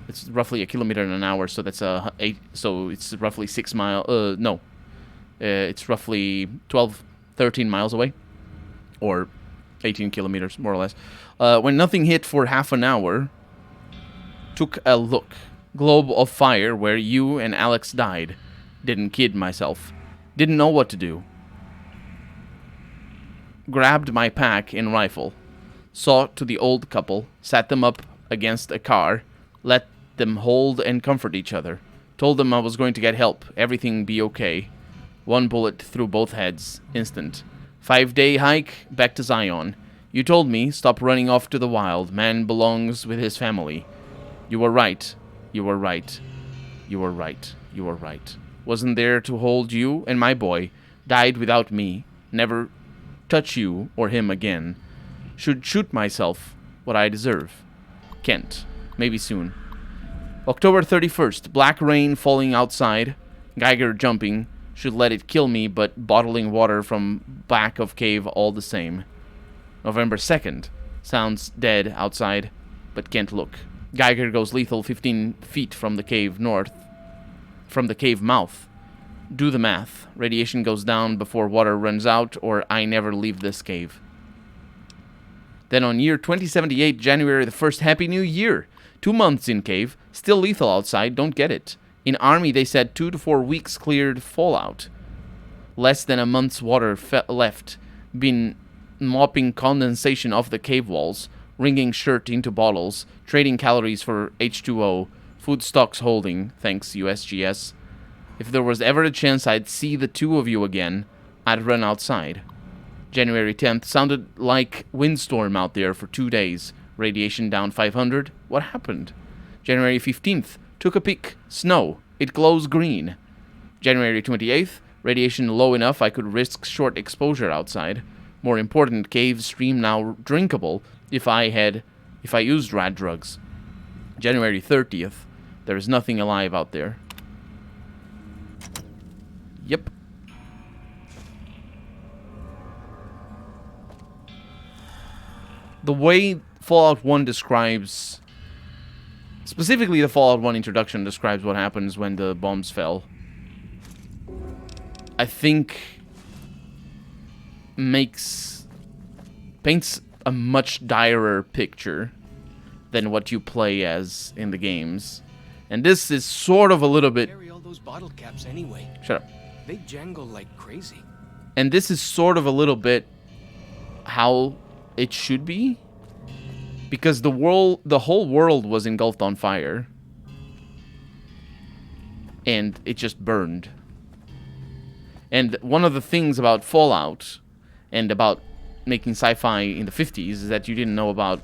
it's roughly 1 kilometer an hour, so that's so it's roughly 6 miles, it's roughly 12, 13 miles away, or 18 kilometers, more or less. When nothing hit for half an hour, took a look, globe of fire where you and Alex died, didn't kid myself, didn't know what to do. Grabbed my pack and rifle. Saw to the old couple, sat them up against a car, let them hold and comfort each other. Told them I was going to get help, everything be okay. 1 bullet through both heads, instant. 5-day hike, back to Zion. You told me, stop running off to the wild, man belongs with his family. You were right, you were right, you were right, you were right. Wasn't there to hold you and my boy, died without me, never touch you or him again. Should shoot myself what I deserve. Can't. Maybe soon. October 31st. Black rain falling outside. Geiger jumping. Should let it kill me, but bottling water from back of cave all the same. November 2nd. Sounds dead outside, but can't look. Geiger goes lethal 15 feet from the cave north. From the cave mouth. Do the math. Radiation goes down before water runs out, or I never leave this cave. Then on year 2078, January the 1st, Happy New Year. 2 months in cave. Still lethal outside, don't get it. In Army, they said 2 to 4 weeks cleared fallout. Less than a month's water left. Been mopping condensation off the cave walls. Wringing shirt into bottles. Trading calories for H2O. Food stocks holding, thanks USGS. If there was ever a chance I'd see the two of you again, I'd run outside. January 10th, sounded like windstorm out there for 2 days. Radiation down 500. What happened? January 15th, took a peek. Snow. It glows green. January 28th, radiation low enough I could risk short exposure outside. More important, cave stream now drinkable if I used rad drugs. January 30th, there is nothing alive out there. Yep. The way Fallout 1 describes... Specifically, the Fallout 1 introduction describes what happens when the bombs fell. I think... paints a much direr picture than what you play as in the games. And this is sort of a little bit... Carry all those bottle caps anyway. Shut up. They jangle like crazy. And this is sort of a little bit how it should be. Because the whole world was engulfed on fire. And it just burned. And one of the things about Fallout and about making sci-fi in the 50s is that you didn't know about...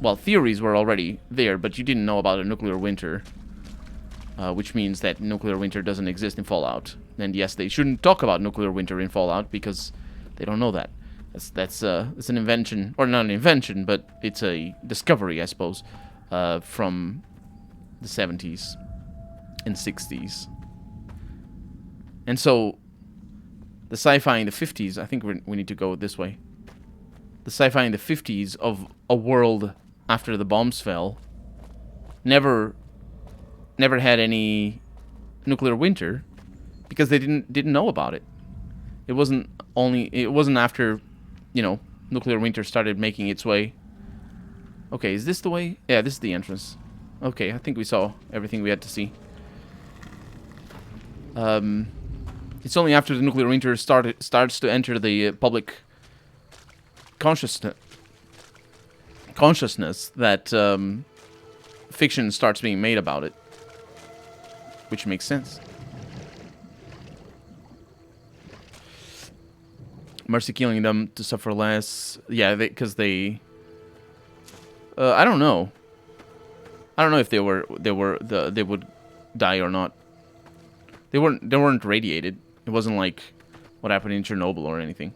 Well, theories were already there, but you didn't know about a nuclear winter. Which means that nuclear winter doesn't exist in Fallout. And yes, they shouldn't talk about nuclear winter in Fallout because they don't know that. It's an invention, or not an invention, but it's a discovery, I suppose, from the 70s and 60s. And so, the sci-fi in the 50s, I think we need to go this way. The sci-fi in the 50s of a world after the bombs fell never had any nuclear winter because they didn't know about it. It wasn't after, you know, nuclear winter started making its way. Okay, is this the way? Yeah, this is the entrance. Okay, I think we saw everything we had to see. It's only after the nuclear winter starts to enter the public consciousness that fiction starts being made about it. Which makes sense. Mercy killing them to suffer less. Yeah, because they... I don't know. I don't know if they would die or not. They weren't radiated. It wasn't like what happened in Chernobyl or anything.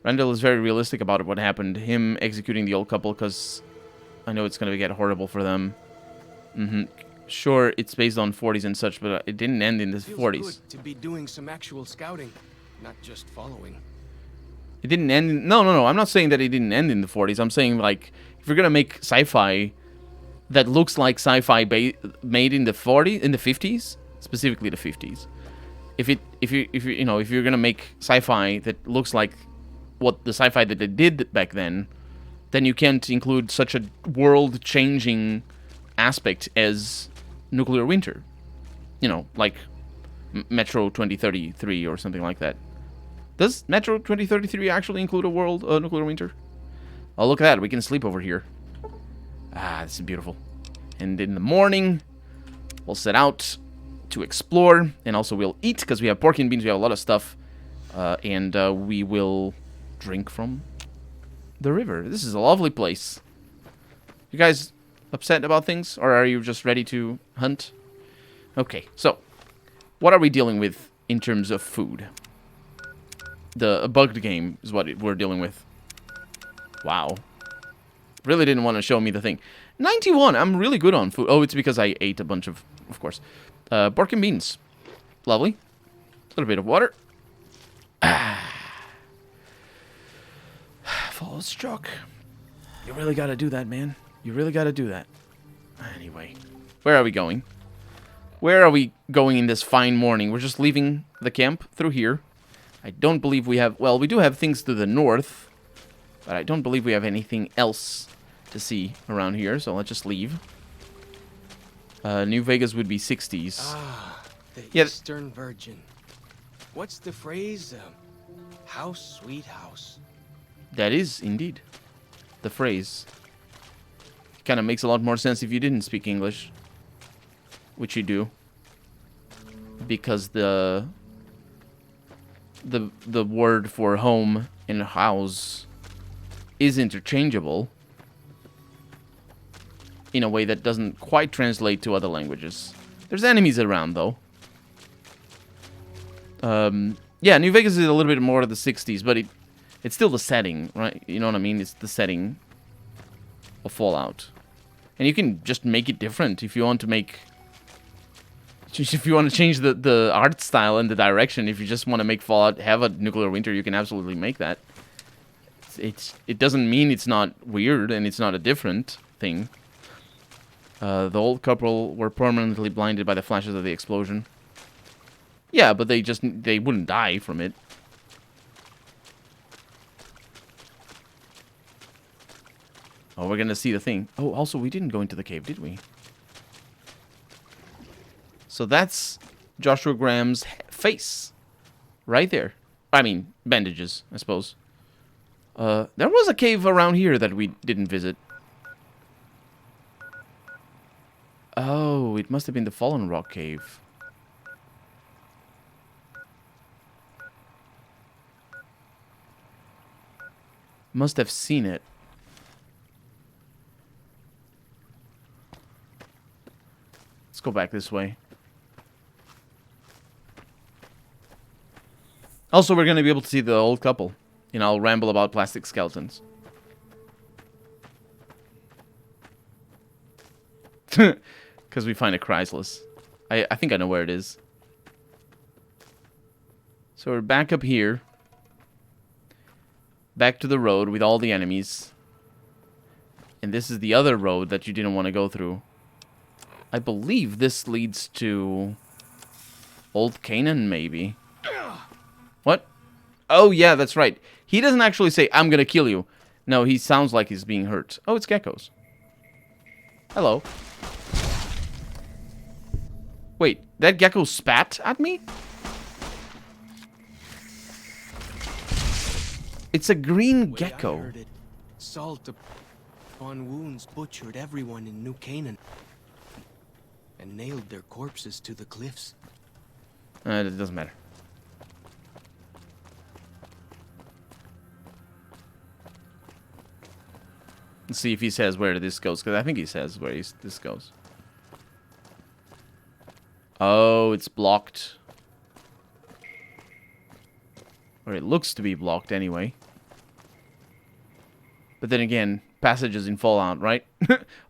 Randall is very realistic about what happened. Him executing the old couple because I know it's gonna get horrible for them. Sure, it's based on 40s and such, but it didn't end in the 40s. Good to be doing some actual scouting, not just following. It didn't end. No. I'm not saying that it didn't end in the 40s. I'm saying like if you're gonna make sci-fi that looks like sci-fi made in the 50s, specifically the 50s. If you're gonna make sci-fi that looks like what the sci-fi that they did back then you can't include such a world-changing aspect as nuclear winter. You know, like Metro 2033 or something like that. Does Metro 2033 actually include a world nuclear winter? Oh, look at that. We can sleep over here. Ah, this is beautiful. And in the morning, we'll set out to explore. And also we'll eat, because we have pork and beans. We have a lot of stuff. And we will drink from the river. This is a lovely place. You guys upset about things? Or are you just ready to hunt? Okay, so what are we dealing with in terms of food? The bugged game is what we're dealing with. Wow. Really didn't want to show me the thing. 91. I'm really good on food. Oh, it's because I ate a bunch of course. Pork and beans. Lovely. A little bit of water. Follow struck. You really gotta do that, man. You really gotta do that. Anyway. Where are we going? Where are we going in this fine morning? We're just leaving the camp through here. I don't believe we have... Well, we do have things to the north. But I don't believe we have anything else to see around here. So let's just leave. New Vegas would be 60s. Ah, the Yeah. Eastern Virgin. What's the phrase? House, sweet house. That is, indeed, the phrase. Kind of makes a lot more sense if you didn't speak English. Which you do. Because the word for home and house is interchangeable in a way that doesn't quite translate to other languages. There's enemies around, though. Yeah, New Vegas is a little bit more of the 60s, but it's still the setting, right? You know what I mean? It's the setting of Fallout. And you can just make it different if you want to make... If you want to change the art style and the direction, if you just want to make Fallout have a nuclear winter, you can absolutely make that. It doesn't mean it's not weird and it's not a different thing. The old couple were permanently blinded by the flashes of the explosion. Yeah, but they wouldn't die from it. Oh, we're gonna see the thing. Oh, also, we didn't go into the cave, did we? So that's Joshua Graham's face. Right there. I mean, bandages, I suppose. There was a cave around here that we didn't visit. Oh, it must have been the Fallen Rock Cave. Must have seen it. Let's go back this way. Also, we're going to be able to see the old couple. You know, I'll ramble about plastic skeletons. Because we find a chrysalis. I think I know where it is. So we're back up here. Back to the road with all the enemies. And this is the other road that you didn't want to go through. I believe this leads to... Old Canaan, maybe. What? Oh, yeah, that's right. He doesn't actually say, I'm gonna kill you. No, he sounds like he's being hurt. Oh, it's geckos. Hello. Wait, that gecko spat at me? It's a green Way I gecko. heard it, salt upon wounds butchered everyone in New Canaan and nailed their corpses to the cliffs. It doesn't matter. Let's see if he says where this goes, because I think he says where this goes. Oh, it's blocked. Or it looks to be blocked anyway. But then again, passages in Fallout, right?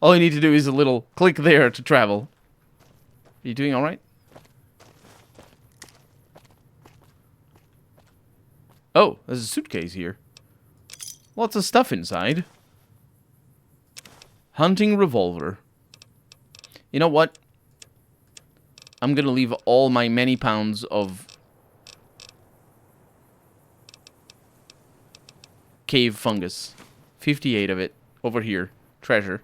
All you need to do is a little click there to travel. Are you doing alright? Oh, there's a suitcase here. Lots of stuff inside. Hunting revolver. You know what? I'm gonna leave all my many pounds of cave fungus. 58 of it. Over here. Treasure.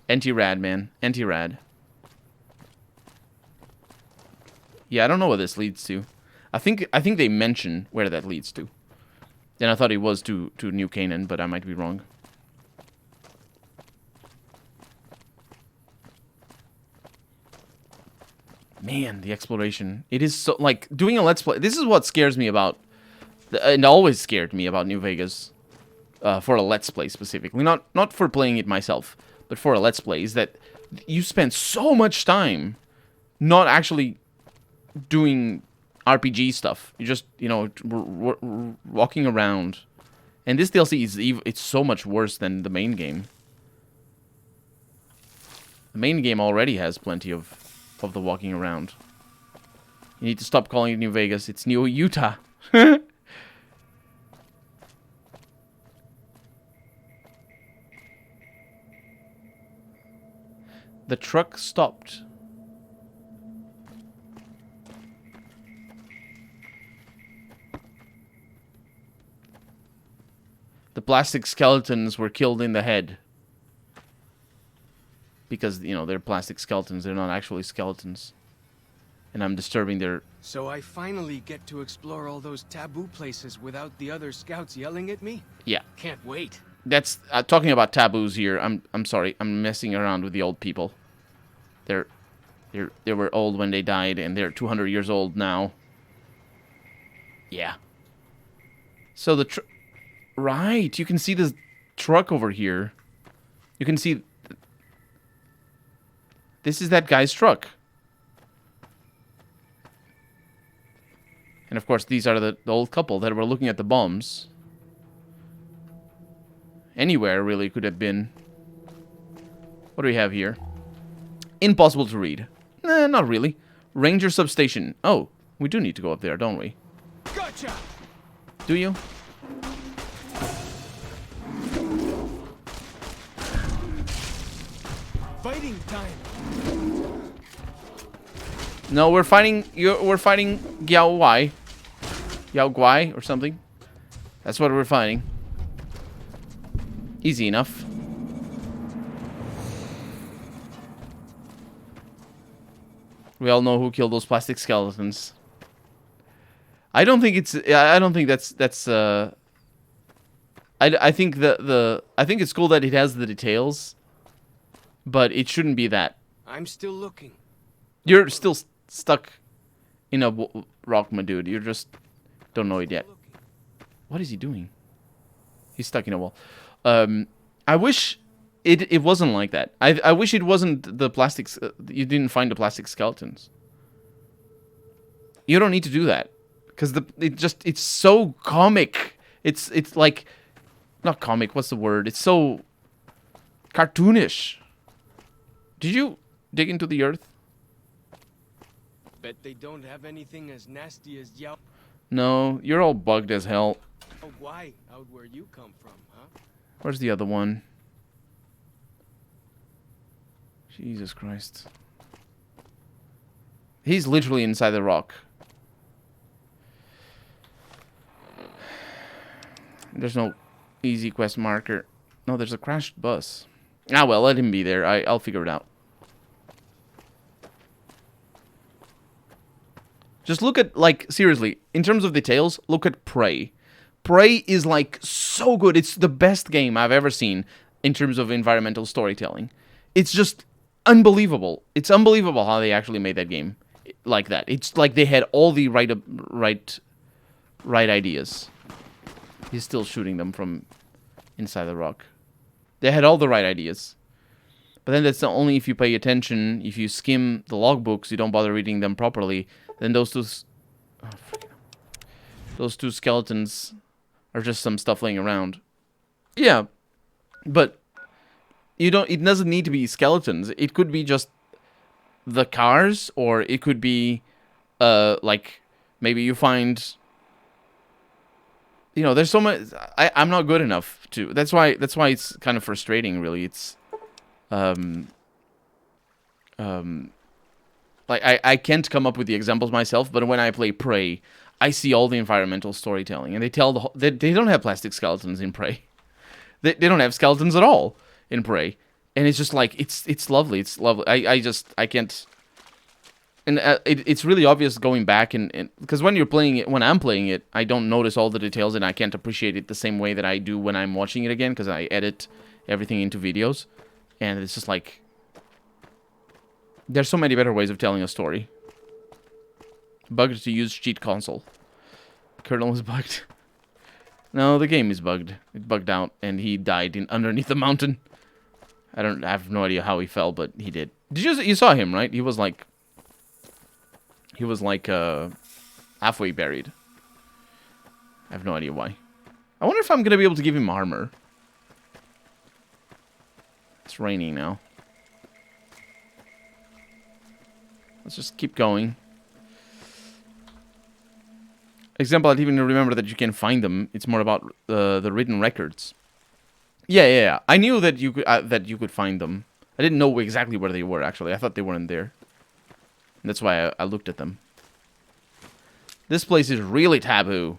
Anti-rad, man. Anti-rad. Yeah, I don't know what this leads to. I think they mention where that leads to. And I thought it was to New Canaan, but I might be wrong. Man, the exploration. It is so... Like, doing a Let's Play... This is what scares me about... And always scared me about New Vegas. For a Let's Play, specifically. Not for playing it myself, but for a Let's Play. Is that you spend so much time not actually doing RPG stuff. You just, you know, walking around. And this DLC is... It's so much worse than the main game. The main game already has plenty of the walking around. You need to stop calling it New Vegas. It's New Utah. The truck stopped. The plastic skeletons were killed in the head. Because, you know, they're plastic skeletons. They're not actually skeletons. And I'm disturbing their... So I finally get to explore all those taboo places without the other scouts yelling at me? Yeah. Can't wait. That's... talking about taboos here. I'm sorry. I'm messing around with the old people. They were old when they died, and they're 200 years old now. Yeah. So the... Right. You can see this truck over here. You can see... This is that guy's truck. And of course, these are the old couple that were looking at the bombs. Anywhere, really, could have been. What do we have here? Impossible to read. Not really. Ranger substation. Oh, we do need to go up there, don't we? Gotcha! Do you? Fighting time! No, we're fighting Yao Wai. Yao Guai or something. That's what we're fighting. Easy enough. We all know who killed those plastic skeletons. I don't think it's... I don't think that's... I think I think it's cool that it has the details. But it shouldn't be that. I'm still looking. You're still stuck in a rock, my dude. You just don't know it yet. What is he doing? He's stuck in a wall. I wish it wasn't like that. I wish it wasn't the plastics. You didn't find the plastic skeletons. You don't need to do that because it's so comic. It's like not comic. What's the word? It's so cartoonish. Did you dig into the earth? Bet they don't have anything as nasty as Yao. No, you're all bugged as hell. Oh, why? Out where you come from, huh? Where's the other one? Jesus Christ. He's literally inside the rock. There's no easy quest marker. No, there's a crashed bus. Ah, well, let him be there. I'll figure it out. Just look at, like, seriously, in terms of details, look at Prey. Prey is, like, so good. It's the best game I've ever seen in terms of environmental storytelling. It's just unbelievable. It's unbelievable how they actually made that game like that. It's like they had all the right ideas. He's still shooting them from inside the rock. They had all the right ideas. But then that's only if you pay attention. If you skim the logbooks, you don't bother reading them properly. Then those two skeletons are just some stuff laying around. Yeah, but you don't. It doesn't need to be skeletons. It could be just the cars, or it could be, like maybe you find. You know, there's so much. I'm not good enough to. That's why it's kind of frustrating. Really, it's, like, I can't come up with the examples myself, but when I play Prey, I see all the environmental storytelling, and they tell they don't have plastic skeletons in Prey. They don't have skeletons at all in Prey, and it's just like it's lovely. It's lovely. I can't. And it's really obvious going back and because when I'm playing it, I don't notice all the details and I can't appreciate it the same way that I do when I'm watching it again because I edit everything into videos, and it's just like. There's so many better ways of telling a story. Bugged to use cheat console. Kernel is bugged. No, the game is bugged. It bugged out, and he died underneath the mountain. I have no idea how he fell, but he did. You saw him, right? He was like halfway buried. I have no idea why. I wonder if I'm gonna be able to give him armor. It's raining now. Let's just keep going. Example, I didn't even remember that you can find them. It's more about the written records. Yeah. I knew that you could find them. I didn't know exactly where they were, actually. I thought they weren't there. And that's why I looked at them. This place is really taboo.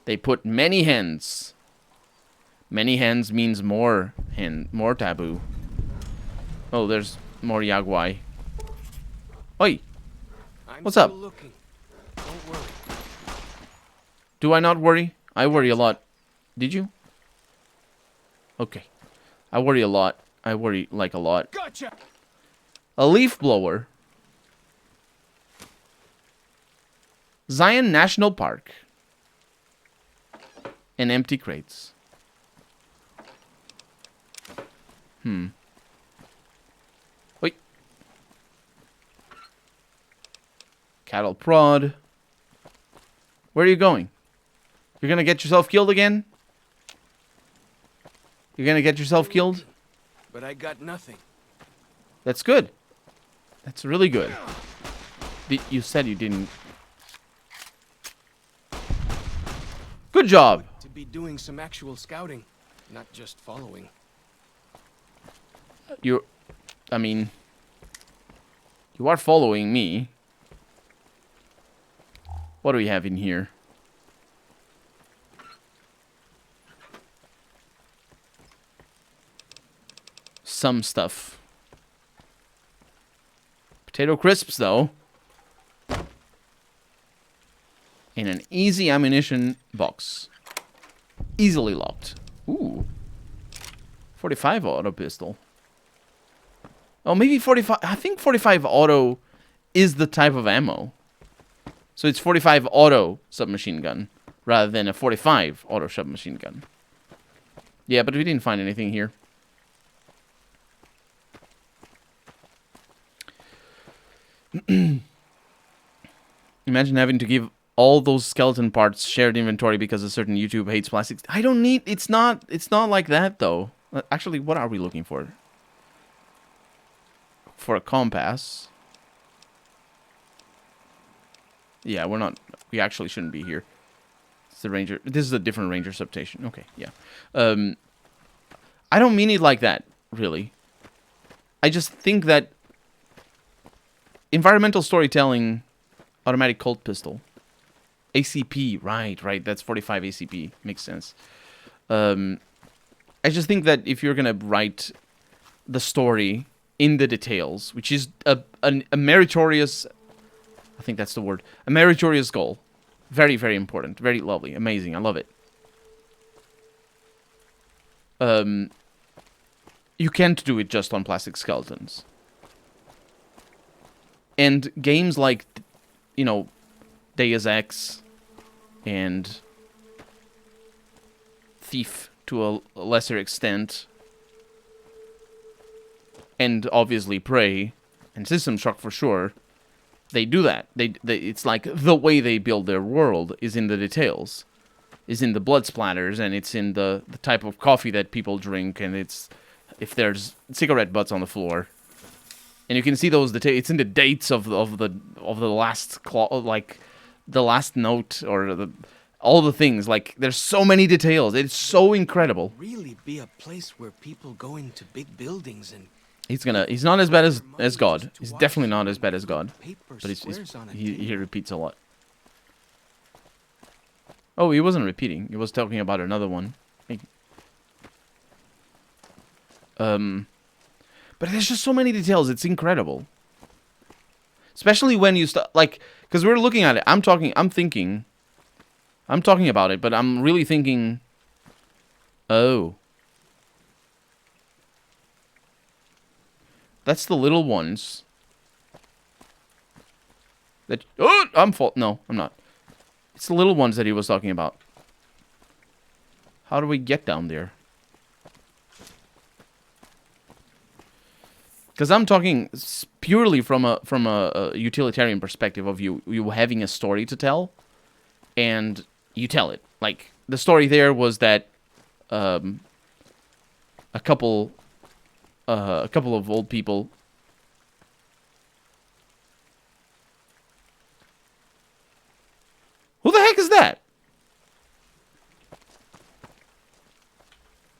They put many hens Many hands means more taboo. Oh, there's more Yaguai. Oi! What's up? Looking. Don't worry. Do I not worry? I worry a lot. Did you? Okay. I worry a lot. I worry, like, a lot. Gotcha! A leaf blower. Zion National Park. And empty crates. Wait. Cattle prod. Where are you going? You're gonna get yourself killed again? You're gonna get yourself killed? But I got nothing. That's good. That's really good. You said you didn't. Good job. To be doing some actual scouting, not just following. I mean, you are following me. What do we have in here? Some stuff. Potato crisps, though. In an easy ammunition box. Easily locked. Ooh. 45 auto pistol. Oh, maybe 45. I think 45 auto is the type of ammo. So it's 45 auto submachine gun rather than a 45 auto submachine gun. Yeah, but we didn't find anything here. Imagine having to give all those skeleton parts shared inventory because a certain YouTube hates plastics. I don't need... It's not like that, though. Actually, what are we looking for? For a compass. Yeah, we're not... We actually shouldn't be here. It's the ranger... This is a different ranger substation. Okay, yeah. I don't mean it like that, really. I just think that... Environmental storytelling... Automatic Colt pistol. ACP, right. That's 45 ACP. Makes sense. I just think that if you're gonna write the story in the details, which is a meritorious... I think that's the word. A meritorious goal. Very, very important. Very lovely. Amazing. I love it. You can't do it just on plastic skeletons. And games like... You know, Deus Ex and Thief to a lesser extent, and obviously Prey and System Shock for sure, they do that. It's like the way they build their world is in the details, is in the blood splatters, and it's in the type of coffee that people drink, and it's if there's cigarette butts on the floor. And you can see those details. It's in the dates of the last like the last note or all the things. Like there's so many details. It's so incredible. Really be a place where people go into big buildings and. He's not as bad as God. He's definitely not as bad as God. But he repeats a lot. Oh, he wasn't repeating. He was talking about another one. But there's just so many details. It's incredible. Especially when you start, like, because we're looking at it. I'm talking about it, but I'm really thinking, oh. That's the little ones. Oh, no, I'm not. It's the little ones that he was talking about. How do we get down there? Because I'm talking purely from a utilitarian perspective of you having a story to tell, and you tell it. Like the story there was that a couple of old people. Who the heck is that?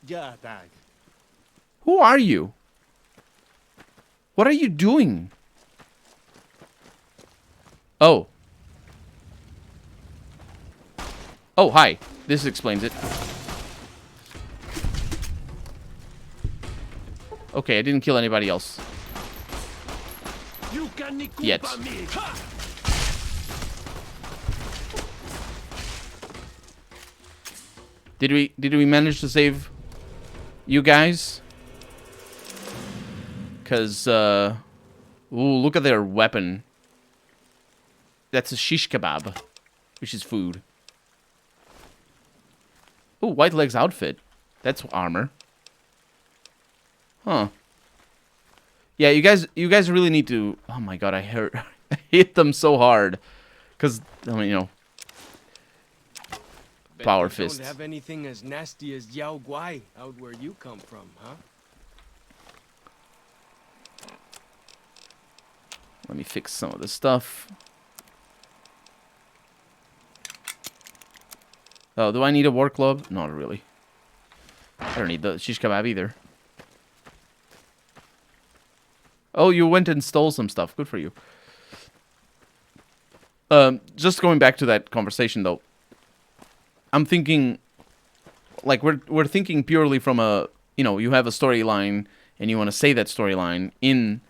Yeah, Dad. Who are you? What are you doing? Oh. Oh, hi. This explains it. Okay, I didn't kill anybody else. Yet. Did we manage to save you guys? Cause ooh, look at their weapon. That's a shish kebab, which is food. Ooh, White Leg's outfit. That's armor. Huh. Yeah, you guys really need to. Oh my god, I hit them so hard, cause I mean, you know, power fist. Don't have anything as nasty as Yao Guai out where you come from, huh? Let me fix some of this stuff. Oh, do I need a war club? Not really. I don't need the shish kebab either. Oh, you went and stole some stuff. Good for you. Just going back to that conversation, though. I'm thinking, like, we're thinking purely from a, you know, you have a storyline and you want to say that storyline in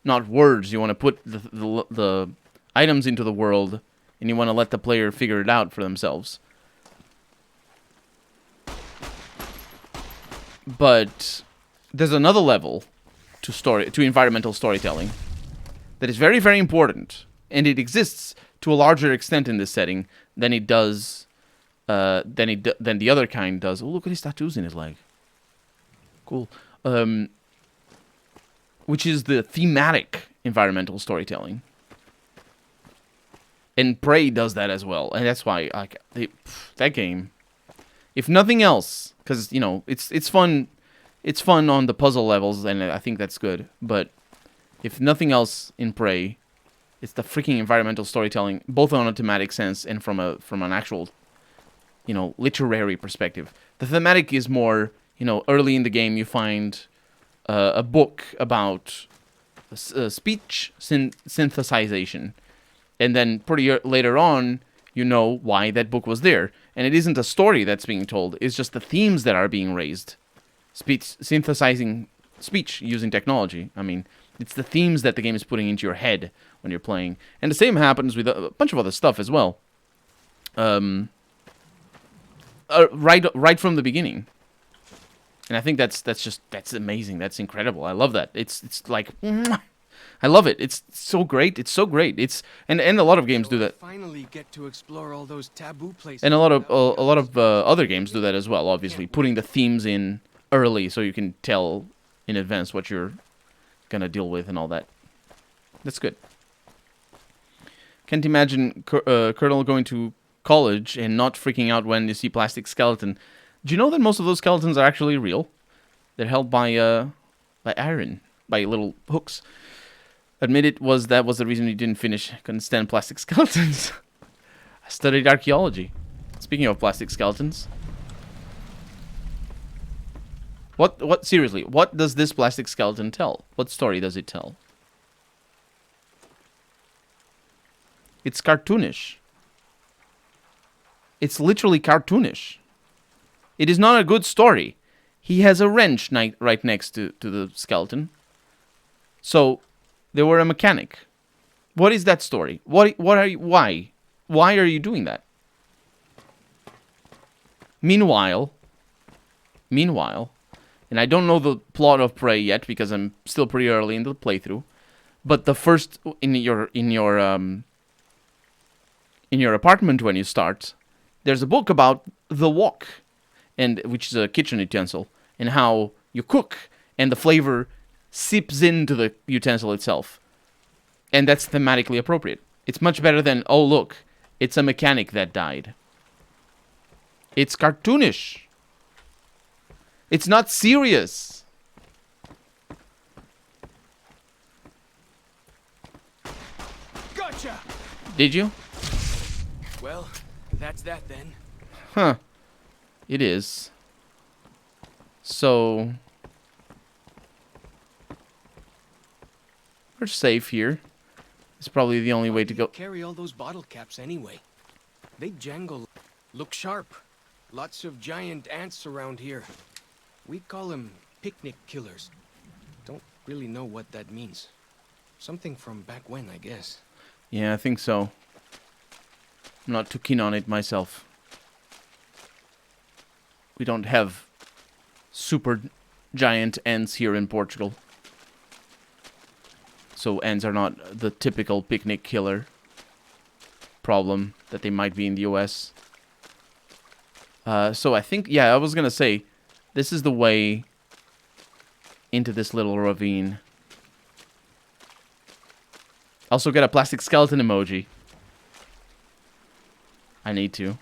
not words. You want to put the items into the world and you want to let the player figure it out for themselves. But there's another level to environmental storytelling that is very, very important, and it exists to a larger extent in this setting than it does than the other kind does. Oh, look at his tattoos in his leg. Cool. Which is the thematic environmental storytelling. And Prey does that as well, and that's why that game, if nothing else, because you know it's fun on the puzzle levels, and I think that's good. But if nothing else in Prey, it's the freaking environmental storytelling, both on a thematic sense and from an actual, you know, literary perspective. The thematic is more, you know, early in the game you find a book about speech synthesization. And then pretty later on, you know why that book was there. And it isn't a story that's being told. It's just the themes that are being raised. Synthesizing speech using technology. I mean, it's the themes that the game is putting into your head when you're playing. And the same happens with a bunch of other stuff as well. Right from the beginning. And I think that's amazing. That's incredible. I love that. It's like... I love it. It's so great. It's so great. And a lot of games do that. Finally get to explore all those taboo places. And a lot of other games do that as well. Obviously, putting the themes in early so you can tell in advance what you're gonna deal with and all that. That's good. Can't imagine Colonel going to college and not freaking out when you see plastic skeleton. Do you know that most of those skeletons are actually real? They're held by iron, by little hooks. Admit that was the reason you didn't finish. Couldn't stand plastic skeletons. I studied archaeology. Speaking of plastic skeletons. What seriously, what does this plastic skeleton tell? What story does it tell? It's cartoonish. It's literally cartoonish. It is not a good story. He has a wrench right next to the skeleton. So they were a mechanic. What is that story? Why are you doing that? Meanwhile, and I don't know the plot of Prey yet because I'm still pretty early in the playthrough, but the first in your apartment when you start, there's a book about the wok, and which is a kitchen utensil, and how you cook and the flavor seeps into the utensil itself. And that's thematically appropriate. It's much better than, oh look, it's a mechanic that died. It's cartoonish. It's not serious. Gotcha. Did you? Well, that's that then. Huh. It is. So we're safe here. It's probably the only way to go. Carry all those bottle caps anyway. They jangle. Look sharp. Lots of giant ants around here. We call them picnic killers. really know what that means. Something from back when, I guess. Yeah, I think so. I'm not too keen on it myself. We don't have super giant ants here in Portugal. So ants are not the typical picnic killer problem that they might be in the US. So I think, yeah, I was gonna say, this is the way into this little ravine. Also get a plastic skeleton emoji. I need to.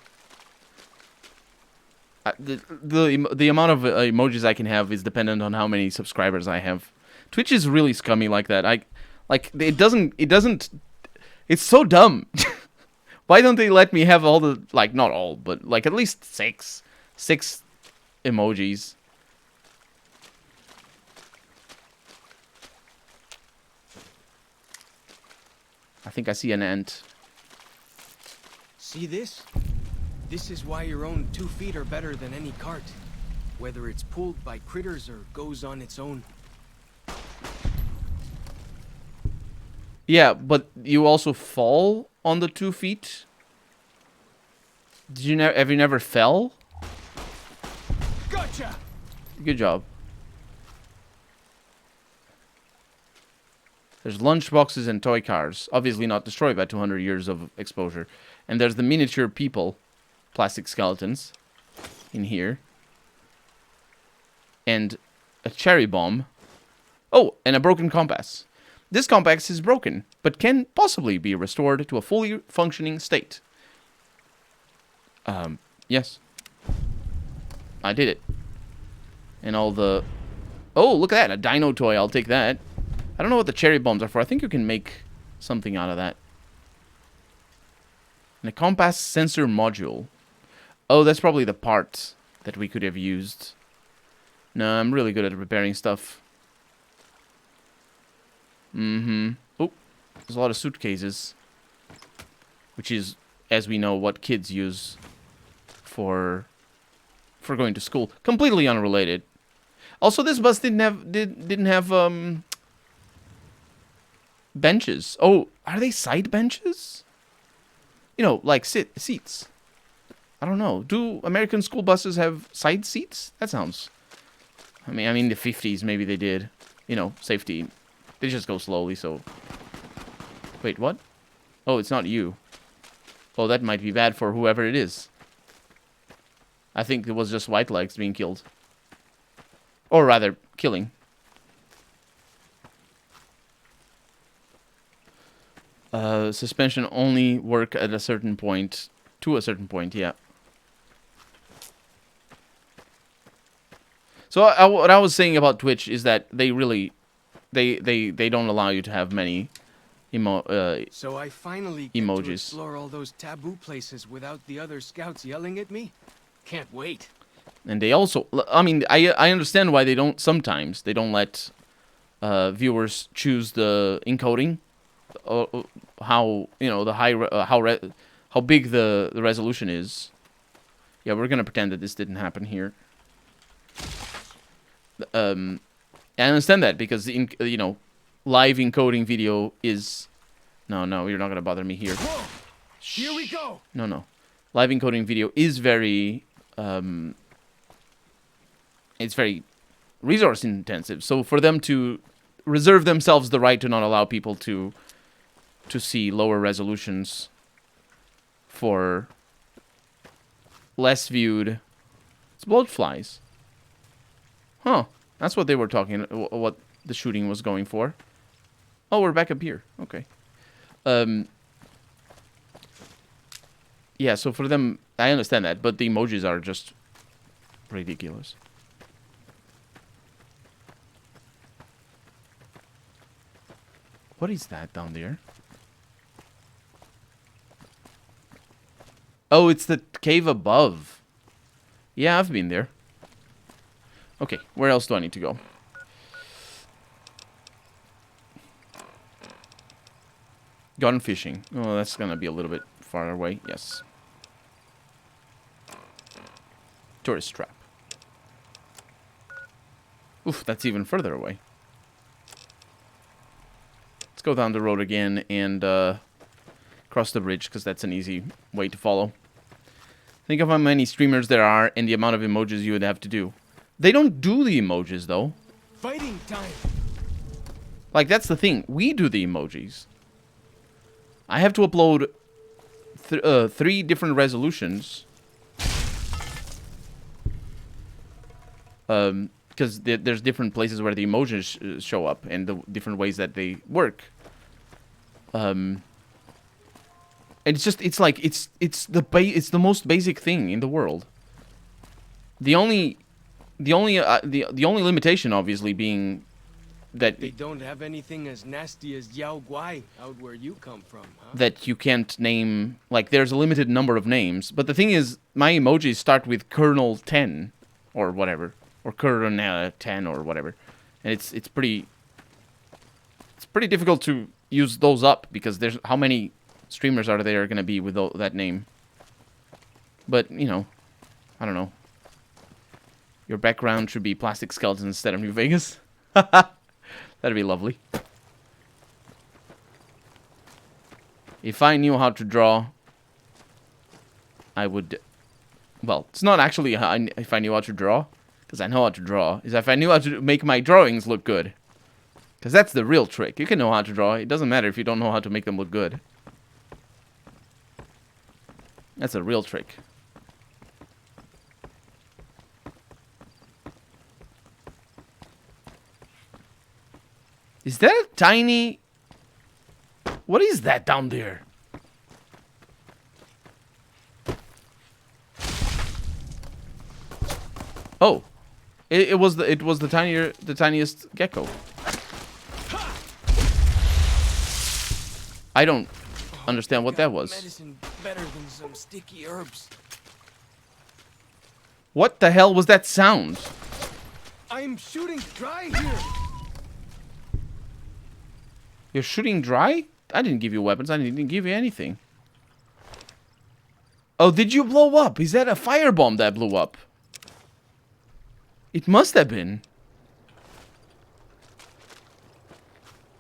The amount of emojis I can have is dependent on how many subscribers I have. Twitch is really scummy like that. It doesn't it's so dumb. Why don't they let me have all the, like, not all, but like at least six emojis? I think I see an ant. See this? This is why your own 2 feet are better than any cart. Whether it's pulled by critters or goes on its own. Yeah, but you also fall on the 2 feet? Did you have you never fell? Gotcha! Good job. There's lunchboxes and toy cars, obviously not destroyed by 200 years of exposure. And there's the miniature people, plastic skeletons, in here. And a cherry bomb. Oh, and a broken compass. This compass is broken, but can possibly be restored to a fully functioning state. Yes. I did it. And all the... Oh, look at that, a dino toy, I'll take that. I don't know what the cherry bombs are for. I think you can make something out of that. And a compass sensor module. Oh, that's probably the part that we could have used. No, I'm really good at repairing stuff. Oh, there's a lot of suitcases. Which is, as we know, what kids use for going to school. Completely unrelated. Also, this bus didn't have benches. Oh, are they side benches? You know, like seats. I don't know. Do American school buses have side seats? That sounds... I mean, the 50s, maybe they did. You know, safety. They just go slowly, so... Wait, what? Oh, it's not you. Oh, that might be bad for whoever it is. I think it was just white legs being killed. Or rather, killing. Suspension only work at a certain point. To a certain point, yeah. So what I was saying about Twitch is that they really... They don't allow you to have many so I finally get emojis. to explore all those taboo places without the other scouts yelling at me. Can't wait. And they also, I mean, I understand why they don't, sometimes, they don't let viewers choose the encoding, how, you know, the how big the resolution is. Yeah, we're gonna pretend that this didn't happen here. I understand that, because, you know, live encoding video is... No, you're not gonna bother me here. Whoa! Here we go! No. Live encoding video is very... it's very resource intensive. So for them to reserve themselves the right to not allow people to see lower resolutions for less viewed... It's bloatflies. Huh. That's what they were talking... What the shooting was going for. Oh, we're back up here. Okay. Yeah, so for them... I understand that, but the emojis are just ridiculous. What is that down there? Oh, it's the cave above. Yeah, I've been there. Okay, where else do I need to go? Gone fishing. Oh, that's gonna be a little bit far away. Yes. Tourist trap. Oof, that's even further away. Let's go down the road again and cross the bridge, because that's an easy way to follow. Think of how many streamers there are and the amount of emojis you would have to do. They don't do the emojis, though. Fighting time. Like, that's the thing. We do the emojis. I have to upload 3 different resolutions. Because there's different places where the emojis show up and the different ways that they work. And it's just, it's like, it's the most basic thing in the world. The only limitation, obviously, being that They don't have anything as nasty as Yao Guai out where you come from, huh? that you can't name, like, there's a limited number of names. But the thing is, my emojis start with Colonel 10 or whatever, or Colonel 10 or whatever, and it's pretty difficult to use those up, because there's how many streamers are there going to be with that name. But, you know, I don't know. Your background should be plastic skeletons instead of New Vegas. That'd be lovely. If I knew how to draw, I would... Well, it's not actually if I knew how to draw, because I know how to draw. Is if I knew how to make my drawings look good. Because that's the real trick. You can know how to draw. It doesn't matter if you don't know how to make them look good. That's a real trick. Is that a tiny... What is that down there? Oh. It was the tiniest gecko. I don't understand what that was. Medicine better than some sticky herbs. What the hell was that sound? I'm shooting dry here. You're shooting dry? I didn't give you weapons. I didn't give you anything. Oh, did you blow up? Is that a firebomb that blew up? It must have been.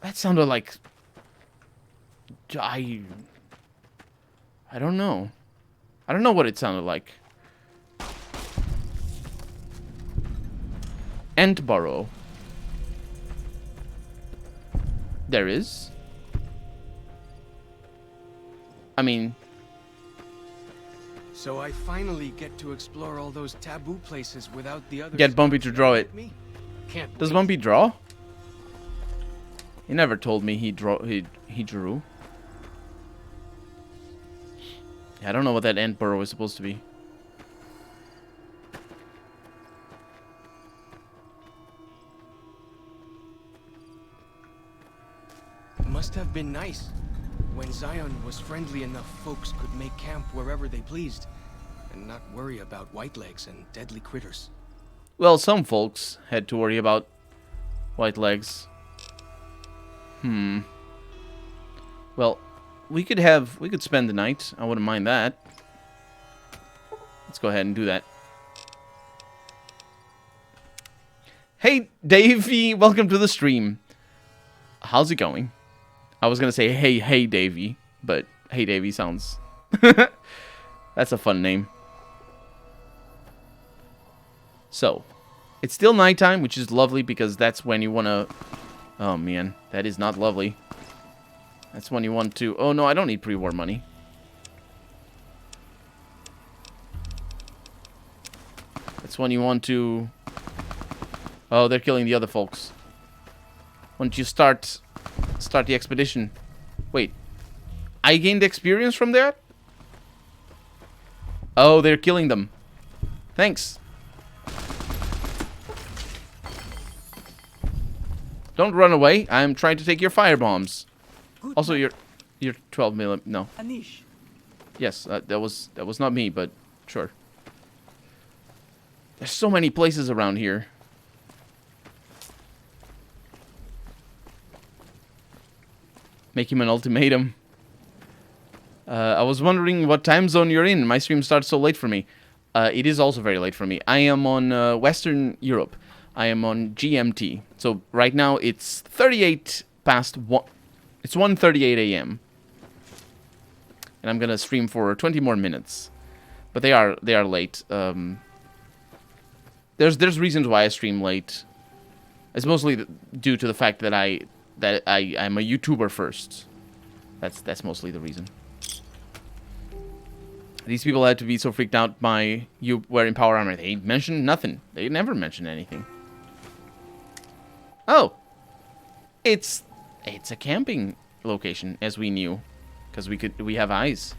That sounded like... I don't know. I don't know what it sounded like. Ant burrow. There is. I mean... So I finally get to explore all those taboo places without the others. Get Bumpy to draw it. Can't Does wait. Bumpy draw? He never told me he drew. I don't know what that ant burrow is supposed to be. Must have been nice. When Zion was friendly enough, folks could make camp wherever they pleased, and not worry about whitelegs and deadly critters. Well, some folks had to worry about white legs. Well, we could spend the night. I wouldn't mind that. Let's go ahead and do that. Hey, Davey, welcome to the stream. How's it going? I was gonna say, hey, Davey, but Hey Davey sounds... That's a fun name. So, it's still nighttime, which is lovely because that's when you want to... Oh, man, that is not lovely. That's when you want to... Oh, no, I don't need pre-war money. That's when you want to... Oh, they're killing the other folks. Why don't you start the expedition? Wait. I gained experience from that? Oh, they're killing them. Thanks. Don't run away. I'm trying to take your firebombs. Also, you're 12 mm. No. Anish. Yes, that was not me, but sure. There's so many places around here. Make him an ultimatum. I was wondering what time zone you're in. My stream starts so late for me. It is also very late for me. I am on Western Europe. I am on GMT. So right now it's 38 past 1. It's 1:38 a.m. And I'm gonna stream for 20 more minutes. But they are late. There's reasons why I stream late. It's mostly due to the fact that I'm a YouTuber first. That's mostly the reason. These people had to be so freaked out by you wearing power armor. They mentioned nothing. They never mentioned anything. Oh, it's a camping location, as we knew, because we have eyes.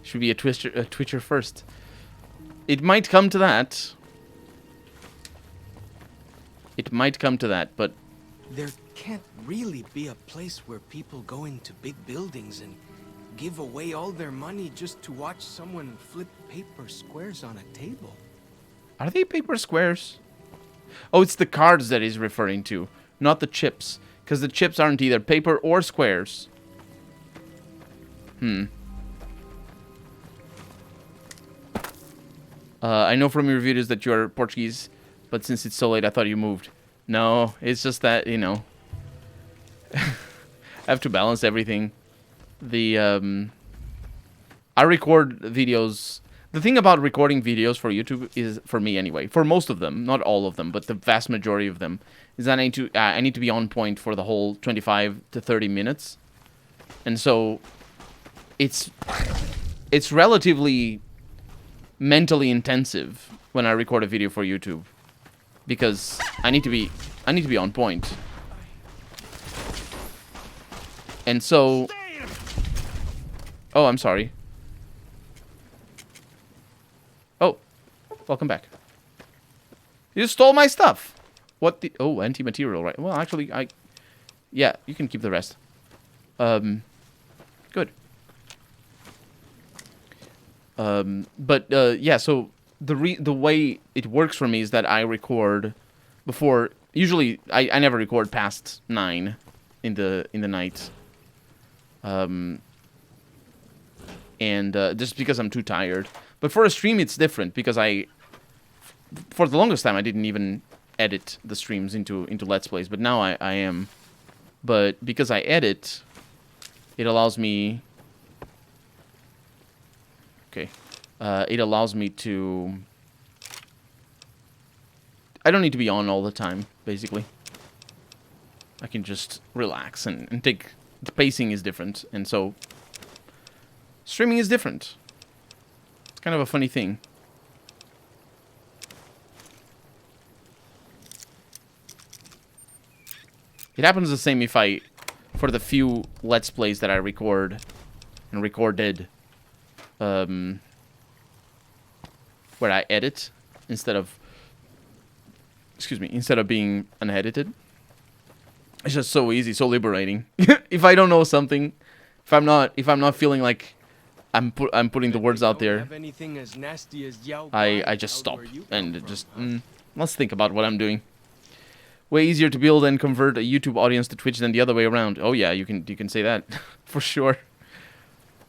Should be a Twitcher first. It might come to that. It might come to that, but There can't really be a place where people go into big buildings and give away all their money just to watch someone flip paper squares on a table. are they paper squares? Oh, it's the cards that he's referring to, not the chips, because the chips aren't either paper or squares. I know from your videos that you're Portuguese, but since it's so late, I thought you moved. No, it's just that, you know, I have to balance everything. I record videos. The thing about recording videos for YouTube is, for me anyway, for most of them, not all of them, but the vast majority of them, is that I need to be on point for the whole 25 to 30 minutes. And so it's relatively mentally intensive when I record a video for YouTube, because I need to be on point. And so, oh, I'm sorry. Oh, welcome back. You just stole my stuff. What the? Oh, anti-material, right? Well, actually, yeah, you can keep the rest. Good. Yeah, so the way it works for me is that I record before. Usually, I never record past 9 in the night. Just because I'm too tired. But for a stream, it's different because for the longest time, I didn't even edit the streams into Let's Plays, but now I am. But because I edit, it allows me. Okay, it allows me to. I don't need to be on all the time, basically. I can just relax and take. The pacing is different, and so streaming is different. It's kind of a funny thing. It happens the same for the few Let's Plays that I record and recorded, where I edit instead of being unedited. It's just so easy, so liberating. If I don't know something, if I'm not feeling like I'm putting the words out there, I just stop and just let's think about what I'm doing. Way easier to build and convert a YouTube audience to Twitch than the other way around. Oh yeah, you can say that for sure.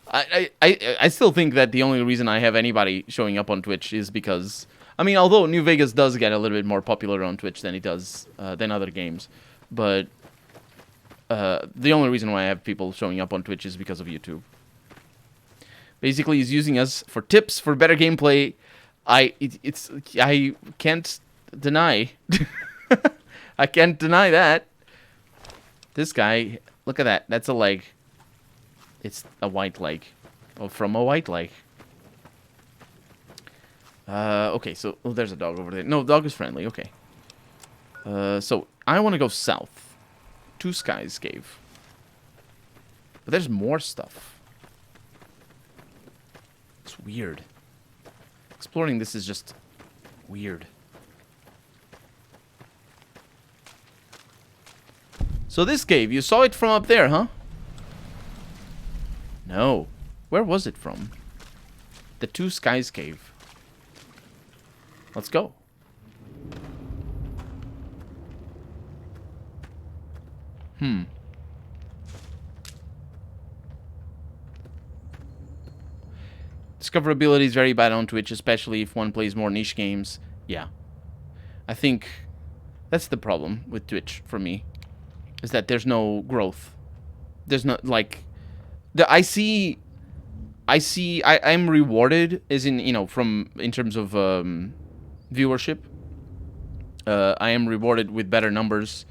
I still think that the only reason I have anybody showing up on Twitch is because, I mean, although New Vegas does get a little bit more popular on Twitch than it does than other games, but the only reason why I have people showing up on Twitch is because of YouTube. Basically, he's using us for tips for better gameplay. I can't deny. I can't deny that. This guy, look at that. That's a leg. It's a white leg. Oh, from a white leg. Okay, so there's a dog over there. No, dog is friendly. Okay. So I want to go south to Sky's Cave. But there's more stuff. It's weird. Exploring this is just weird. So this cave, you saw it from up there, huh? No. Where was it from? The Two Skies Cave. Let's go. Discoverability is very bad on Twitch, especially if one plays more niche games. Yeah. I think that's the problem with Twitch for me. is that there's no growth. There's no, like, I'm rewarded as in, you know, in terms of viewership. I am rewarded with better numbers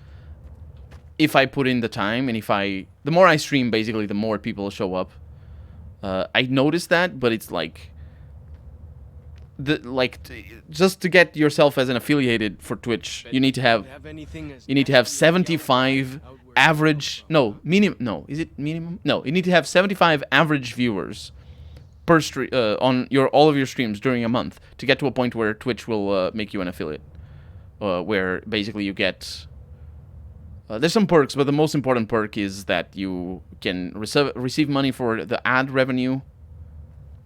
if I put in the time, and the more I stream, basically, the more people show up. I noticed that, but it's like, just to get yourself as an affiliated for Twitch, you need to have 75 average, no, minimum, no, is it minimum? No, you need to have 75 average viewers per stream on all of your streams during a month to get to a point where Twitch will make you an affiliate, where basically you get. There's some perks, but the most important perk is that you can receive money for the ad revenue,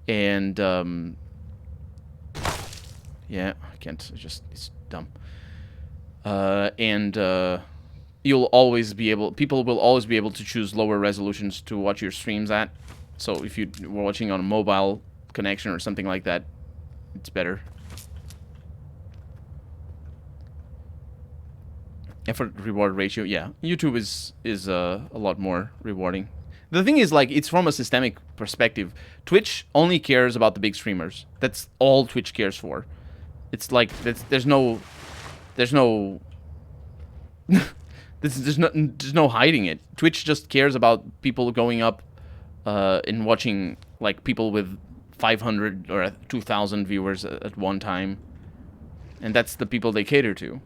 and yeah, I can't. It's dumb. And you'll always be able. People will always be able to choose lower resolutions to watch your streams at. So if you were watching on a mobile connection or something like that, it's better. Effort reward ratio, yeah. YouTube is a lot more rewarding. The thing is, like, it's from a systemic perspective. Twitch only cares about the big streamers. That's all Twitch cares for. It's like there's no there's no hiding it. Twitch just cares about people going up and watching, like, people with 500 or 2,000 viewers at one time, and that's the people they cater to.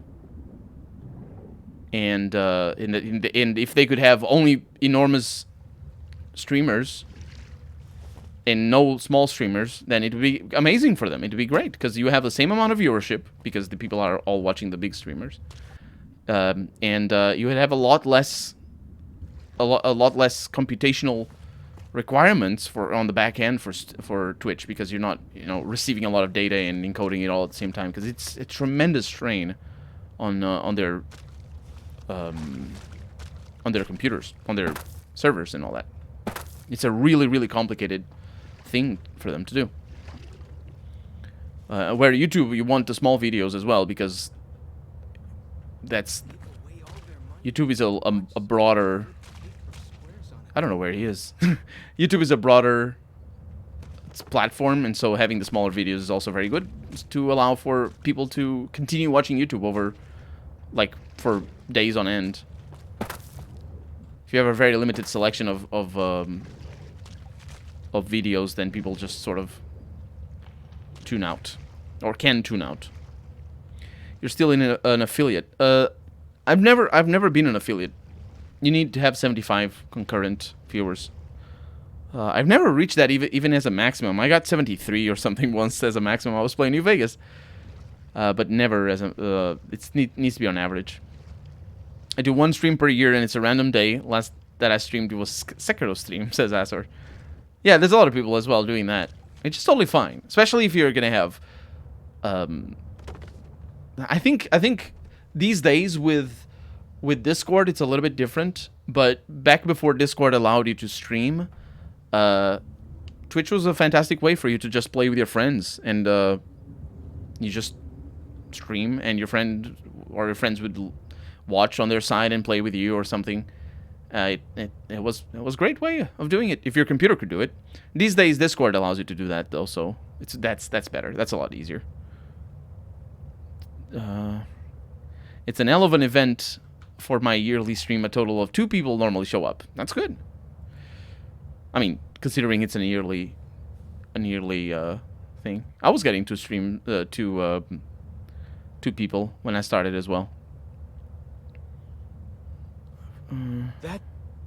And if they could have only enormous streamers and no small streamers, then it would be amazing for them. It would be great, because you have the same amount of viewership, because the people are all watching the big streamers, and you would have a lot less computational requirements on the back end for Twitch, because you're not, you know, receiving a lot of data and encoding it all at the same time, because it's a tremendous strain on their computers, on their servers and all that. It's a really, really complicated thing for them to do. Where YouTube, you want the small videos as well, because YouTube is a broader. I don't know where he is. YouTube is a broader platform, and so having the smaller videos is also very good to allow for people to continue watching YouTube over, like, for days on end. If you have a very limited selection of videos, then people just sort of tune out, or can tune out. You're still in an affiliate. I've never been an affiliate. You need to have 75 concurrent viewers. I've never reached that even as a maximum. I got 73 or something once as a maximum. I was playing New Vegas, but never as a. It needs to be on average. I do one stream per year, and it's a random day. Last that I streamed was Sekiro stream, says Azor. Yeah, there's a lot of people as well doing that. It's just totally fine, especially if you're gonna have. I think these days with Discord it's a little bit different. But back before Discord allowed you to stream, Twitch was a fantastic way for you to just play with your friends, and you just stream, and your friend or your friends would watch on their side and play with you or something. It was a great way of doing it if your computer could do it. These days Discord allows you to do that though, so that's better. That's a lot easier. It's an hell of an event for my yearly stream. A total of 2 people normally show up. That's good. I mean, considering it's a yearly thing. I was getting to stream 2 people when I started as well. That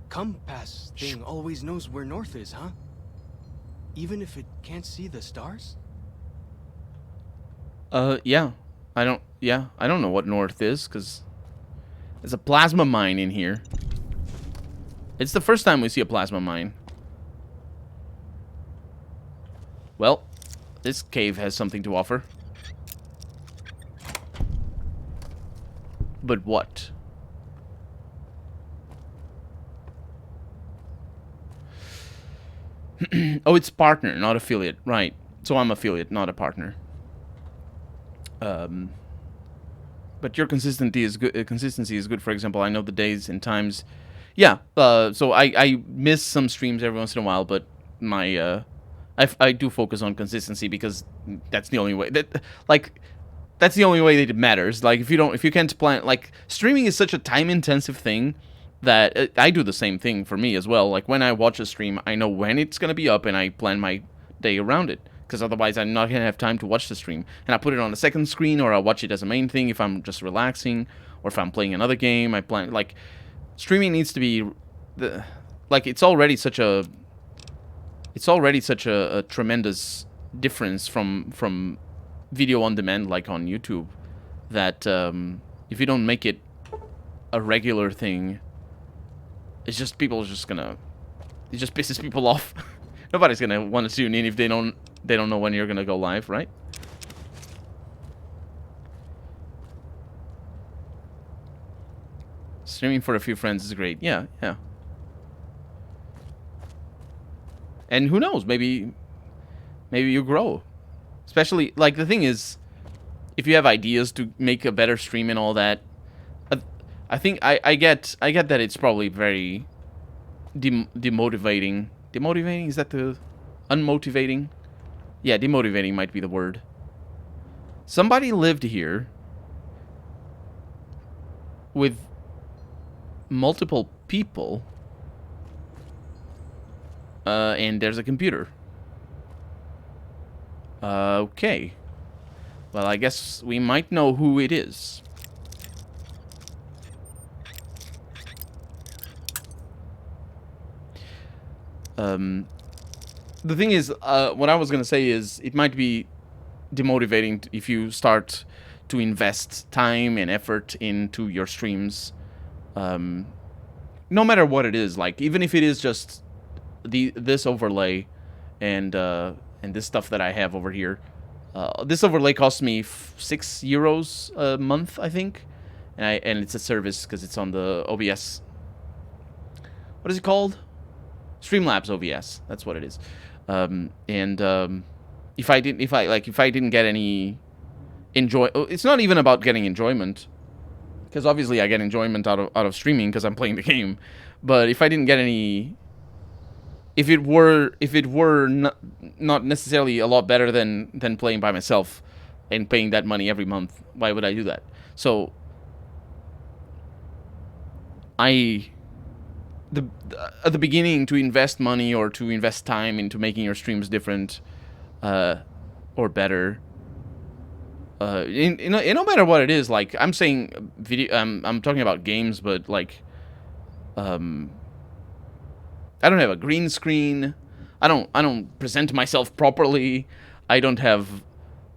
compass thing always knows where north is, huh? Even if it can't see the stars? Yeah. I don't know what north is, because there's a plasma mine in here. It's the first time we see a plasma mine. Well, this cave has something to offer. But what? Oh, it's partner, not affiliate. Right. So I'm affiliate, not a partner. but your consistency is good. Consistency is good. For example, I know the days and times. Yeah. So I miss some streams every once in a while, but my I do focus on consistency because that's the only way that that's the only way that it matters. Like if you can't plan, like streaming is such a time intensive thing that I do the same thing for me as well. Like when I watch a stream, I know when it's gonna be up and I plan my day around it. Because otherwise I'm not going to have time to watch the stream. And I put it on a second screen, or I'll watch it as a main thing if I'm just relaxing, or if I'm playing another game. I plan, like, streaming needs to be, it's already such a tremendous difference from video on demand, like on YouTube, that if you don't make it a regular thing, it's just, it just pisses people off. Nobody's going to want to tune in if they don't know when you're gonna go live, right? Streaming for a few friends is great. Yeah. And who knows? Maybe you grow. Especially, like, the thing is, if you have ideas to make a better stream and all that, I think I get that it's probably very demotivating. Demotivating? Is that the unmotivating? Yeah, demotivating might be the word. Somebody lived here with multiple people, and there's a computer. Okay. Well, I guess we might know who it is. The thing is, what I was going to say is, it might be demotivating if you start to invest time and effort into your streams. No matter what it is, like, even if it is just this overlay and this stuff that I have over here. This overlay costs me €6 a month, I think. And it's a service because it's on the OBS. What is it called? Streamlabs OBS. That's what it is. If I didn't get any it's not even about getting enjoyment, because obviously I get enjoyment out of streaming because I'm playing the game. But if I didn't get any, if it were not necessarily a lot better than playing by myself and paying that money every month, why would I do that? So at the beginning, to invest money or to invest time into making your streams different or better, no matter what it is, like, I'm saying video, I'm talking about games, but like, I don't have a green screen, I don't present myself properly, I don't have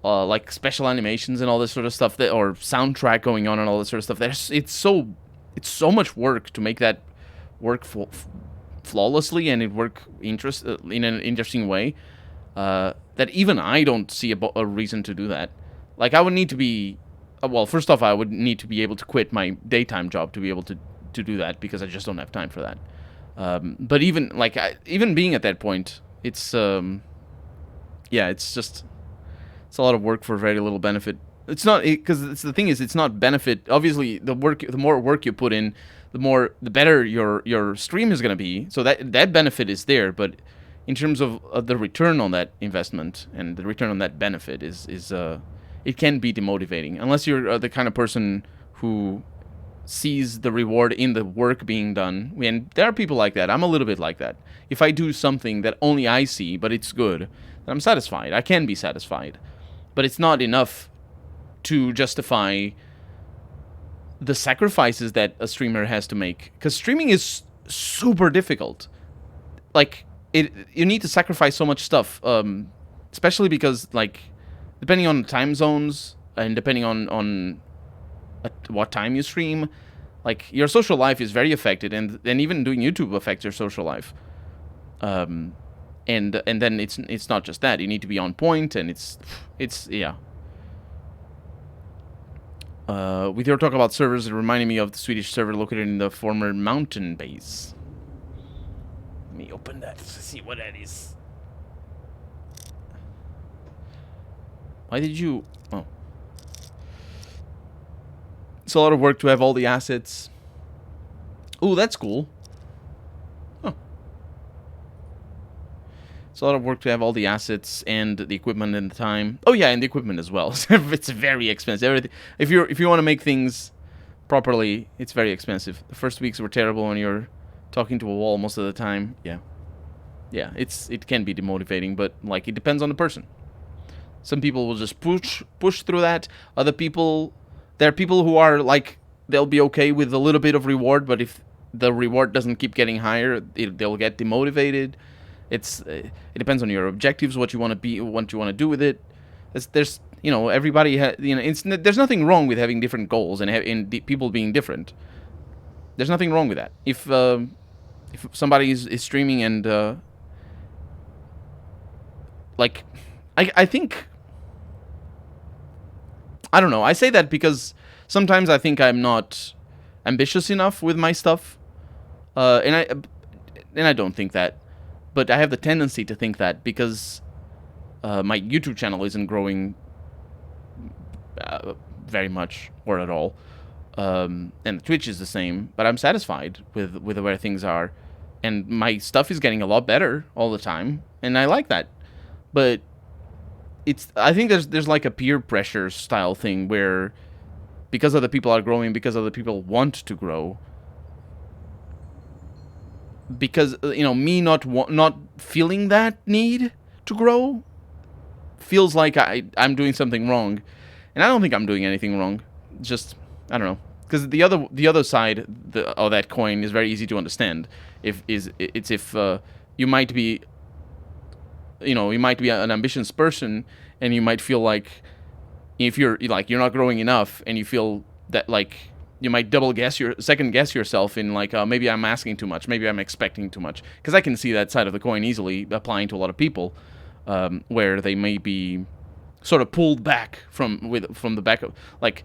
like special animations and all this sort of stuff, or soundtrack going on and all this sort of stuff. It's so much work to make that work flawlessly and it work in an interesting way, that even I don't see a reason to do that. Like, I would need to be, well, first off, I would need to be able to quit my daytime job to be able to do that, because I just don't have time for that. But even like even being at that point, it's it's a lot of work for very little benefit. It's not, because the thing is, it's not benefit. Obviously, the more work you put in, the better your stream is going to be. So that benefit is there, but in terms of the return on that investment and the return on that benefit is it can be demotivating, unless you're the kind of person who sees the reward in the work being done. And there are people like that. I'm a little bit like that. If I do something that only I see, but it's good, then I'm satisfied. I can be satisfied, but it's not enough to justify the sacrifices that a streamer has to make, because streaming is super difficult. Like, you need to sacrifice so much stuff, especially because, like, depending on the time zones and depending on at what time you stream, like, your social life is very affected, and even doing YouTube affects your social life. And then it's not just that. You need to be on point, and it's yeah. With your talk about servers, it reminded me of the Swedish server located in the former mountain base. Let me open that to see what that is. Why did you... Oh. It's a lot of work to have all the assets. Ooh, that's cool. Huh. It's a lot of work to have all the assets and the equipment and the time. Oh yeah, and the equipment as well. It's very expensive. Everything. If you want to make things properly, it's very expensive. The first weeks were terrible when you're talking to a wall most of the time. Yeah. Yeah, it can be demotivating, but like it depends on the person. Some people will just push through that. Other people, there are people who are like, they'll be okay with a little bit of reward, but if the reward doesn't keep getting higher, they'll get demotivated. It depends on your objectives, what you want to be, what you want to do with it. There's you know, everybody there's nothing wrong with having different goals and people being different. There's nothing wrong with that. If somebody is streaming and like, I think, I don't know. I say that because sometimes I think I'm not ambitious enough with my stuff, and I don't think that, but I have the tendency to think that because my YouTube channel isn't growing very much or at all, and Twitch is the same. But I'm satisfied with where things are, and my stuff is getting a lot better all the time, and I like that. But I think there's like a peer pressure style thing where because other people are growing, because other people want to grow, because you know, me not feeling that need to grow feels like I'm doing something wrong, and I don't think I'm doing anything wrong. Just, I don't know, because the other side of that coin is very easy to understand. If you might be, you know, you might be an ambitious person, and you might feel like if you're not growing enough, and you feel that like you might second guess yourself in like, maybe I'm asking too much, maybe I'm expecting too much. Because I can see that side of the coin easily applying to a lot of people, where they may be sort of pulled back from the back of, like,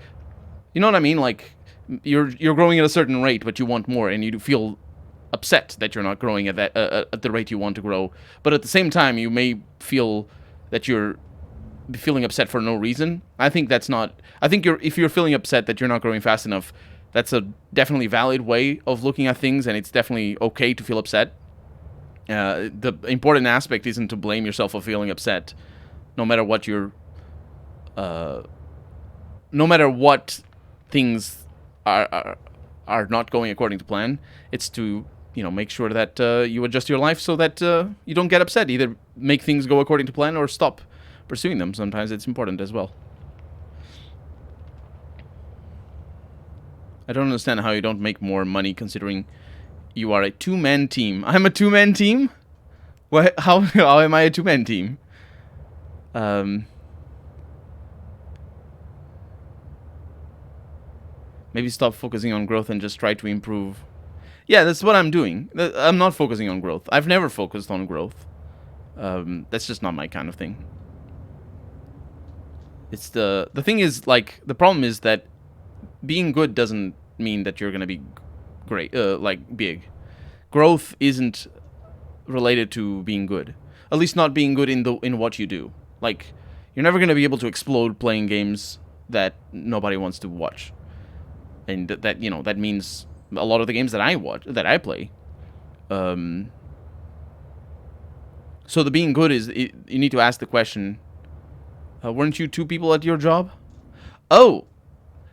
you know what I mean? Like you're growing at a certain rate, but you want more, and you feel upset that you're not growing at the rate you want to grow. But at the same time, you may feel that you're feeling upset for no reason. I think that's not. I think if you're feeling upset that you're not growing fast enough, that's a definitely valid way of looking at things, and it's definitely okay to feel upset. The important aspect isn't to blame yourself for feeling upset, no matter what no matter what things are not going according to plan. It's to, you know, make sure that you adjust your life so that you don't get upset. Either make things go according to plan or stop pursuing them. Sometimes it's important as well. I don't understand how you don't make more money considering you are a two-man team. I'm a two-man team? What? How am I a two-man team? Maybe stop focusing on growth and just try to improve. Yeah, that's what I'm doing. I'm not focusing on growth. I've never focused on growth. That's just not my kind of thing. It's the thing is, like, the problem is that being good doesn't mean that you're gonna be great, like big. Growth isn't related to being good. At least not being good in what you do. Like, you're never gonna be able to explode playing games that nobody wants to watch. And that, you know, that means a lot of the games that I play. So the being good is, you need to ask the question, weren't you two people at your job? Oh,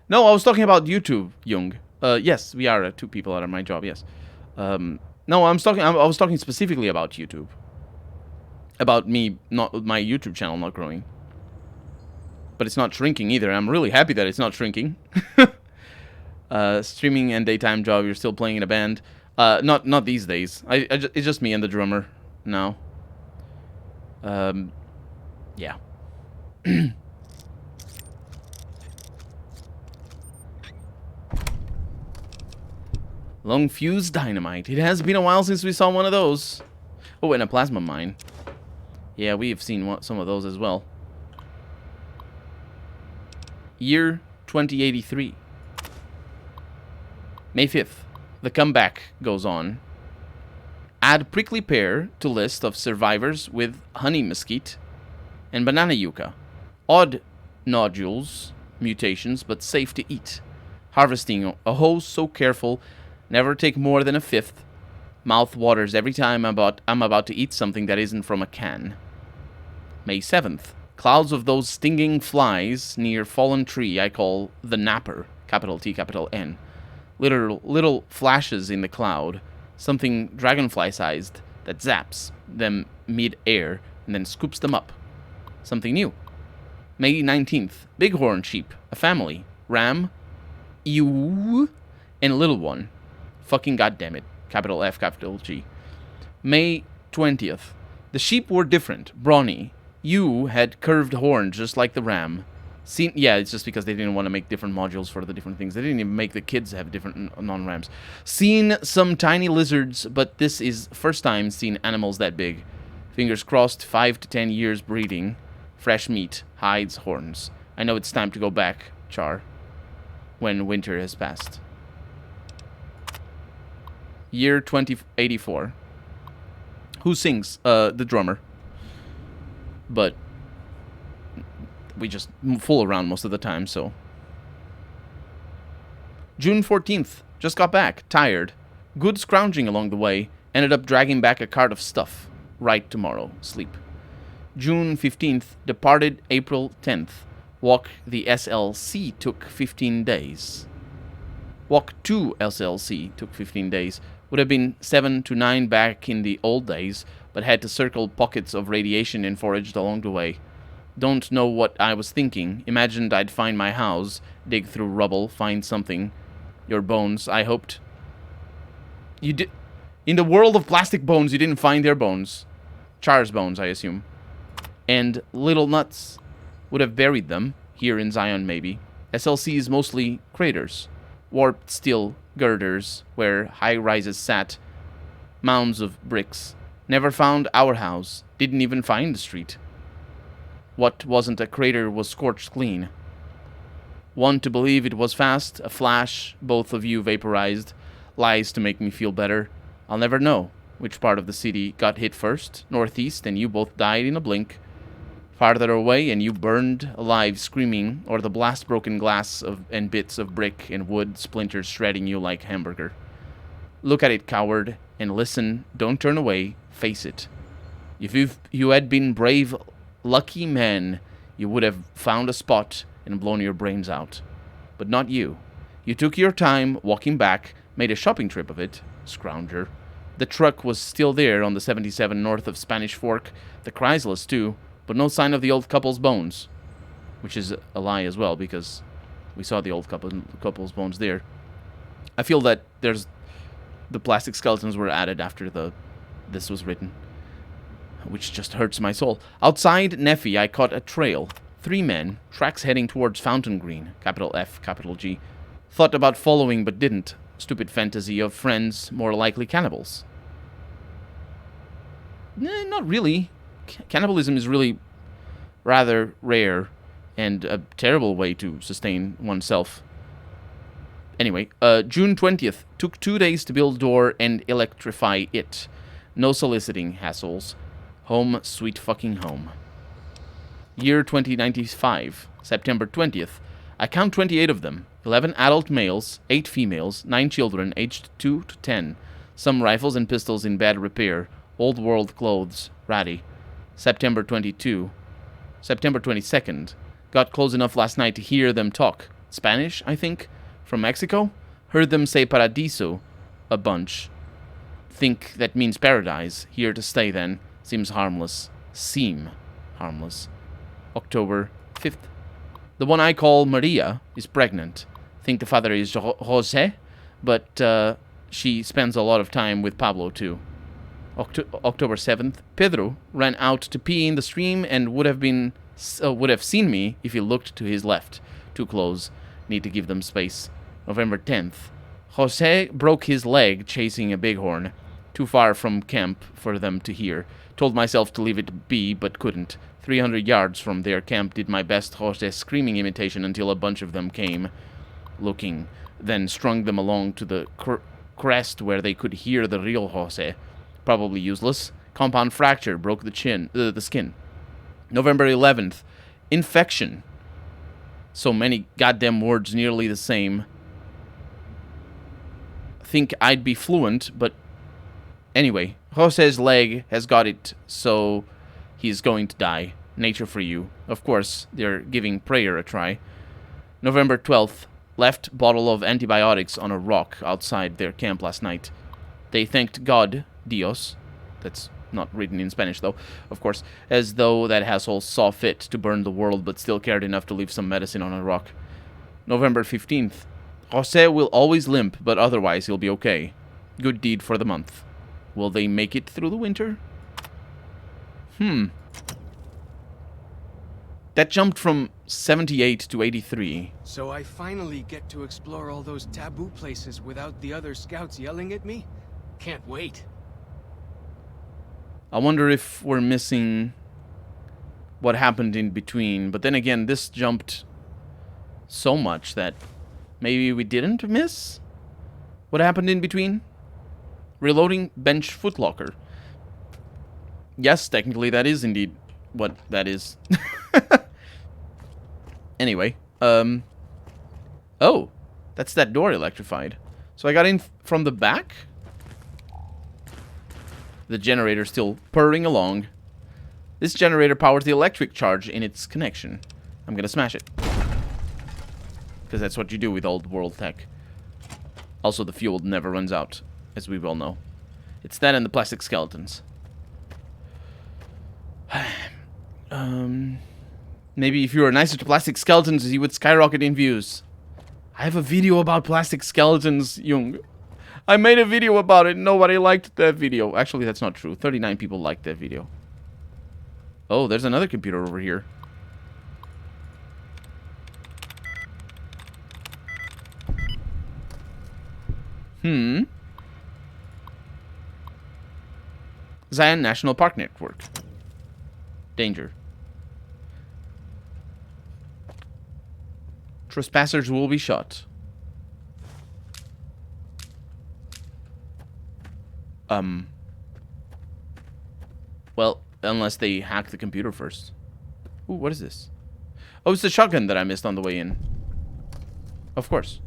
no, I was talking about YouTube, Jung. Yes, we are two people at my job, yes. No, I was talking specifically about YouTube. About me, not my YouTube channel not growing. But it's not shrinking either. I'm really happy that it's not shrinking. Streaming and daytime job, you're still playing in a band. Not these days. It's just me and the drummer now. Yeah. Long fuse dynamite. It has been a while since we saw one of those. Oh, and a plasma mine. Yeah, we have seen some of those as well. Year 2083. May 5th. The comeback goes on. Add prickly pear to list of survivors with honey mesquite and banana yucca. Odd nodules, mutations, but safe to eat. Harvesting a hose so careful, never take more than a fifth. Mouth waters every time I'm about to eat something that isn't from a can. May 7th. Clouds of those stinging flies near fallen tree I call the napper, capital T, capital N. Little flashes in the cloud, something dragonfly-sized that zaps them mid-air and then scoops them up. Something new. May 19th. Bighorn sheep, a family. Ram, ewe, and little one. Fucking goddammit. Capital F, capital G. May 20th. The sheep were different, brawny. Ewe had curved horns just like the ram. Yeah, it's just because they didn't want to make different modules for the different things. They didn't even make the kids have different non-rams. Seen some tiny lizards, but this is first time seen animals that big. Fingers crossed, 5 to 10 years breeding. Fresh meat, hides, horns. I know it's time to go back, Char, when winter has passed. Year 2084. Who sings? The drummer. But we just fool around most of the time, so. June 14th. Just got back. Tired. Good scrounging along the way. Ended up dragging back a cart of stuff. Right tomorrow. Sleep. June 15th. Departed April 10th. Walk the SLC took 15 days. Walk to SLC took 15 days. Would have been 7 to 9 back in the old days, but had to circle pockets of radiation and foraged along the way. Don't know what I was thinking. Imagined I'd find my house, dig through rubble, find something. Your bones, I hoped. You did. In the world of plastic bones, you didn't find their bones. Char's bones, I assume. And little nuts. Would have buried them. Here in Zion, maybe. SLC is mostly craters. Warped steel girders where high-rises sat. Mounds of bricks. Never found our house. Didn't even find the street. What wasn't a crater was scorched clean. Want to believe it was fast, a flash, both of you vaporized. Lies to make me feel better. I'll never know which part of the city got hit first, northeast, and you both died in a blink. Farther away, and you burned alive screaming, or the blast broken glass and bits of brick and wood splinters shredding you like hamburger. Look at it, coward, and listen. Don't turn away. Face it. If you had been brave, lucky men, you would have found a spot and blown your brains out. But not you. You took your time walking back, made a shopping trip of it, scrounger. The truck was still there on the 77 north of Spanish Fork, the Chrysalis too, but no sign of the old couple's bones. Which is a lie as well, because we saw the old couple's bones there. I feel that the plastic skeletons were added after this was written, which just hurts my soul. Outside Neffy, I caught a trail. 3 men, tracks heading towards Fountain Green, capital F, capital G. Thought about following, but didn't. Stupid fantasy of friends, more likely cannibals. Not really. Cannibalism is really rather rare and a terrible way to sustain oneself. Anyway, June 20th. Took 2 days to build door and electrify it. No soliciting hassles. Home, sweet fucking home. Year 2095. September 20th. I count 28 of them. 11 adult males, 8 females, 9 children aged 2 to 10. Some rifles and pistols in bad repair. Old world clothes. Ratty. September 22. September 22nd. Got close enough last night to hear them talk. Spanish, I think? From Mexico? Heard them say paradiso a bunch. Think that means paradise. Here to stay then. Seems harmless. Seem harmless. October 5th. The one I call Maria is pregnant. Think the father is Jose, but she spends a lot of time with Pablo too. October 7th. Pedro ran out to pee in the stream and would have seen me if he looked to his left. Too close. Need to give them space. November 10th. Jose broke his leg chasing a bighorn. Too far from camp for them to hear. Told myself to leave it be, but couldn't. 300 yards from their camp, did my best Jose screaming imitation until a bunch of them came looking. Then strung them along to the crest where they could hear the real Jose. Probably useless. Compound fracture broke the skin. November 11th. Infection. So many goddamn words nearly the same. think I'd be fluent, but anyway, Jose's leg has got it, so he's going to die. Nature for you. Of course, they're giving prayer a try. November 12th. Left bottle of antibiotics on a rock outside their camp last night. They thanked God, Dios. That's not written in Spanish, though, of course. As though that asshole saw fit to burn the world, but still cared enough to leave some medicine on a rock. November 15th. Jose will always limp, but otherwise he'll be okay. Good deed for the month. Will they make it through the winter? That jumped from 78 to 83. So I finally get to explore all those taboo places without the other scouts yelling at me? Can't wait. I wonder if we're missing what happened in between. But then again, this jumped so much that maybe we didn't miss what happened in between. Reloading bench footlocker. Yes, technically that is indeed what that is. Anyway, oh, that's that door electrified. So I got in from the back. The generator still purring along. This generator powers the electric charge in its connection. I'm gonna smash it. Because that's what you do with old world tech. Also, the fuel never runs out, as we well know. It's that and the plastic skeletons. Maybe if you were nicer to plastic skeletons, you would skyrocket in views. I have a video about plastic skeletons, Jung. I made a video about it. Nobody liked that video. Actually, that's not true. 39 people liked that video. Oh, there's another computer over here. Zion National Park Network. Danger. Trespassers will be shot. Well, unless they hack the computer first. Ooh, what is this? Oh, it's the shotgun that I missed on the way in. Of course.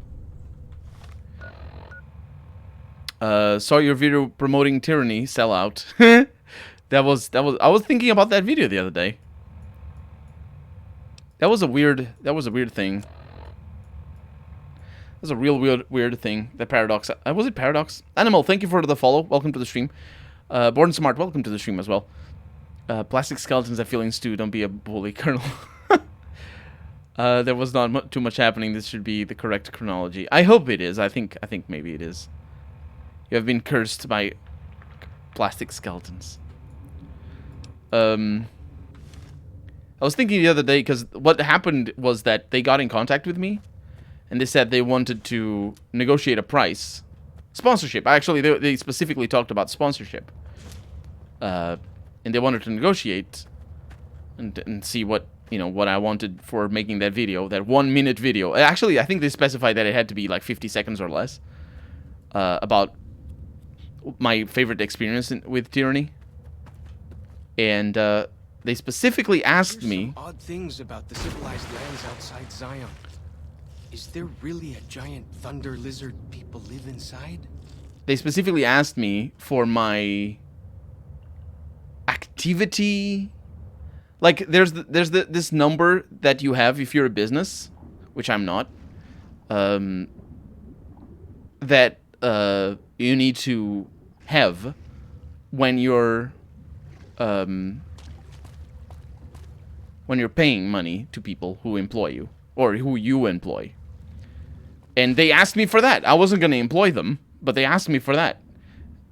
Saw your video promoting tyranny, sellout. I was thinking about that video the other day. That was a weird thing. That was a real weird thing. That Paradox. Was it Paradox? Animal, thank you for the follow. Welcome to the stream. Born Smart, welcome to the stream as well. Plastic skeletons have feelings too. Don't be a bully, Colonel. There was not too much happening. This should be the correct chronology. I hope it is. I think maybe it is. You have been cursed by plastic skeletons. I was thinking the other day, because what happened was that they got in contact with me, and they said they wanted to negotiate a price. Sponsorship. Actually, they specifically talked about sponsorship. And they wanted to negotiate and see what I wanted for making that video, that 1 minute video. Actually, I think they specified that it had to be like 50 seconds or less. About my favorite experience with tyranny. And they specifically asked me... Some odd things about the civilized lands outside Zion. Is there really a giant thunder lizard people live inside? They specifically asked me for my activity. Like, there's this number that you have if you're a business, which I'm not. That you need to have when you're paying money to people who employ you, or who you employ. And they asked me for that. I wasn't going to employ them, but they asked me for that.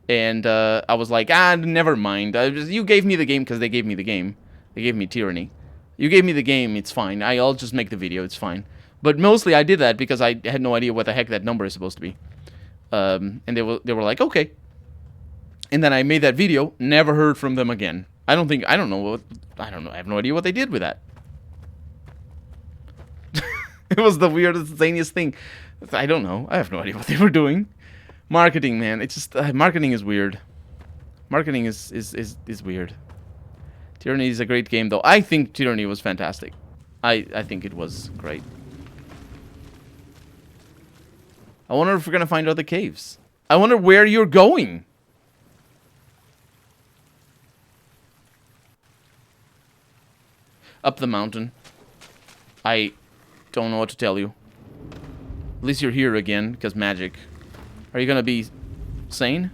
And I was like, never mind. You gave me the game because they gave me the game. They gave me tyranny. You gave me the game, it's fine. I'll just make the video, it's fine. But mostly I did that because I had no idea what the heck that number is supposed to be. And they were like, okay. And then I made that video, never heard from them again. I don't know, I have no idea what they did with that. It was the weirdest, zaniest thing. I don't know. I have no idea what they were doing. Marketing, man. It's just... marketing is weird. Marketing is weird. Tyranny is a great game, though. I think Tyranny was fantastic. I think it was great. I wonder if we're going to find other caves. I wonder where you're going. Up the mountain. I don't know what to tell you. At least you're here again, because magic. Are you gonna be sane?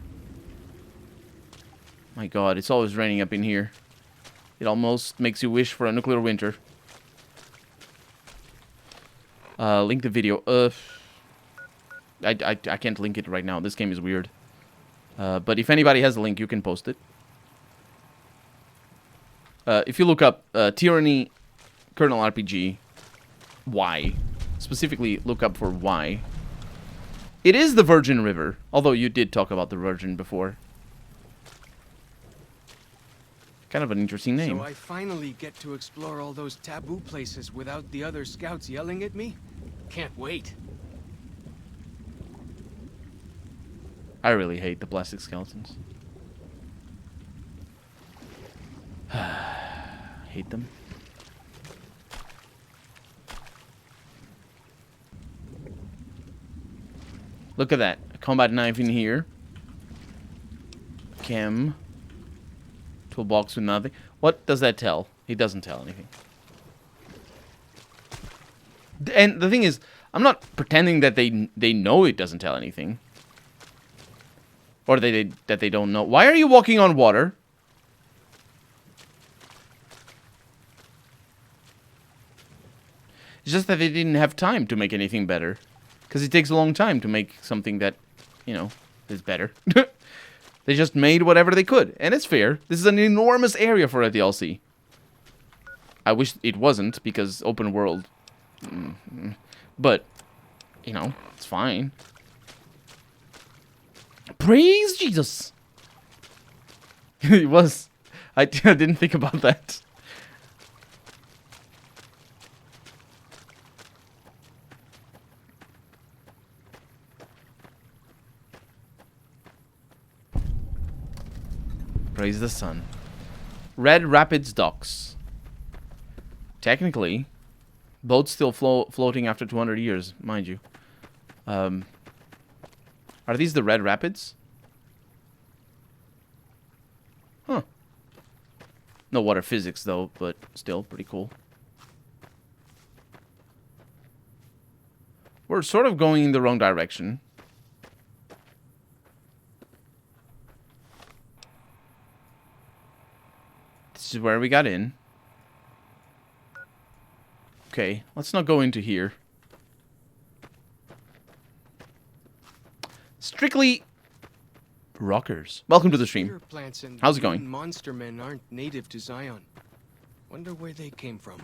My god, it's always raining up in here. It almost makes you wish for a nuclear winter. Link the video. I can't link it right now. This game is weird. But if anybody has a link, you can post it. If you look up Tyranny Kernel RPG Y, specifically look up for Y. It is the Virgin River, although you did talk about the Virgin before. Kind of an interesting name. So I finally get to explore all those taboo places without the other scouts yelling at me? Can't wait. I really hate the plastic skeletons. Hate them. Look at that. A combat knife in here. Chem. Toolbox with nothing. What does that tell? It doesn't tell anything. And the thing is, I'm not pretending that they know it doesn't tell anything. Or that they don't know. Why are you walking on water? It's just that they didn't have time to make anything better. Because it takes a long time to make something that, you know, is better. They just made whatever they could. And it's fair. This is an enormous area for a DLC. I wish it wasn't, because open world. But, you know, it's fine. Praise Jesus! It was. I didn't think about that. Praise the sun. Red Rapids Docks. Technically, boats still floating after 200 years, mind you. Are these the Red Rapids? Huh. No water physics, though, but still pretty cool. We're sort of going in the wrong direction. This is where we got in. Okay, let's not go into here. Strictly rockers. Welcome to the stream. How's it going? Monster men aren't native to Zion. Wonder where they came from.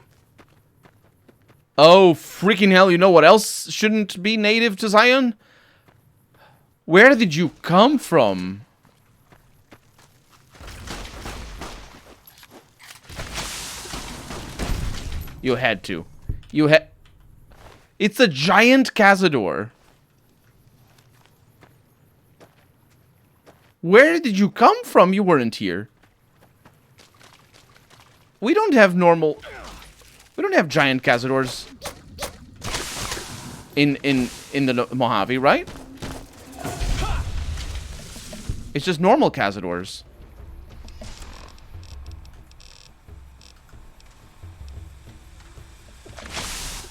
Oh, freaking hell, you know what else shouldn't be native to Zion? Where did you come from? You had to. You had... It's a giant Cazador. Where did you come from? You weren't here. We don't have normal... We don't have giant Cazadors in the Mojave, right? It's just normal Cazadors.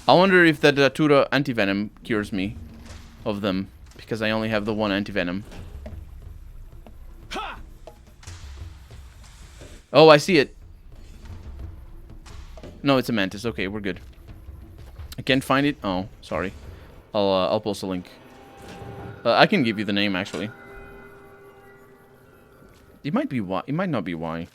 I wonder if the Datura antivenom cures me of them, because I only have the one antivenom. Oh, I see it. No, it's a mantis. Okay, we're good. I can't find it. Oh, sorry. I'll post a link. I can give you the name actually. It might be Y. It might not be Y.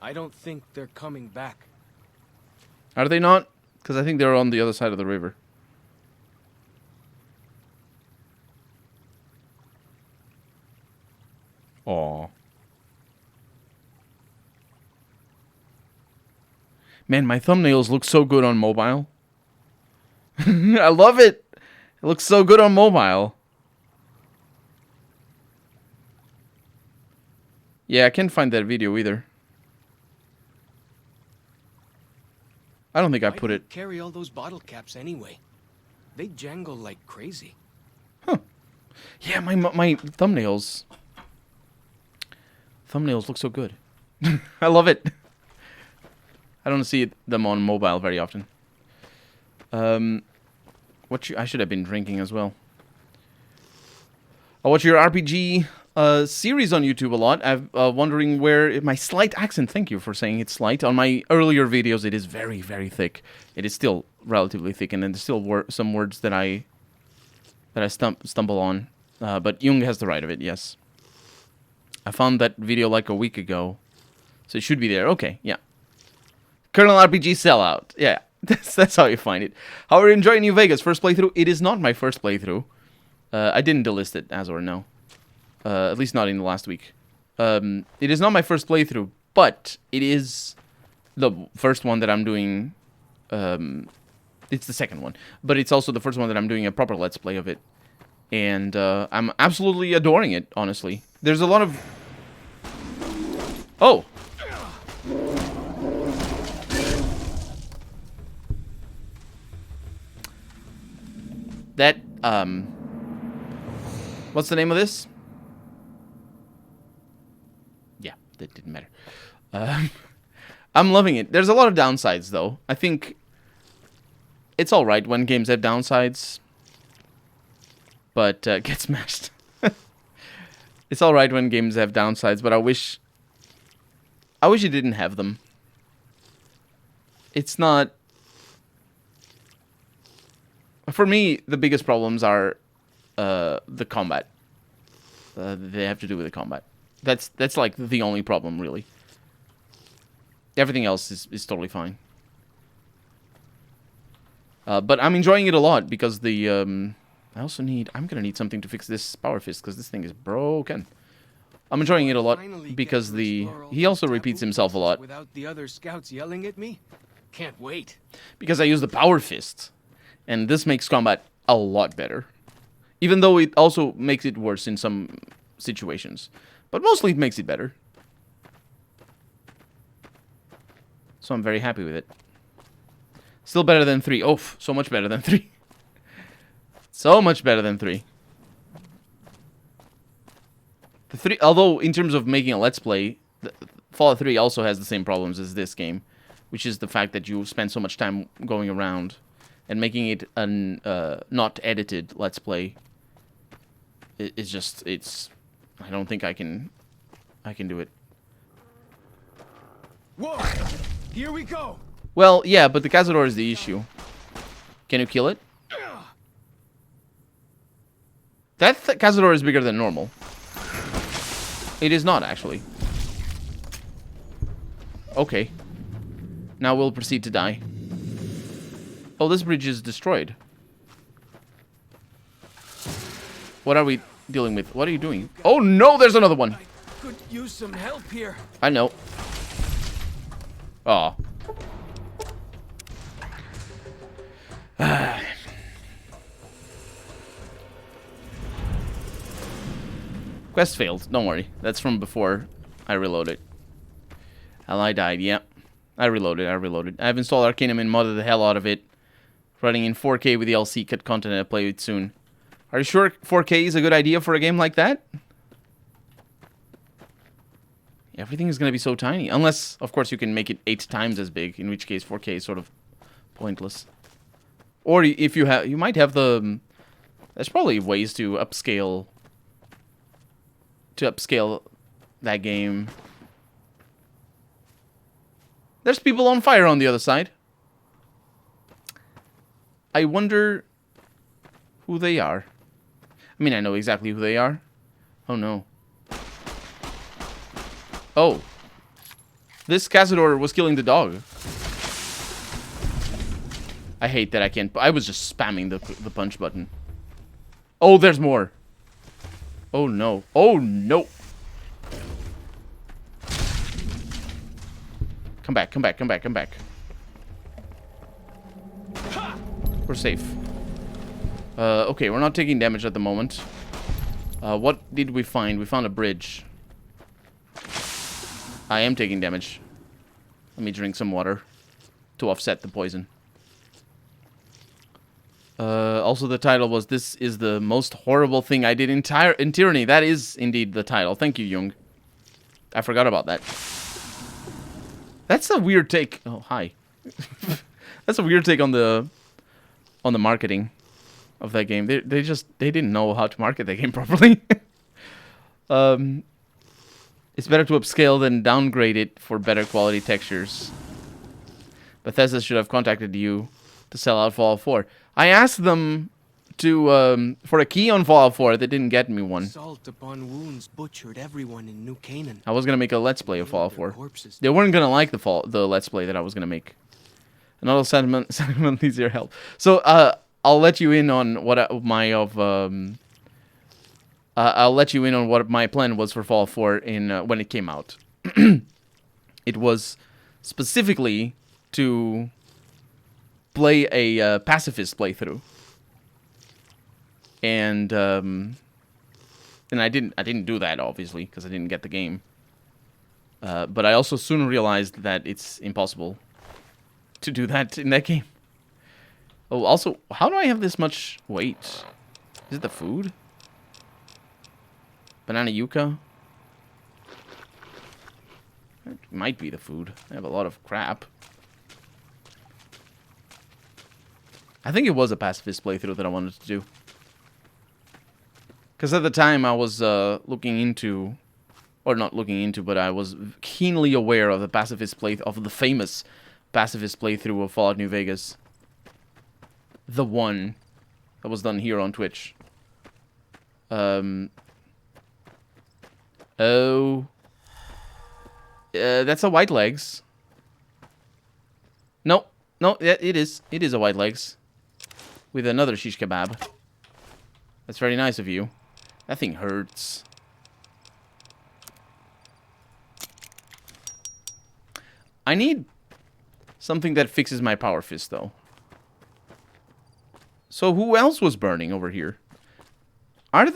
I don't think they're coming back. Are they not? Because I think they're on the other side of the river. Aw. Man, my thumbnails look so good on mobile. I love it. It looks so good on mobile. Yeah, I can't find that video either. I don't think I Why put do you it... carry all those bottle caps anyway? They jangle like crazy. Yeah, my thumbnails... Thumbnails look so good. I love it. I don't see them on mobile very often. I should have been drinking as well. I watch your RPG series on YouTube a lot. I'm wondering where my slight accent. Thank you for saying it's slight. On my earlier videos, it is very, very thick. It is still relatively thick, and then there's still some words that I stumble on. But Jung has the right of it. Yes. I found that video like a week ago, so it should be there. Okay, yeah. Colonel RPG sellout. Yeah, that's how you find it. How are you enjoying New Vegas? First playthrough? It is not my first playthrough. I didn't delist it, as or no. At least not in the last week. It is not my first playthrough, but it is the first one that I'm doing. It's the second one, but it's also the first one that I'm doing a proper Let's Play of it. And I'm absolutely adoring it, honestly. There's a lot of... Oh! That, what's the name of this? Yeah, that didn't matter. I'm loving it. There's a lot of downsides, though. I think it's alright when games have downsides, but get smashed. It's alright when games have downsides, but I wish it didn't have them. It's not... For me, the biggest problems are the combat. They have to do with the combat. That's like the only problem, really. Everything else is totally fine. But I'm enjoying it a lot because the... I'm gonna need something to fix this power fist because this thing is broken. I'm enjoying it a lot because he also repeats himself a lot. Without the other scouts yelling at me? Can't wait. Because I use the power fist. And this makes combat a lot better. Even though it also makes it worse in some situations. But mostly it makes it better. So I'm very happy with it. Still better than 3. Oh, so much better than 3. So much better than 3. The 3, although in terms of making a Let's Play, Fallout 3 also has the same problems as this game. Which is the fact that you spend so much time going around and making it an not edited Let's Play. It's just, I don't think I can do it. Whoa! Here we go! Well, yeah, but the Cazador is the issue. Can you kill it? That Cazador is bigger than normal. It is not, actually. Okay. Now we'll proceed to die. Oh, this bridge is destroyed. What are we dealing with? What are you doing? Oh no, there's another one. I could use some help here. I know. Aw. Quest failed. Don't worry. That's from before I reloaded. Ally died. Yeah. I reloaded. I've installed Arcanum and modded the hell out of it. Running in 4K with the LC cut content. I'll play it soon. Are you sure 4K is a good idea for a game like that? Everything is going to be so tiny. Unless, of course, you can make it 8 times as big. In which case 4K is sort of pointless. Or if you have... You might have the... There's probably ways to upscale... that game. There's people on fire on the other side. I wonder who they are. I mean, I know exactly who they are. Oh, no. Oh. This Cazador was killing the dog. I hate that I can't... I was just spamming the punch button. Oh, there's more. Oh, no. Oh, no. Come back, come back, come back, come back. We're safe. Okay, we're not taking damage at the moment. What did we find? We found a bridge. I am taking damage. Let me drink some water. to offset the poison. Also, the title was "This is the most horrible thing I did in Tyranny." That is indeed the title. Thank you, Jung. I forgot about that. That's a weird take. Oh, hi. That's a weird take on the marketing of that game. They didn't know how to market that game properly. It's better to upscale than downgrade it for better quality textures. Bethesda should have contacted you to sell out Fallout 4. I asked them to for a key on Fallout 4. They didn't get me one. Salt upon wounds butchered everyone in New Canaan. I was gonna make a Let's Play of Fallout 4. They weren't gonna like the Let's Play that I was gonna make. Another sentiment needs your help. So I'll let you in on what I'll let you in on what my plan was for Fallout 4 when it came out. It was specifically to play a pacifist playthrough, and I didn't do that, obviously, because I didn't get the game. But I also soon realized that it's impossible to do that in that game. Oh, also, how do I have this much weight? Is it the food? Banana yucca? It might be the food. I have a lot of crap. I think it was a pacifist playthrough that I wanted to do. Because at the time I was looking into, or not looking into, but I was keenly aware of the famous pacifist playthrough of Fallout New Vegas. The one that was done here on Twitch. That's a white legs. No, it is a white legs. With another shish kebab. That's very nice of you. That thing hurts. I need something that fixes my power fist, though. So who else was burning over here? I'm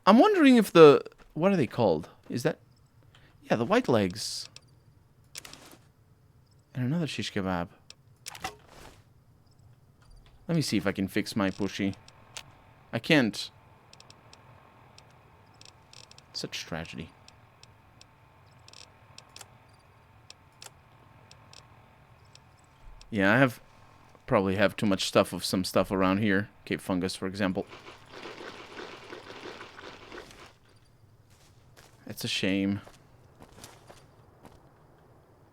wondering if what are they called? Is that... Yeah, the white legs. And another shish kebab. Let me see if I can fix my pushy. I can't. Such tragedy. Yeah, probably have too much stuff of some stuff around here. Cape fungus, for example. It's a shame.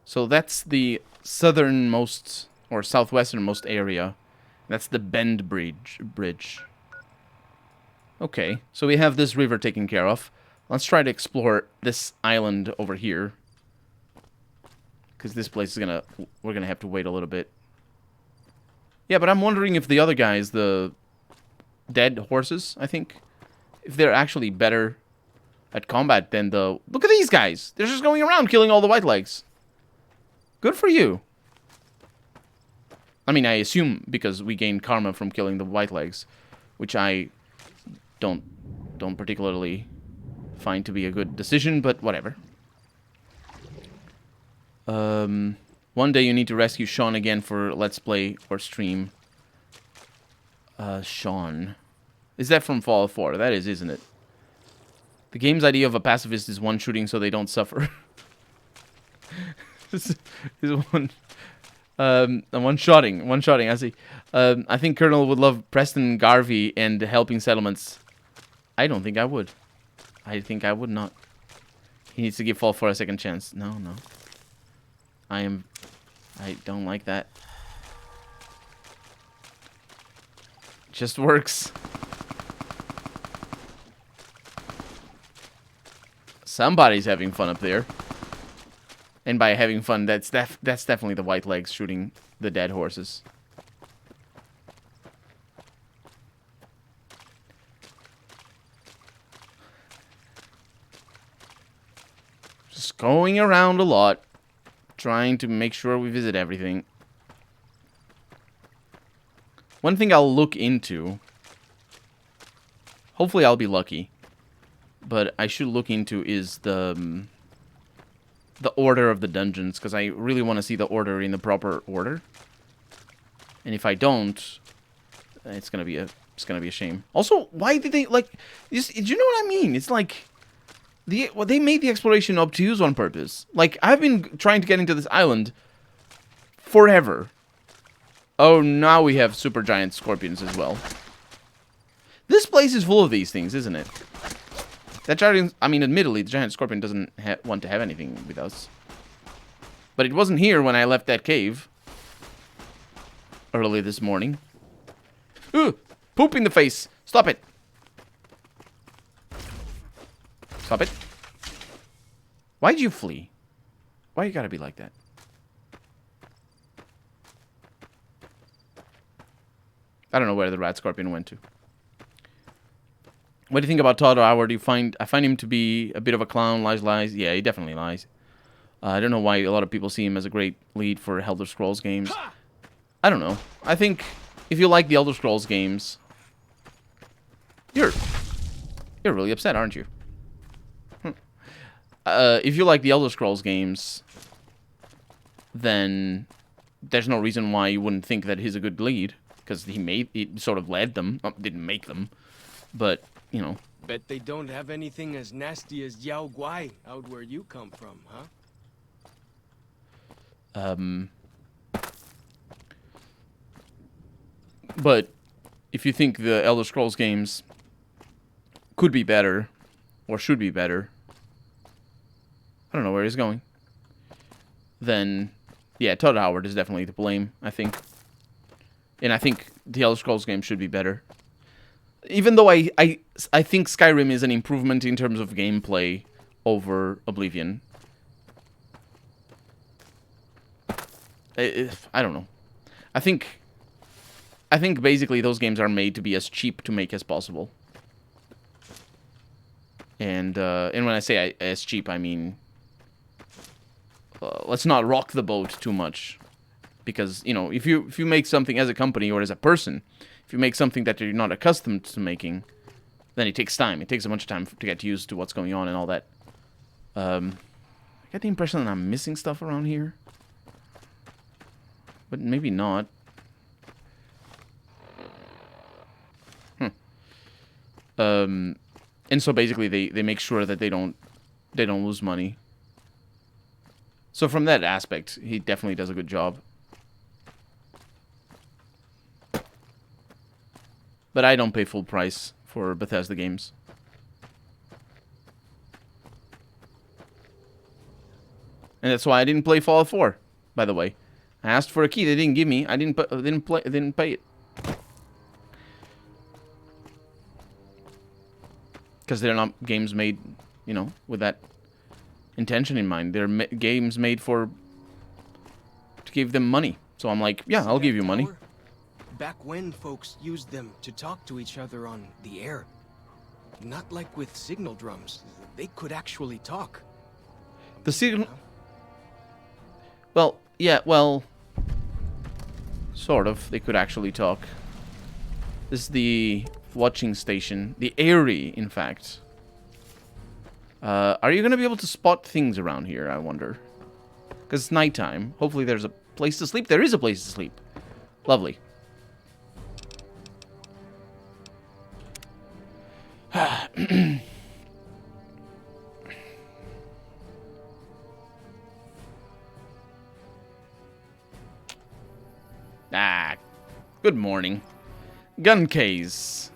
So that's the southernmost or southwesternmost area. That's the Bend Bridge. Okay, so we have this river taken care of. Let's try to explore this island over here. Because this place is we're gonna have to wait a little bit. Yeah, but I'm wondering if the other guys, the dead horses, I think, if they're actually better at combat than the... Look at these guys! They're just going around killing all the white legs. Good for you. I mean, I assume because we gain karma from killing the white legs, which I don't particularly find to be a good decision, but whatever. One day you need to rescue Sean again for Let's Play or stream. Sean. Is that from Fallout 4? That is, isn't it? The game's idea of a pacifist is one shooting so they don't suffer. This is one... one-shotting, I see. I think Colonel would love Preston Garvey and helping settlements. I don't think I would. I think I would not. He needs to give Fallout 4 a second chance. No. I don't like that. Just works. Somebody's having fun up there. And by having fun, that's definitely the white legs shooting the dead horses. Just going around a lot, trying to make sure we visit everything. One thing I'll look into, hopefully I'll be lucky, but I should look into is the the order of the dungeons, because I really want to see the order in the proper order. And if I don't, it's gonna be a shame. Also, why did they like? Do you know what I mean? It's like they made the exploration obtuse on purpose. Like, I've been trying to get into this island forever. Oh, now we have super giant scorpions as well. This place is full of these things, isn't it? That giant, I mean, admittedly, the giant scorpion doesn't want to have anything with us. But it wasn't here when I left that cave early this morning. Ooh, poop in the face. Stop it. Stop it. Why'd you flee? Why you gotta be like that? I don't know where the rat scorpion went to. What do you think about Todd Howard? I find him to be a bit of a clown. Lies. Yeah, he definitely lies. I don't know why a lot of people see him as a great lead for Elder Scrolls games. I don't know. I think if you like the Elder Scrolls games, you're really upset, aren't you? If you like the Elder Scrolls games, then there's no reason why you wouldn't think that he's a good lead, because he sort of led them, didn't make them, but you know. Bet they don't have anything as nasty as Yao Guai out where you come from, huh? But if you think the Elder Scrolls games could be better, or should be better, I don't know where he's going, then yeah, Todd Howard is definitely to blame, I think. And I think the Elder Scrolls game should be better. Even though I think Skyrim is an improvement in terms of gameplay over Oblivion. I don't know. I think basically those games are made to be as cheap to make as possible. And when I say as cheap, I mean, let's not rock the boat too much, because you know, if you make something as a company or as a person, if you make something that you're not accustomed to making, then it takes time. It takes a bunch of time to get used to what's going on and all that. I get the impression that I'm missing stuff around here, but maybe not. And so basically they make sure that they don't lose money. So from that aspect, he definitely does a good job. But I don't pay full price for Bethesda games. And that's why I didn't play Fallout 4, by the way. I asked for a key they didn't give me. I didn't pay it. Because they're not games made, you know, with that intention in mind. They're games made to give them money. So I'm like, yeah, I'll give you money. Back when folks used them to talk to each other on the air. Not like with signal drums. They could actually talk. The signal... Well, yeah, well... Sort of. They could actually talk. This is the watching station. The Airy, in fact. Are you going to be able to spot things around here, I wonder? Because it's nighttime. Hopefully there's a place to sleep. There is a place to sleep. Lovely. Good morning. Gun case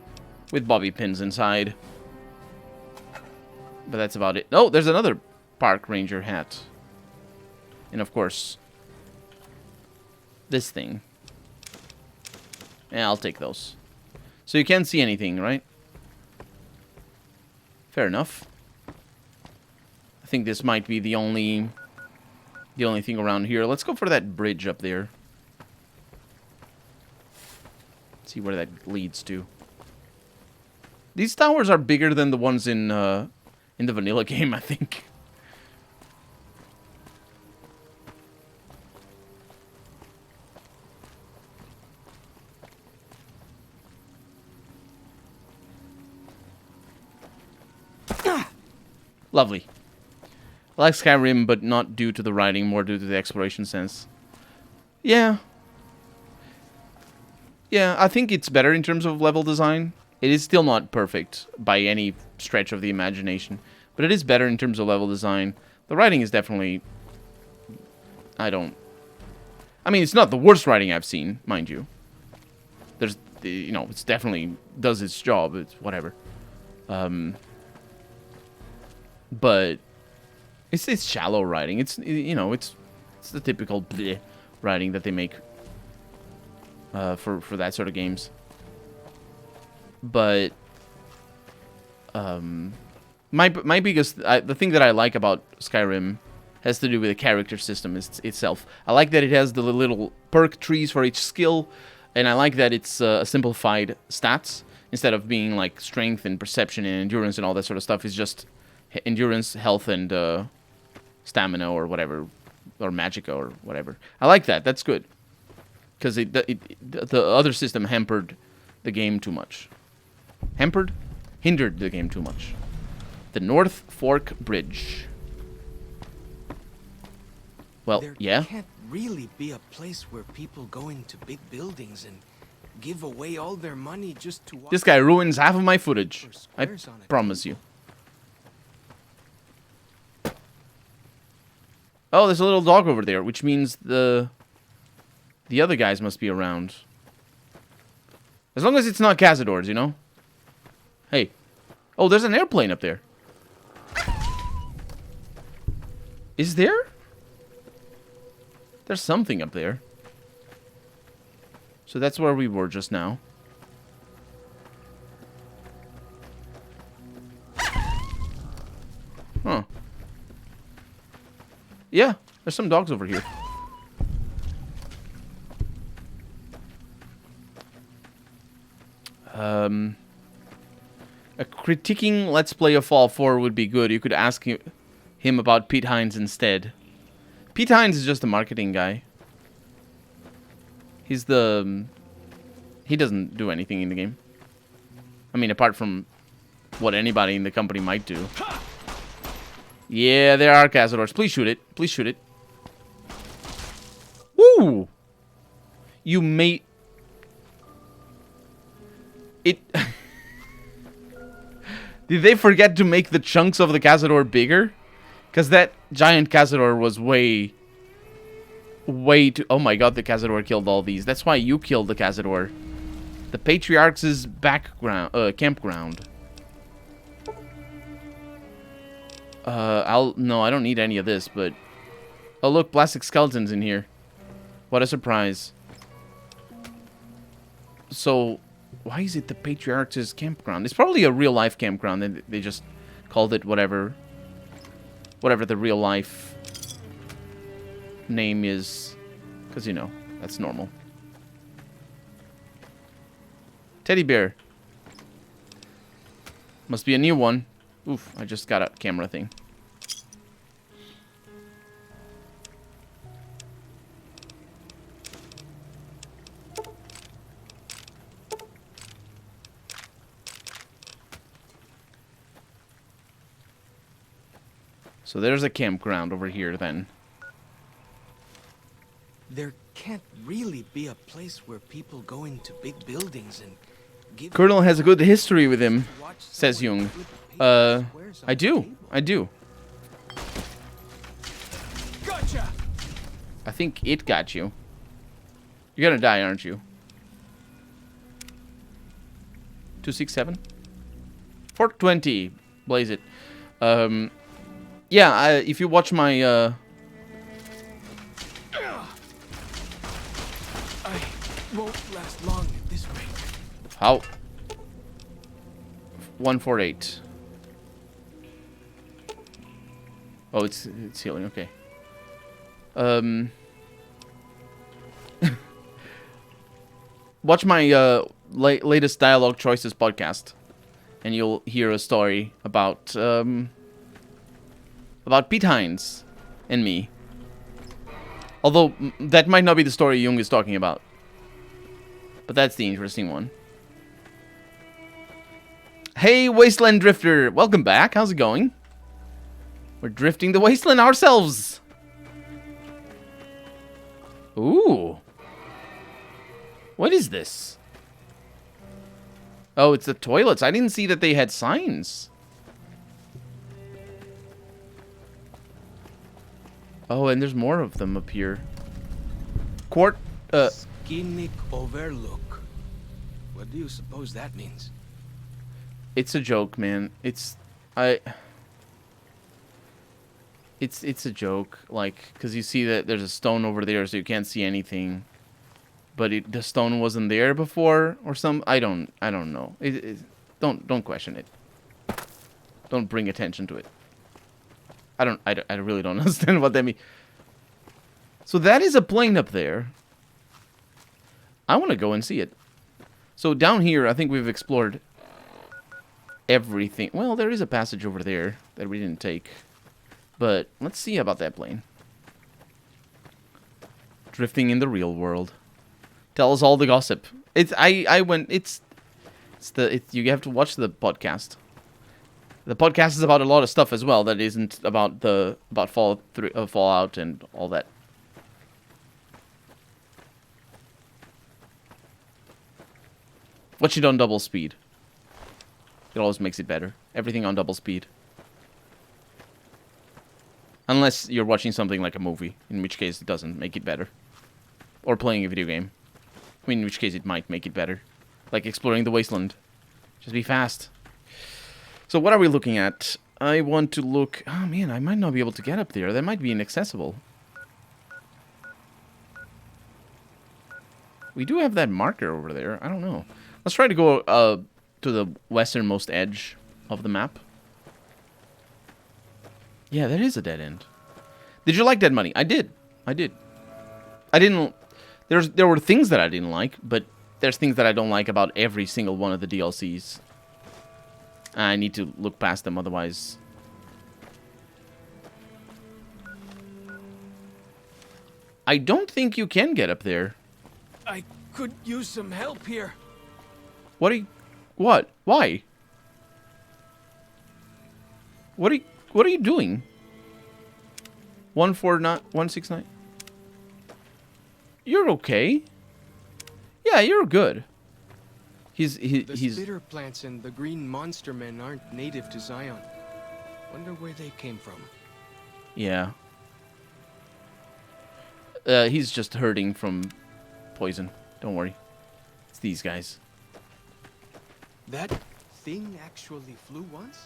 with bobby pins inside. But that's about it. Oh, there's another park ranger hat. And of course, this thing. Yeah, I'll take those. So you can't see anything, right? Fair enough. I think this might be the only thing around here. Let's go for that bridge up there. See where that leads to. These towers are bigger than the ones in the vanilla game, I think. Lovely. I like Skyrim, but not due to the writing, more due to the exploration sense. Yeah. Yeah, I think it's better in terms of level design. It is still not perfect by any stretch of the imagination, but it is better in terms of level design. The writing is definitely... I mean, it's not the worst writing I've seen, mind you. There's, you know, it's definitely does its job. It's whatever. But it's shallow writing. It's, you know, it's the typical bleh writing that they make for that sort of games. But my biggest the thing that I like about Skyrim has to do with the character system itself. I like that it has the little perk trees for each skill, and I like that it's simplified stats instead of being like strength and perception and endurance and all that sort of stuff. It's just endurance, health, and stamina or whatever, or magicka or whatever. I like that. That's good, because the other system hampered the game too much. Hindered the game too much. The North Fork Bridge. Well, yeah. There can't really be a place where people go into big buildings and give away all their money just to watch. This guy ruins half of my footage. I promise you. Oh, there's a little dog over there, which means the other guys must be around. As long as it's not Cazadors, you know? Hey. Oh, there's an airplane up there. Is there? There's something up there. So that's where we were just now. Huh. Yeah, there's some dogs over here. A critiquing Let's Play of Fall 4 would be good. You could ask him about Pete Hines instead. Pete Hines is just a marketing guy. He's the... He doesn't do anything in the game. I mean, apart from what anybody in the company might do. Yeah, there are Cazadors. Please shoot it. Please shoot it. Woo! You made... It... Did they forget to make the chunks of the Cazador bigger? Because that giant Cazador was way too... Oh my god, the Cazador killed all these. That's why you killed the Cazador. The Patriarch's campground. No, I don't need any of this, but... Oh look, plastic skeletons in here. What a surprise. So... Why is it the Patriarch's campground? It's probably a real-life campground, and they just called it whatever the real-life name is. Because, you know, that's normal. Teddy bear. Must be a new one. Oof, I just got a camera thing. So there's a campground over here, then. There can't really be a place where people go into big buildings and give... Colonel has a good history with him, says Jung. I do. Gotcha! I think it got you. You're gonna die, aren't you? 267? 420. Blaze it. Yeah, if you watch my, I won't last long at this rate. How? 148. Oh, it's healing, okay. Watch my, latest Dialogue Choices podcast, and you'll hear a story about Pete Hines and me. Although, that might not be the story Jung is talking about. But that's the interesting one. Hey, Wasteland Drifter! Welcome back. How's it going? We're drifting the wasteland ourselves. Ooh. What is this? Oh, it's the toilets. I didn't see that they had signs. Oh, and there's more of them up here. Scenic overlook. What do you suppose that means? It's a joke, man. It's a joke, like, because you see that there's a stone over there, so you can't see anything. But the stone wasn't there before, or some. I don't know. Don't question it. Don't bring attention to it. I really don't understand what that means. So that is a plane up there. I want to go and see it. So down here, I think we've explored everything. Well, there is a passage over there that we didn't take. But let's see about that plane. Drifting in the real world. Tell us all the gossip. You have to watch the podcast. The podcast is about a lot of stuff as well that isn't about Fallout and all that. Watch it on double speed. It always makes it better. Everything on double speed. Unless you're watching something like a movie, in which case it doesn't make it better. Or playing a video game. I mean, in which case it might make it better. Like exploring the wasteland. Just be fast. So what are we looking at? I want to look... Oh man, I might not be able to get up there. That might be inaccessible. We do have that marker over there. I don't know. Let's try to go to the westernmost edge of the map. Yeah, that is a dead end. Did you like Dead Money? I did. I didn't... There were things that I didn't like, but there's things that I don't like about every single one of the DLCs. I need to look past them, otherwise... I don't think you can get up there. I could use some help here. What are you... What? Why? What are you doing? 169. You're okay. Yeah, you're good. He's The spitter plants and the green monster men aren't native to Zion. Wonder where they came from. Yeah. He's just hurting from poison. Don't worry. It's these guys. That thing actually flew once?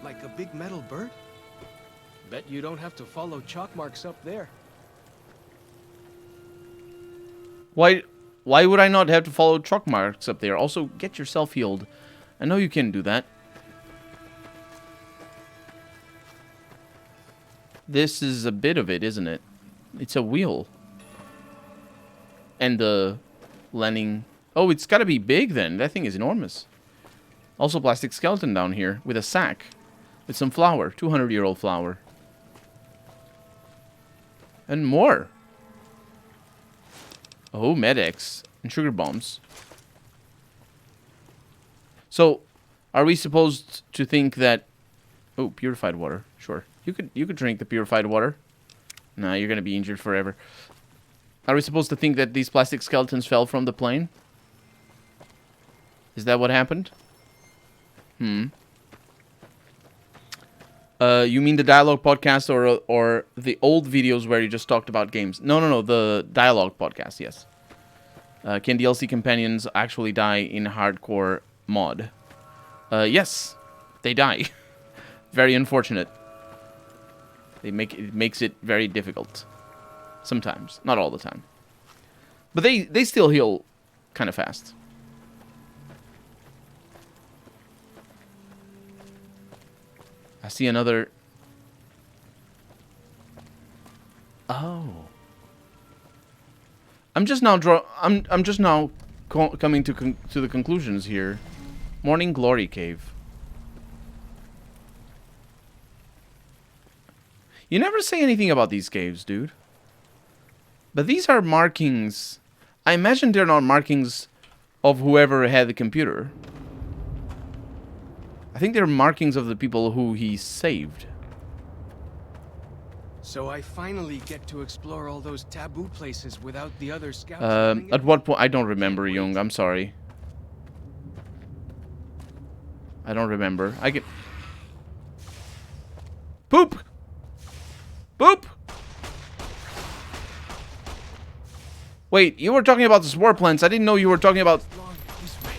Like a big metal bird? Bet you don't have to follow chalk marks up there. Why would I not have to follow truck marks up there? Also, get yourself healed. I know you can do that. This is a bit of it, isn't it? It's a wheel. And the landing... Oh, it's gotta be big then. That thing is enormous. Also, plastic skeleton down here with a sack. With some flour. 200-year-old flour. And more. Oh, medics and sugar bombs. So, are we supposed to think that... Oh, purified water. Sure. You could drink the purified water. Nah, you're gonna be injured forever. Are we supposed to think that these plastic skeletons fell from the plane? Is that what happened? You mean the dialogue podcast or the old videos where you just talked about games? No, the dialogue podcast, yes. Can DLC companions actually die in hardcore mod? Yes, they die. Very unfortunate. It makes it very difficult. Sometimes, not all the time. But they still heal kind of fast. I see another. Oh. I'm just now coming to the conclusions here. Morning Glory Cave. You never say anything about these caves, dude. But these are markings. I imagine they're not markings of whoever had the computer. I think they're markings of the people who he saved. So I finally get to explore all those taboo places without the other scouts. coming At in? what point? I don't remember, Jung. I'm sorry. I don't remember. I can... Poop! Boop! Wait, you were talking about the spore plants. I didn't know you were talking about... Long this way.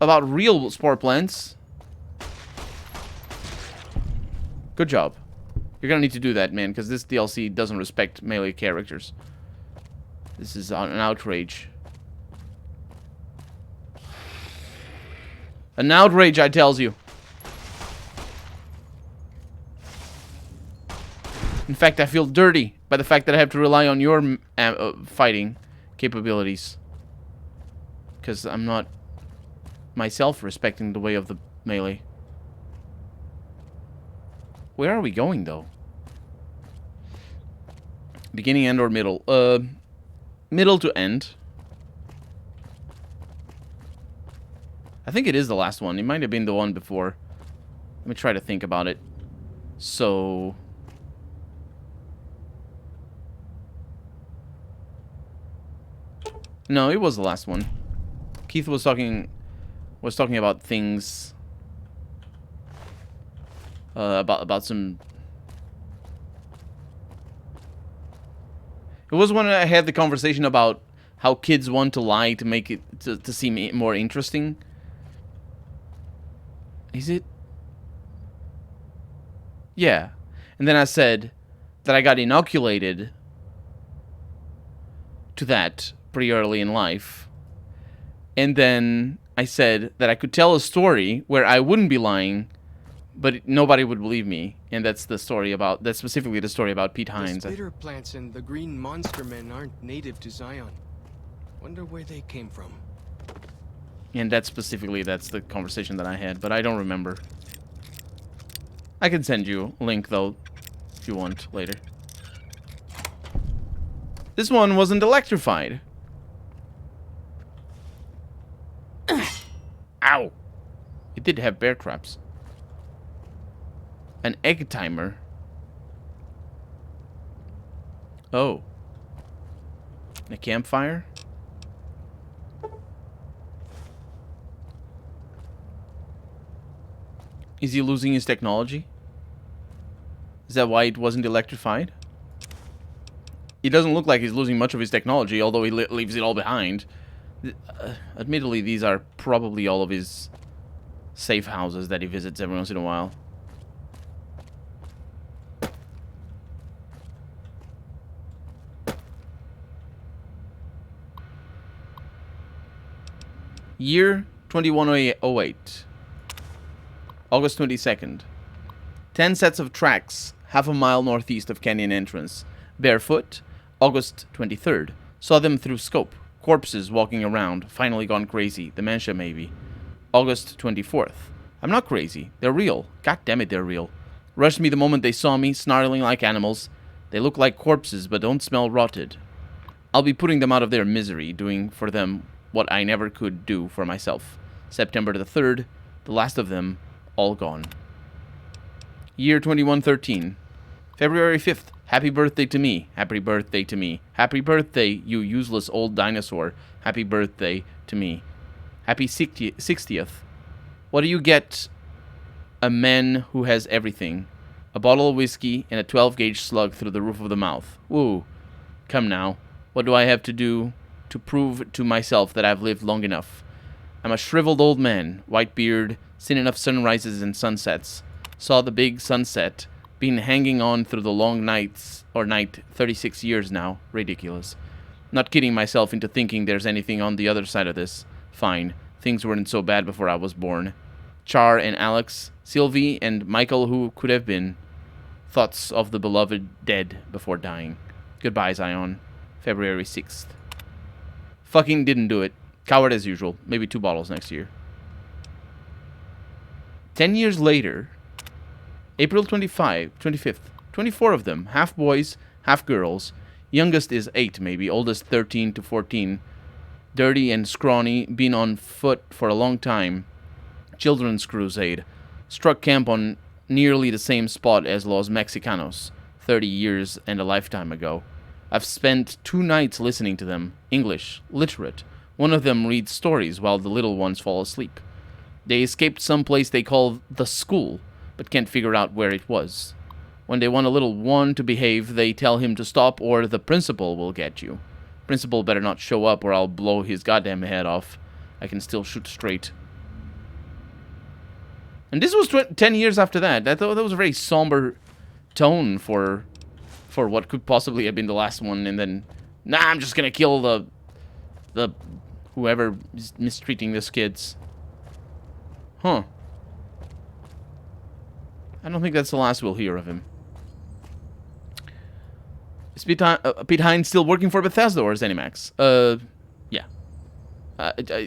About real spore plants. Good job. You're gonna need to do that, man, because this DLC doesn't respect melee characters. This is an outrage. An outrage, I tells you. In fact, I feel dirty by the fact that I have to rely on your fighting capabilities. Because I'm not myself respecting the way of the melee. Where are we going, though? Beginning, end, or middle? Middle to end. I think it is the last one. It might have been the one before. Let me try to think about it. So... No, it was the last one. Keith was talking about things about some. It was when I had the conversation about how kids want to lie to make it to seem more interesting. Is it? Yeah. And then I said that I got inoculated to that pretty early in life. And then I said that I could tell a story where I wouldn't be lying, but nobody would believe me. And that's the story about, that's specifically the story about Pete The Hines. spitter plants and the green monster men aren't native to Zion. Wonder where they came from. And that's the conversation that I had, but I don't remember. I can send you a link, though, if you want, later. This one wasn't electrified. Ow! It did have bear traps. An egg timer. Oh. A campfire? Is he losing his technology? Is that why it wasn't electrified? It doesn't look like he's losing much of his technology, although he leaves it all behind. Admittedly, these are probably all of his safe houses that he visits every once in a while. Year 2108. August 22nd. 10 sets of tracks, half a mile northeast of Canyon entrance. Barefoot. August 23rd. Saw them through scope. Corpses walking around, finally gone crazy. Dementia, maybe. August 24th. I'm not crazy. They're real. God damn it, they're real. Rushed me the moment they saw me, snarling like animals. They look like corpses, but don't smell rotted. I'll be putting them out of their misery, doing for them what I never could do for myself. September the 3rd. The last of them, all gone. Year 2113. February 5th. Happy birthday to me. Happy birthday to me. Happy birthday, you useless old dinosaur. Happy birthday to me. Happy 60th. What do you get a man who has everything? A bottle of whiskey and a 12-gauge slug through the roof of the mouth. Woo. Come now. What do I have to do to prove to myself that I've lived long enough? I'm a shriveled old man. White beard. Seen enough sunrises and sunsets. Saw the big sunset. Been hanging on through the long nights, or night, 36 years now. Ridiculous. Not kidding myself into thinking there's anything on the other side of this. Fine. Things weren't so bad before I was born. Char and Alex, Sylvie and Michael who could have been. Thoughts of the beloved dead before dying. Goodbye, Zion. February 6th. Fucking didn't do it. Coward as usual. Maybe 2 bottles next year. 10 years later... April 25th. 24 of them. Half boys, half girls. Youngest is 8, maybe. Oldest 13 to 14. Dirty and scrawny. Been on foot for a long time. Children's crusade. Struck camp on nearly the same spot as Los Mexicanos. 30 years and a lifetime ago. I've spent 2 nights listening to them. English, literate. One of them reads stories while the little ones fall asleep. They escaped some place they call the school, but can't figure out where it was. When they want a little one to behave, they tell him to stop or the principal will get you. Principal better not show up or I'll blow his goddamn head off. I can still shoot straight. And this was 10 years after that. That was a very somber tone for what could possibly have been the last one. And then, nah, I'm just gonna kill the whoever is mistreating these kids. Huh. I don't think that's the last we'll hear of him. Is Pete Hines still working for Bethesda or ZeniMax? Yeah.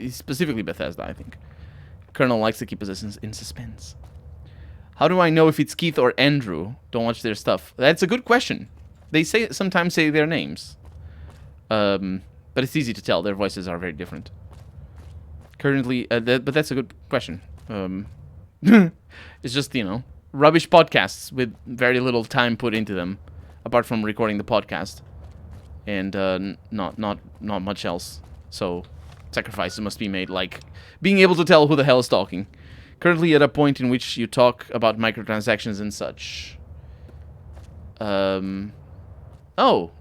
Specifically Bethesda, I think. Colonel likes to keep us in suspense. How do I know if it's Keith or Andrew? Don't watch their stuff. That's a good question. They sometimes say their names. But it's easy to tell. Their voices are very different. Currently, but that's a good question. It's just, you know, rubbish podcasts with very little time put into them, apart from recording the podcast, and not much else. So sacrifices must be made, like being able to tell who the hell is talking. Currently at a point in which you talk about microtransactions and such. Oh.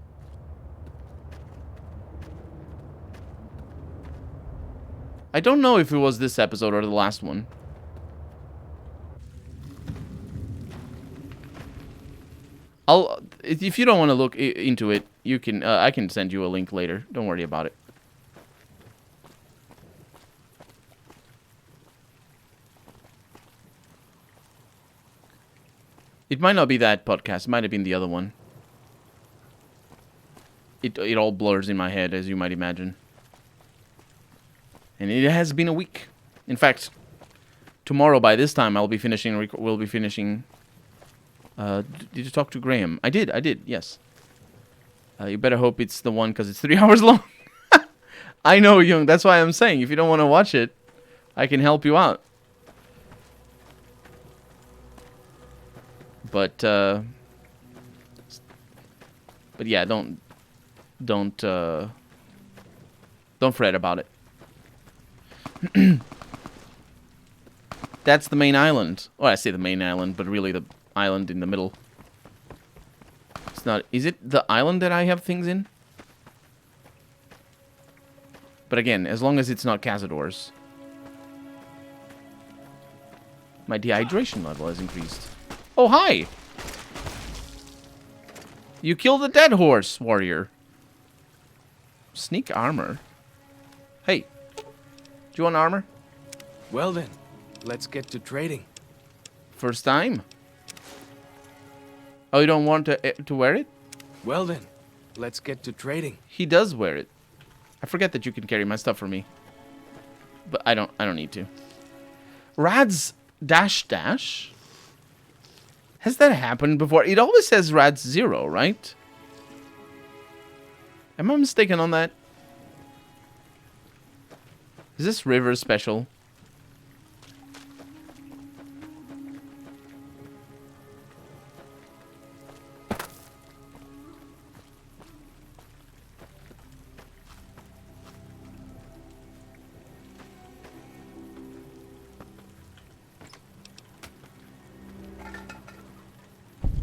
I don't know if it was this episode or the last one. If you don't want to look into it, you can. I can send you a link later. Don't worry about it. It might not be that podcast. It might have been the other one. It all blurs in my head, as you might imagine. And it has been a week. In fact, tomorrow by this time I'll be finishing. We'll be finishing. Did you talk to Graham? I did. Yes. You better hope it's the one because it's 3 hours long. I know, Jung. That's why I'm saying if you don't want to watch it, I can help you out. But yeah, don't fret about it. That's the main island. Well, I say the main island, but really the island in the middle. It's not. Is it the island that I have things in? But again, as long as it's not Cazador's. My dehydration level has increased. Oh, hi! You killed a dead horse, warrior. Sneak armor. Hey, do you want armor? Well then, let's get to trading. First time? Oh, you don't want to wear it? Well then, let's get to trading. He does wear it. I forget that you can carry my stuff for me. But I don't need to. Rad's dash dash? Has that happened before? It always says Rad's 0, right? Am I mistaken on that? Is this river special?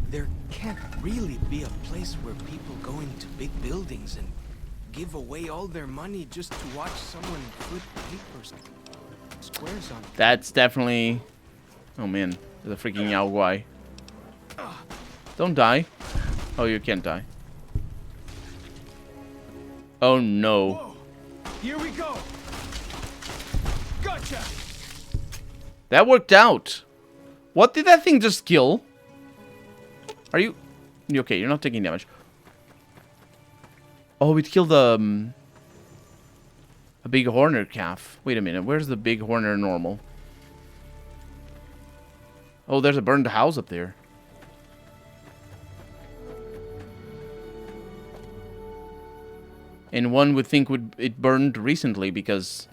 There can't really be a place where people go into big buildings and give away all their money just to watch someone flip papers. Squares on it. That's definitely... Oh man, there's a freaking Yao Guai. Don't die. Oh, you can't die. Oh no. Whoa. Here we go. Gotcha. That worked out. What did that thing just kill? Are you... Okay, you're not taking damage. Oh, it killed a big Horner calf. Wait a minute, where's the big Horner normal? Oh, there's a burned house up there. And one would think it burned recently because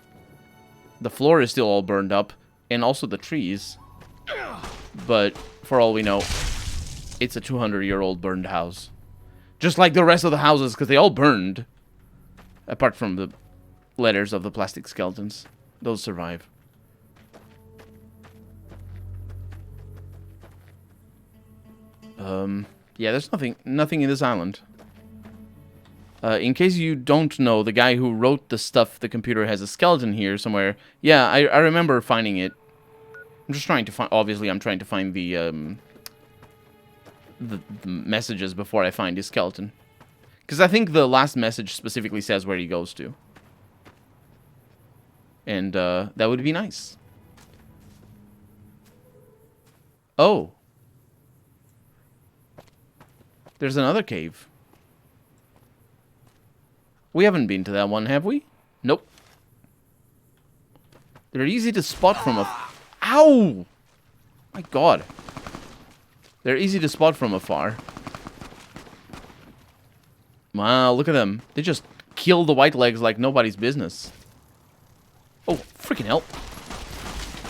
the floor is still all burned up, and also the trees. But for all we know, It's a 200-year-old burned house. Just like the rest of the houses, because they all burned. Apart from the letters of the plastic skeletons. Those survive. Yeah, there's nothing in this island. In case you don't know, the guy who wrote the stuff, the computer has a skeleton here somewhere. Yeah, I remember finding it. I'm just trying to find, obviously I'm trying to find the messages before I find his skeleton. Because I think the last message specifically says where he goes to. And that would be nice. Oh. There's another cave. We haven't been to that one, have we? Nope. They're easy to spot from a... Ow! My god. They're easy to spot from afar. Wow, look at them. They just kill the white legs like nobody's business. Oh, freaking hell.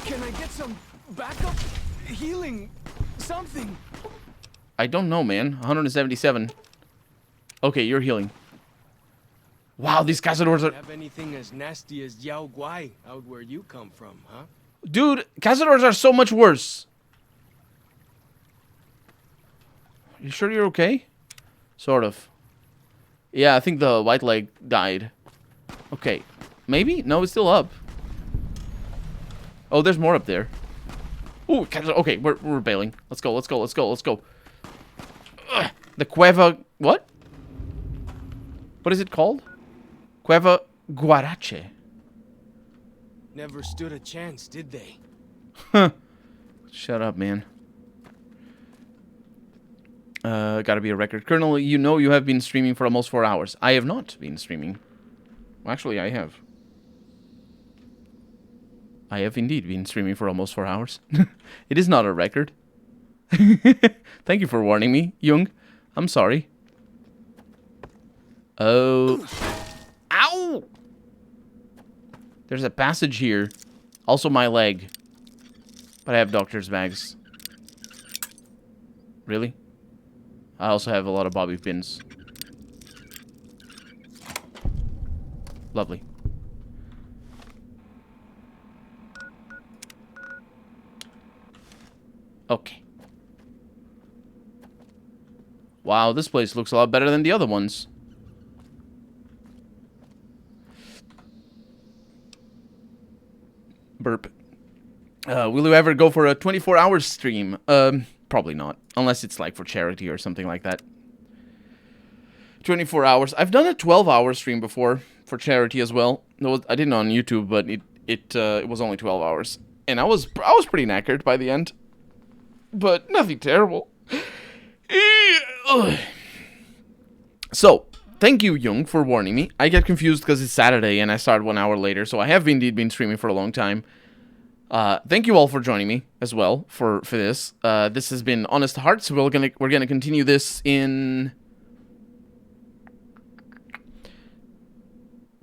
Can I get some backup? Healing? Something? I don't know, man. 177. Okay, you're healing. Wow, these cazadors are... Have anything as nasty as Yao Guai out where you come from, huh? Dude, cazadors are so much worse. You sure you're okay? Sort of. Yeah, I think the white leg died. Okay. Maybe? No, it's still up. Oh, there's more up there. Ooh, okay, we're bailing. Let's go, let's go, let's go, let's go. Ugh, the Cueva... What? What is it called? Cueva Guarache. Never stood a chance, did they? Huh. Shut up, man. Gotta be a record. Colonel, you know you have been streaming for almost 4 hours. I have not been streaming. Well, actually, I have. I have indeed been streaming for almost 4 hours. It is not a record. Thank you for warning me, Jung. I'm sorry. Oh. Ow! There's a passage here. Also my leg. But I have doctor's bags. Really? I also have a lot of bobby pins. Lovely. Okay. Wow, this place looks a lot better than the other ones. Burp. Will you ever go for a 24-hour stream? Probably not. Unless it's like for charity or something like that. 24 hours. I've done a 12-hour stream before for charity as well. I didn't on YouTube, but it was only 12 hours. And I was pretty knackered by the end. But nothing terrible. So, thank you, Jung, for warning me. I get confused because it's Saturday and I started 1 hour later, so I have indeed been streaming for a long time. Thank you all for joining me as well for this. This has been Honest Hearts. We're gonna continue this in.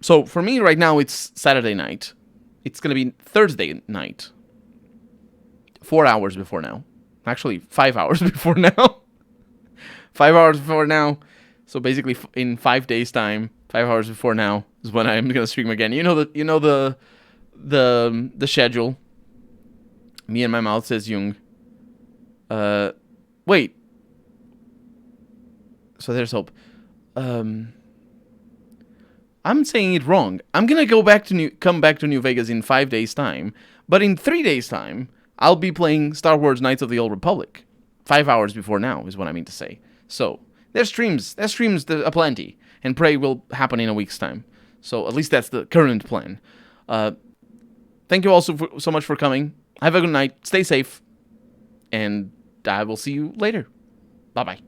So for me right now it's Saturday night. It's gonna be Thursday night. 4 hours before now. Actually, 5 hours before now. 5 hours before now. So basically, in 5 days' time, 5 hours before now is when I'm gonna stream again. You know the schedule. Me and my mouth says Jung. Wait. So there's hope. I'm saying it wrong. I'm gonna come back to New Vegas in 5 days' time, but in 3 days' time, I'll be playing Star Wars Knights of the Old Republic. 5 hours before now is what I mean to say. So there's streams aplenty, and Prey will happen in a week's time. So at least that's the current plan. Thank you all so much for coming. Have a good night. Stay safe. And I will see you later. Bye-bye.